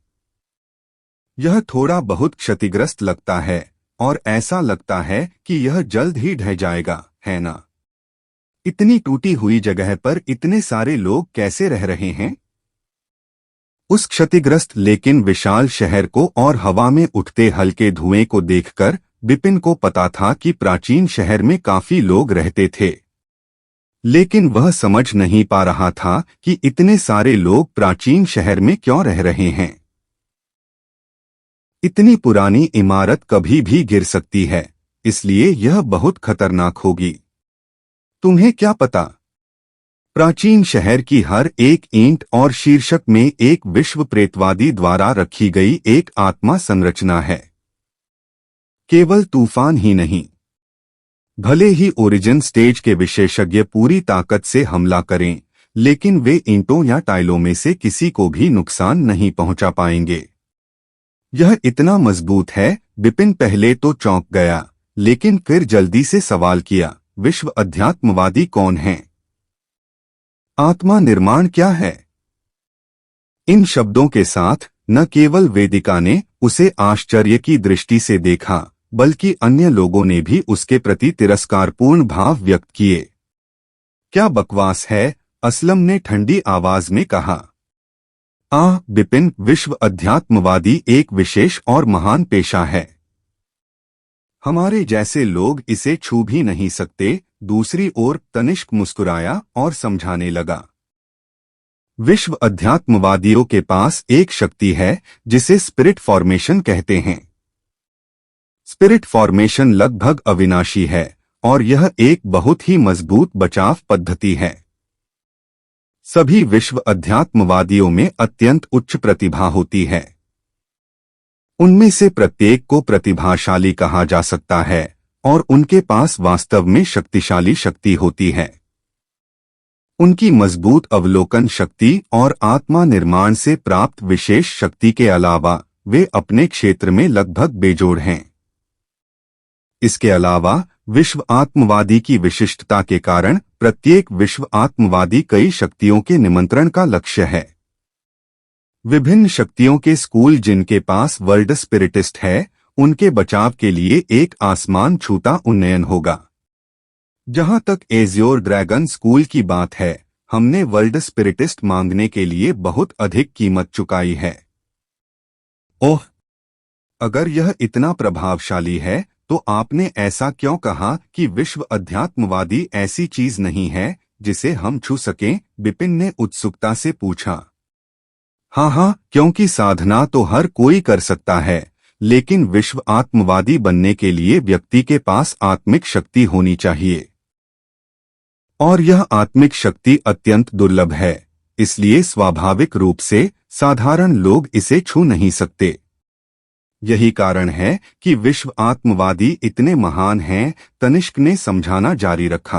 Speaker 1: यह थोड़ा बहुत क्षतिग्रस्त लगता है और ऐसा लगता है कि यह जल्द ही ढह जाएगा, है ना? इतनी टूटी हुई जगह पर इतने सारे लोग कैसे रह रहे हैं? उस क्षतिग्रस्त लेकिन विशाल शहर को और हवा में उठते हल्के धुएं को देखकर बिपिन को पता था कि प्राचीन शहर में काफी लोग रहते थे। लेकिन वह समझ नहीं पा रहा था कि इतने सारे लोग प्राचीन शहर में क्यों रह रहे हैं। इतनी पुरानी इमारत कभी भी गिर सकती है, इसलिए यह बहुत खतरनाक होगी। तुम्हें क्या पता? प्राचीन शहर की हर एक ईंट और शीर्षक में एक विश्व प्रेतवादी द्वारा रखी गई एक आत्मा संरचना है। केवल तूफान ही नहीं, भले ही ओरिजिन स्टेज के विशेषज्ञ पूरी ताकत से हमला करें, लेकिन वे ईंटों या टाइलों में से किसी को भी नुकसान नहीं पहुंचा पाएंगे। यह इतना मजबूत है। बिपिन पहले तो चौंक गया, लेकिन फिर जल्दी से सवाल किया, विश्व अध्यात्मवादी कौन है? आत्मा निर्माण क्या है? इन शब्दों के साथ न केवल वेदिका ने उसे आश्चर्य की दृष्टि से देखा, बल्कि अन्य लोगों ने भी उसके प्रति तिरस्कारपूर्ण भाव व्यक्त किए। क्या बकवास है, असलम ने ठंडी आवाज में कहा। बिपिन, विश्व अध्यात्मवादी एक विशेष और महान पेशा है। हमारे जैसे लोग इसे छू भी नहीं सकते। दूसरी ओर तनिष्क मुस्कुराया और समझाने लगा। विश्व अध्यात्मवादियों के पास एक शक्ति है जिसे स्पिरिट फॉर्मेशन कहते हैं। स्पिरिट फॉर्मेशन लगभग अविनाशी है और यह एक बहुत ही मजबूत बचाव पद्धति है। सभी विश्व अध्यात्मवादियों में अत्यंत उच्च प्रतिभा होती है। उनमें से प्रत्येक को प्रतिभाशाली कहा जा सकता है और उनके पास वास्तव में शक्तिशाली शक्ति होती है। उनकी मजबूत अवलोकन शक्ति और आत्मा निर्माण से प्राप्त विशेष शक्ति के अलावा वे अपने क्षेत्र में लगभग बेजोड़ हैं। इसके अलावा विश्व आत्मवादी की विशिष्टता के कारण प्रत्येक विश्व आत्मवादी कई शक्तियों के निमंत्रण का लक्ष्य है। विभिन्न शक्तियों के स्कूल जिनके पास वर्ल्ड स्पिरिटिस्ट है, उनके बचाव के लिए एक आसमान छूता उन्नयन होगा। जहां तक एज्योर ड्रैगन स्कूल की बात है, हमने वर्ल्ड स्पिरिटिस्ट मांगने के लिए बहुत अधिक कीमत चुकाई है। ओह, अगर यह इतना प्रभावशाली है तो आपने ऐसा क्यों कहा कि विश्व अध्यात्मवादी ऐसी चीज नहीं है जिसे हम छू सकें? बिपिन ने उत्सुकता से पूछा। हाँ, क्योंकि साधना तो हर कोई कर सकता है, लेकिन विश्व आत्मवादी बनने के लिए व्यक्ति के पास आत्मिक शक्ति होनी चाहिए, और यह आत्मिक शक्ति अत्यंत दुर्लभ है, इसलिए स्वाभाविक रूप से साधारण लोग इसे छू नहीं सकते। यही कारण है कि विश्व आत्मवादी इतने महान हैं। तनिष्क ने समझाना जारी रखा।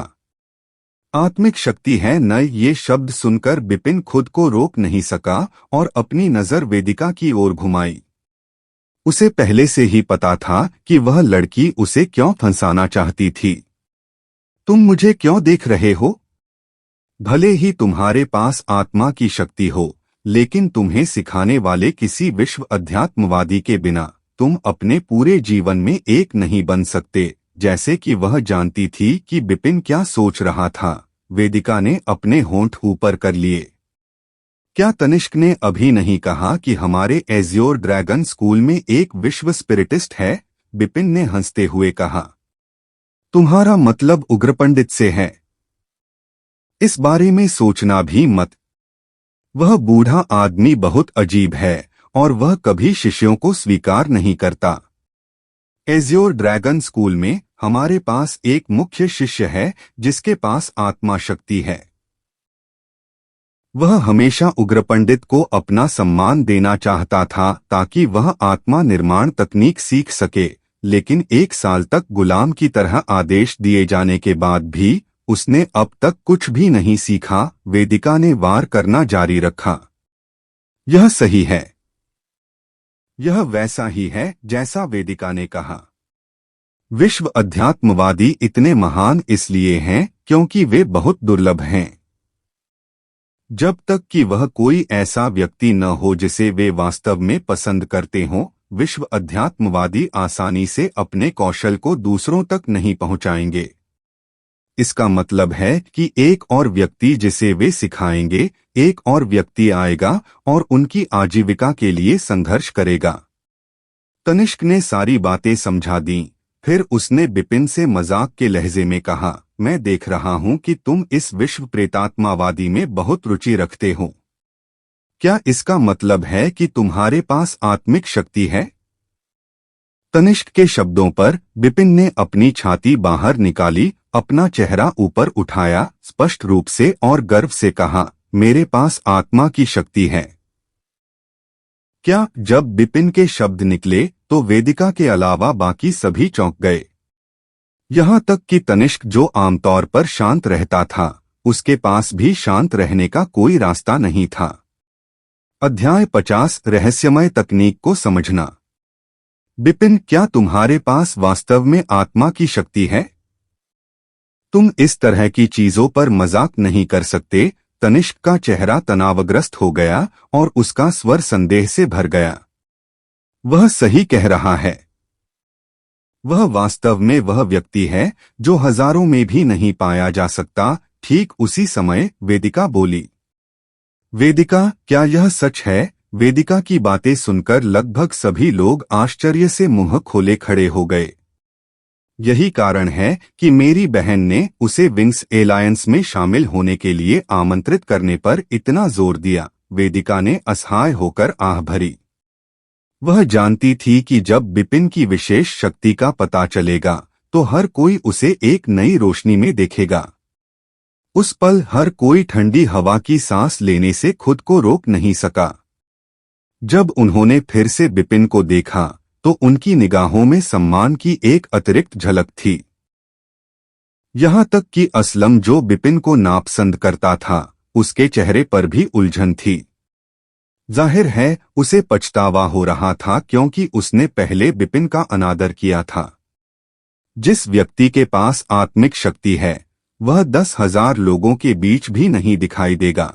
Speaker 1: आत्मिक शक्ति है न, ये शब्द सुनकर बिपिन खुद को रोक नहीं सका और अपनी नजर वेदिका की ओर घुमाई। उसे पहले से ही पता था कि वह लड़की उसे क्यों फंसाना चाहती थी। तुम मुझे क्यों देख रहे हो? भले ही तुम्हारे पास आत्मा की शक्ति हो, लेकिन तुम्हें सिखाने वाले किसी विश्व अध्यात्मवादी के बिना तुम अपने पूरे जीवन में एक नहीं बन सकते। जैसे कि वह जानती थी कि बिपिन क्या सोच रहा था, वेदिका ने अपने होंठ ऊपर कर लिए। क्या तनिष्क ने अभी नहीं कहा कि हमारे एज्योर ड्रैगन स्कूल में एक विश्व स्पिरिटिस्ट है? बिपिन ने हंसते हुए कहा। तुम्हारा मतलब उग्रपंडित से है? इस बारे में सोचना भी मत। वह बूढ़ा आदमी बहुत अजीब है और वह कभी शिष्यों को स्वीकार नहीं करता। एज्योर ड्रैगन स्कूल में हमारे पास एक मुख्य शिष्य है जिसके पास आत्मा शक्ति है। वह हमेशा उग्रपंडित को अपना सम्मान देना चाहता था ताकि वह आत्मा निर्माण तकनीक सीख सके, लेकिन 1 साल तक गुलाम की तरह आदेश दिए जाने के बाद भी उसने अब तक कुछ भी नहीं सीखा। वेदिका ने वार करना जारी रखा। यह सही है। यह वैसा ही है जैसा वेदिका ने कहा। विश्व अध्यात्मवादी इतने महान इसलिए हैं क्योंकि वे बहुत दुर्लभ हैं। जब तक कि वह कोई ऐसा व्यक्ति न हो जिसे वे वास्तव में पसंद करते हों, विश्व अध्यात्मवादी आसानी से अपने कौशल को दूसरों तक नहीं पहुंचाएंगे। इसका मतलब है कि एक और व्यक्ति जिसे वे सिखाएंगे, एक और व्यक्ति आएगा और उनकी आजीविका के लिए संघर्ष करेगा। तनिष्क ने सारी बातें समझा दी। फिर उसने बिपिन से मजाक के लहजे में कहा, मैं देख रहा हूं कि तुम इस विश्व प्रेतात्मावादी में बहुत रुचि रखते हो। क्या इसका मतलब है कि तुम्हारे पास आत्मिक शक्ति है? तनिष्क के शब्दों पर बिपिन ने अपनी छाती बाहर निकाली, अपना चेहरा ऊपर उठाया, स्पष्ट रूप से और गर्व से कहा, मेरे पास आत्मा की शक्ति है। क्या? जब बिपिन के शब्द निकले तो वेदिका के अलावा बाकी सभी चौंक गए। यहां तक कि तनिष्क जो आमतौर पर शांत रहता था, उसके पास भी शांत रहने का कोई रास्ता नहीं था। अध्याय 50 रहस्यमय तकनीक को समझना। बिपिन, क्या तुम्हारे पास वास्तव में आत्मा की शक्ति है? तुम इस तरह की चीजों पर मजाक नहीं कर सकते। तनिष्क का चेहरा तनावग्रस्त हो गया और उसका स्वर संदेह से भर गया। वह सही कह रहा है। वह वास्तव में वह व्यक्ति है जो हजारों में भी नहीं पाया जा सकता। ठीक उसी समय वेदिका बोली। वेदिका, क्या यह सच है? वेदिका की बातें सुनकर लगभग सभी लोग आश्चर्य से मुंह खोले खड़े हो गए। यही कारण है कि मेरी बहन ने उसे विंग्स एलायंस में शामिल होने के लिए आमंत्रित करने पर इतना जोर दिया। वेदिका ने असहाय होकर आह भरी। वह जानती थी कि जब बिपिन की विशेष शक्ति का पता चलेगा तो हर कोई उसे एक नई रोशनी में देखेगा। उस पल हर कोई ठंडी हवा की सांस लेने से खुद को रोक नहीं सका। जब उन्होंने फिर से बिपिन को देखा तो उनकी निगाहों में सम्मान की एक अतिरिक्त झलक थी। यहां तक कि असलम, जो बिपिन को नापसंद करता था, उसके चेहरे पर भी उलझन थी। जाहिर है उसे पछतावा हो रहा था क्योंकि उसने पहले बिपिन का अनादर किया था। जिस व्यक्ति के पास आत्मिक शक्ति है वह 10,000 लोगों के बीच भी नहीं दिखाई देगा।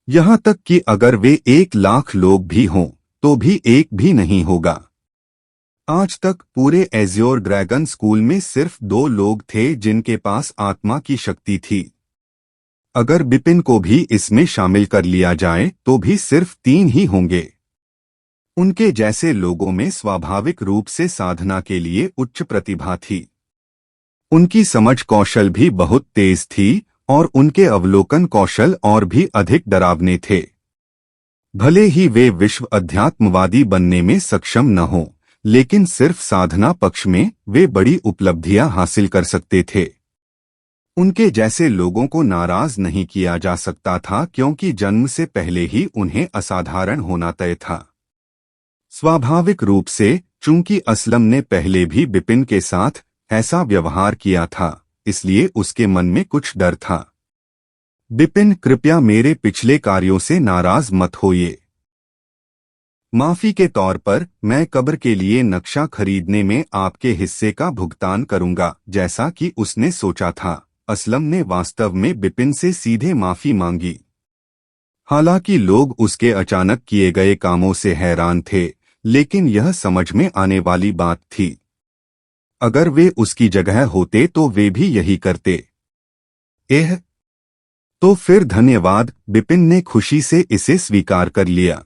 Speaker 1: यहाँ तक कि अगर वे 1,00,000 लोग भी हों तो भी एक भी नहीं होगा। आज तक पूरे एज्योर ड्रैगन स्कूल में सिर्फ 2 लोग थे जिनके पास आत्मा की शक्ति थी। अगर बिपिन को भी इसमें शामिल कर लिया जाए तो भी सिर्फ 3 ही होंगे। उनके जैसे लोगों में स्वाभाविक रूप से साधना के लिए उच्च प्रतिभा थी। उनकी समझ कौशल भी बहुत तेज थी और उनके अवलोकन कौशल और भी अधिक डरावने थे। भले ही वे विश्व अध्यात्मवादी बनने में सक्षम न हों, लेकिन सिर्फ साधना पक्ष में वे बड़ी उपलब्धियां हासिल कर सकते थे। उनके जैसे लोगों को नाराज नहीं किया जा सकता था क्योंकि जन्म से पहले ही उन्हें असाधारण होना तय था। स्वाभाविक रूप से चूंकि असलम ने पहले भी बिपिन के साथ ऐसा व्यवहार किया था, इसलिए उसके मन में कुछ डर था। बिपिन, कृपया मेरे पिछले कार्यों से नाराज मत होइए। माफी के तौर पर मैं कब्र के लिए नक्शा खरीदने में आपके हिस्से का भुगतान करूंगा। जैसा कि उसने सोचा था, असलम ने वास्तव में बिपिन से सीधे माफी मांगी। हालांकि लोग उसके अचानक किए गए कामों से हैरान थे, लेकिन यह समझ में आने वाली बात थी। अगर वे उसकी जगह होते तो वे भी यही करते। तो फिर धन्यवाद, बिपिन ने खुशी से इसे स्वीकार कर लिया।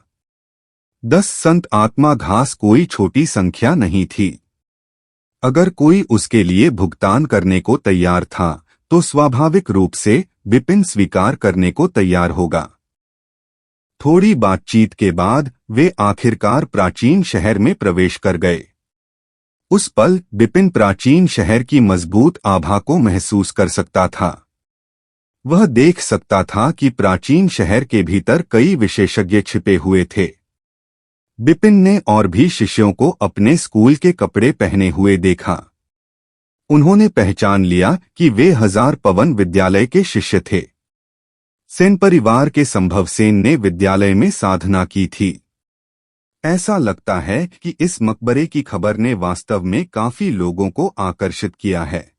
Speaker 1: 10 संत आत्मा घास कोई छोटी संख्या नहीं थी। अगर कोई उसके लिए भुगतान करने को तैयार था तो स्वाभाविक रूप से बिपिन स्वीकार करने को तैयार होगा। थोड़ी बातचीत के बाद वे आखिरकार प्राचीन शहर में प्रवेश कर गए। उस पल बिपिन प्राचीन शहर की मजबूत आभा को महसूस कर सकता था। वह देख सकता था कि प्राचीन शहर के भीतर कई विशेषज्ञ छिपे हुए थे। बिपिन ने और भी शिष्यों को अपने स्कूल के कपड़े पहने हुए देखा। उन्होंने पहचान लिया कि वे 1000 पवन विद्यालय के शिष्य थे। सेन परिवार के संभव सेन ने विद्यालय में साधना की थी। ऐसा लगता है कि इस मकबरे की खबर ने वास्तव में काफी लोगों को आकर्षित किया है,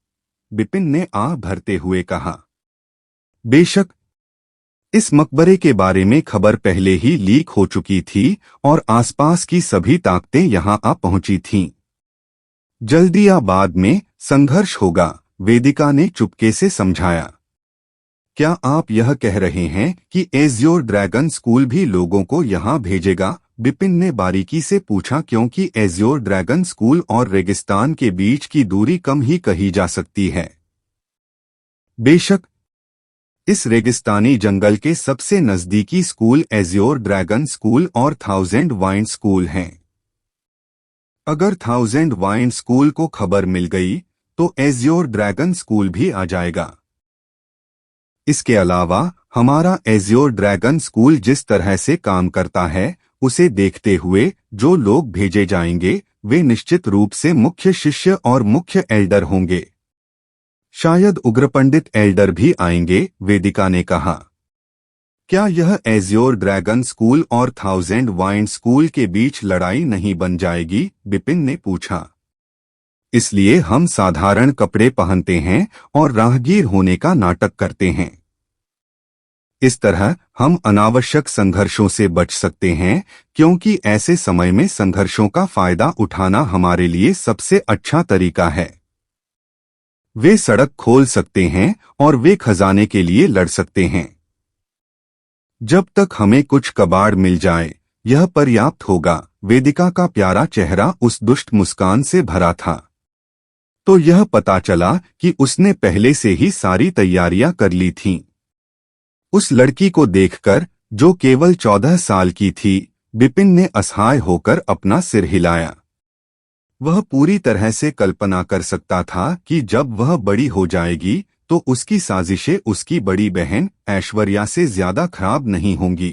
Speaker 1: बिपिन ने आह भरते हुए कहा। बेशक, इस मकबरे के बारे में खबर पहले ही लीक हो चुकी थी और आसपास की सभी ताकतें यहां आ पहुंची थीं। जल्दी या बाद में संघर्ष होगा, वेदिका ने चुपके से समझाया। क्या आप यह कह रहे हैं कि एज्योर ड्रैगन स्कूल भी लोगों को यहां भेजेगा? बिपिन ने बारीकी से पूछा, क्योंकि एज्योर ड्रैगन स्कूल और रेगिस्तान के बीच की दूरी कम ही कही जा सकती है। बेशक, इस रेगिस्तानी जंगल के सबसे नजदीकी स्कूल एज्योर ड्रैगन स्कूल और 1000 वाइंड स्कूल हैं। अगर 1000 वाइंड स्कूल को खबर मिल गई तो एज्योर ड्रैगन स्कूल भी आ जाएगा। इसके अलावा हमारा एज्योर ड्रैगन स्कूल जिस तरह से काम करता है, उसे देखते हुए जो लोग भेजे जाएंगे वे निश्चित रूप से मुख्य शिष्य और मुख्य एल्डर होंगे। शायद उग्रपंडित एल्डर भी आएंगे, वेदिका ने कहा। क्या यह एज्योर ड्रैगन स्कूल और 1000 वाइंड स्कूल के बीच लड़ाई नहीं बन जाएगी? बिपिन ने पूछा। इसलिए हम साधारण कपड़े पहनते हैं और राहगीर होने का नाटक करते हैं। इस तरह हम अनावश्यक संघर्षों से बच सकते हैं, क्योंकि ऐसे समय में संघर्षों का फायदा उठाना हमारे लिए सबसे अच्छा तरीका है। वे सड़क खोल सकते हैं और वे खजाने के लिए लड़ सकते हैं। जब तक हमें कुछ कबाड़ मिल जाए, यह पर्याप्त होगा। वेदिका का प्यारा चेहरा उस दुष्ट मुस्कान से भरा था। तो यह पता चला कि उसने पहले से ही सारी तैयारियां कर ली थीं। उस लड़की को देखकर, जो केवल 14 साल की थी, बिपिन ने असहाय होकर अपना सिर हिलाया। वह पूरी तरह से कल्पना कर सकता था कि जब वह बड़ी हो जाएगी तो उसकी साजिशें उसकी बड़ी बहन ऐश्वर्या से ज्यादा खराब नहीं होंगी।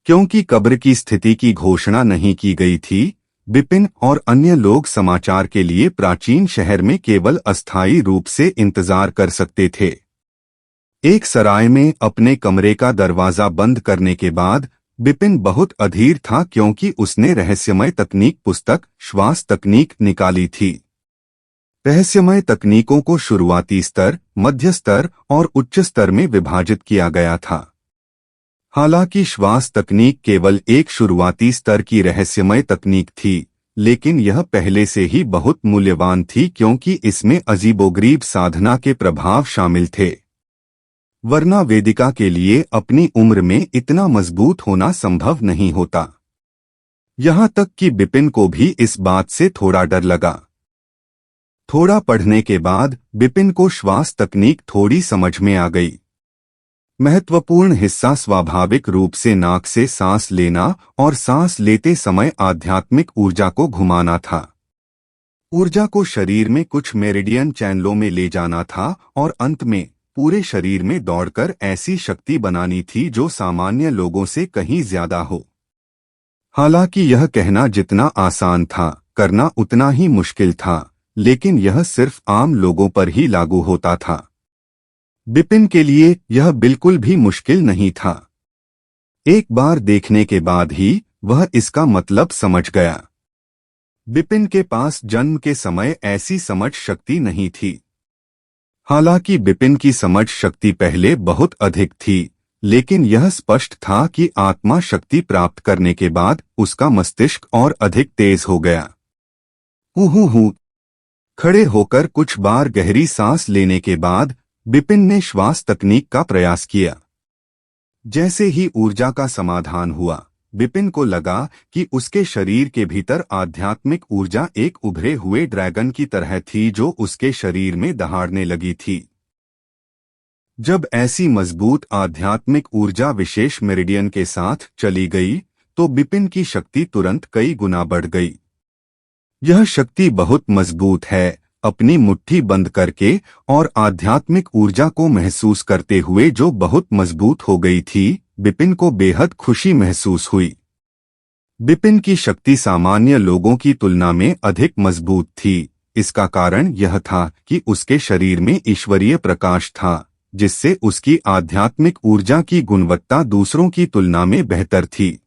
Speaker 1: क्योंकि कब्र की स्थिति की घोषणा नहीं की गई थी, बिपिन और अन्य लोग समाचार के लिए प्राचीन शहर में केवल अस्थायी रूप से इंतजार कर सकते थे। एक सराय में अपने कमरे का दरवाजा बंद करने के बाद बिपिन बहुत अधीर था, क्योंकि उसने रहस्यमय तकनीक पुस्तक श्वास तकनीक निकाली थी। रहस्यमय तकनीकों को शुरुआती स्तर, मध्य स्तर और उच्च स्तर में विभाजित किया गया था। हालांकि श्वास तकनीक केवल एक शुरुआती स्तर की रहस्यमय तकनीक थी, लेकिन यह पहले से ही बहुत मूल्यवान थी क्योंकि इसमें अजीबोगरीब साधना के प्रभाव शामिल थे। वरना वेदिका के लिए अपनी उम्र में इतना मजबूत होना संभव नहीं होता। यहाँ तक कि बिपिन को भी इस बात से थोड़ा डर लगा। थोड़ा पढ़ने के बाद बिपिन को श्वास तकनीक थोड़ी समझ में आ गई। महत्वपूर्ण हिस्सा स्वाभाविक रूप से नाक से सांस लेना और सांस लेते समय आध्यात्मिक ऊर्जा को घुमाना था। ऊर्जा को शरीर में कुछ मेरिडियन चैनलों में ले जाना था और अंत में पूरे शरीर में दौड़कर ऐसी शक्ति बनानी थी जो सामान्य लोगों से कहीं ज्यादा हो। हालांकि यह कहना जितना आसान था, करना उतना ही मुश्किल था, लेकिन यह सिर्फ आम लोगों पर ही लागू होता था। बिपिन के लिए यह बिल्कुल भी मुश्किल नहीं था। एक बार देखने के बाद ही वह इसका मतलब समझ गया। बिपिन के पास जन्म के समय ऐसी समझ शक्ति नहीं थी। हालांकि बिपिन की समझ शक्ति पहले बहुत अधिक थी, लेकिन यह स्पष्ट था कि आत्मा शक्ति प्राप्त करने के बाद उसका मस्तिष्क और अधिक तेज हो गया। हूँ खड़े होकर कुछ बार गहरी सांस लेने के बाद बिपिन ने श्वास तकनीक का प्रयास किया। जैसे ही ऊर्जा का समाधान हुआ, बिपिन को लगा कि उसके शरीर के भीतर आध्यात्मिक ऊर्जा एक उभरे हुए ड्रैगन की तरह थी जो उसके शरीर में दहाड़ने लगी थी। जब ऐसी मजबूत आध्यात्मिक ऊर्जा विशेष मेरिडियन के साथ चली गई, तो बिपिन की शक्ति तुरंत कई गुना बढ़ गई। यह शक्ति बहुत मजबूत है। अपनी मुट्ठी बंद करके और आध्यात्मिक ऊर्जा को महसूस करते हुए जो बहुत मजबूत हो गई थी, बिपिन को बेहद खुशी महसूस हुई। बिपिन की शक्ति सामान्य लोगों की तुलना में अधिक मजबूत थी। इसका कारण यह था कि उसके शरीर में ईश्वरीय प्रकाश था, जिससे उसकी आध्यात्मिक ऊर्जा की गुणवत्ता दूसरों की तुलना में बेहतर थी।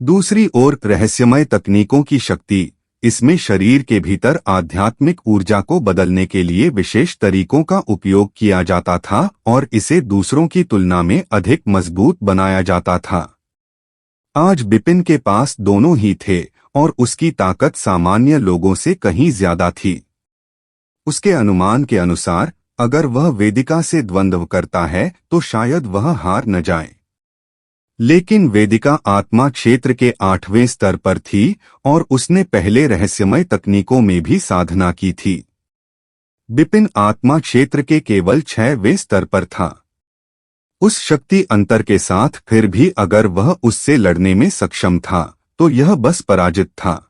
Speaker 1: दूसरी ओर रहस्यमय तकनीकों की शक्ति, इसमें शरीर के भीतर आध्यात्मिक ऊर्जा को बदलने के लिए विशेष तरीकों का उपयोग किया जाता था और इसे दूसरों की तुलना में अधिक मजबूत बनाया जाता था। आज बिपिन के पास दोनों ही थे और उसकी ताकत सामान्य लोगों से कहीं ज्यादा थी। उसके अनुमान के अनुसार अगर वह वेदिका से द्वंद्व करता है तो शायद वह हार न जाए। लेकिन वेदिका आत्मा क्षेत्र के 8वें स्तर पर थी और उसने पहले रहस्यमय तकनीकों में भी साधना की थी। बिपिन आत्मा क्षेत्र के केवल 6वें स्तर पर था। उस शक्ति अंतर के साथ फिर भी अगर वह उससे लड़ने में सक्षम था तो यह बस पराजित था।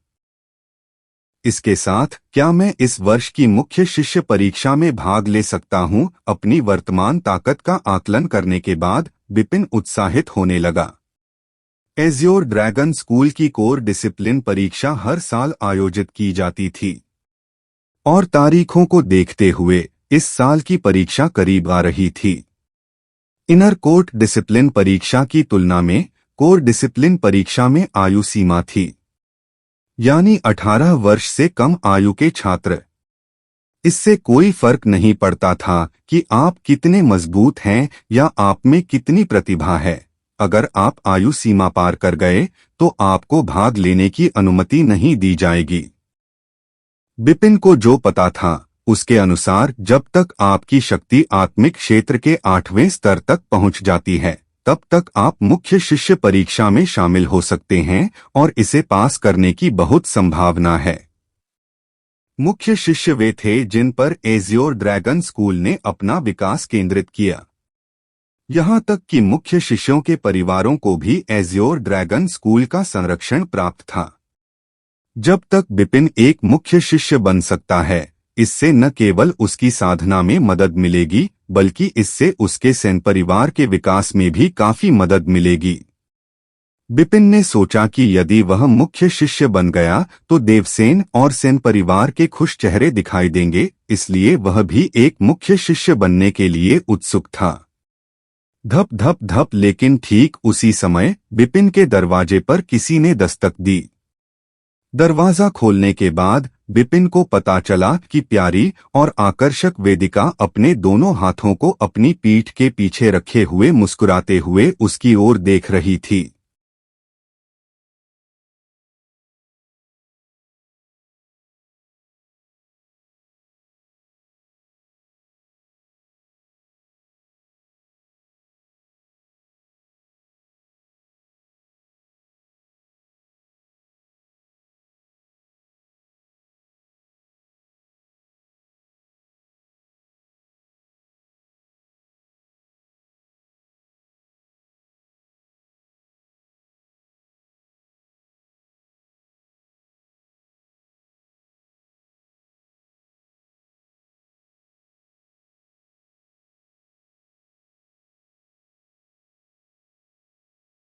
Speaker 1: इसके साथ क्या मैं इस वर्ष की मुख्य शिष्य परीक्षा में भाग ले सकता हूं? अपनी वर्तमान ताकत का आकलन करने के बाद बिपिन उत्साहित होने लगा। एज्योर ड्रैगन स्कूल की कोर डिसिप्लिन परीक्षा हर साल आयोजित की जाती थी और तारीखों को देखते हुए इस साल की परीक्षा करीब आ रही थी। इनर कोर्ट डिसिप्लिन परीक्षा की तुलना में कोर डिसिप्लिन परीक्षा में आयु सीमा थी, यानी 18 वर्ष से कम आयु के छात्र। इससे कोई फर्क नहीं पड़ता था कि आप कितने मजबूत हैं या आप में कितनी प्रतिभा है। अगर आप आयु सीमा पार कर गए तो आपको भाग लेने की अनुमति नहीं दी जाएगी। बिपिन को जो पता था उसके अनुसार जब तक आपकी शक्ति आत्मिक क्षेत्र के 8वें स्तर तक पहुंच जाती है, तब तक आप मुख्य शिष्य परीक्षा में शामिल हो सकते हैं और इसे पास करने की बहुत संभावना है। मुख्य शिष्य वे थे जिन पर एज्योर ड्रैगन स्कूल ने अपना विकास केंद्रित किया। यहाँ तक कि मुख्य शिष्यों के परिवारों को भी एज्योर ड्रैगन स्कूल का संरक्षण प्राप्त था। जब तक बिपिन एक मुख्य शिष्य बन सकता है, इससे न केवल उसकी साधना में मदद मिलेगी बल्कि इससे उसके सेन परिवार के विकास में भी काफी मदद मिलेगी। बिपिन ने सोचा कि यदि वह मुख्य शिष्य बन गया तो देवसेन और सेन परिवार के खुश चेहरे दिखाई देंगे, इसलिए वह भी एक मुख्य शिष्य बनने के लिए उत्सुक था। धप धप धप, लेकिन ठीक उसी समय बिपिन के दरवाजे पर किसी ने दस्तक दी। दरवाजा खोलने के बाद बिपिन को पता चला कि प्यारी और आकर्षक वेदिका अपने दोनों हाथों को अपनी पीठ के पीछे रखे हुए मुस्कुराते हुए उसकी ओर देख रही थी।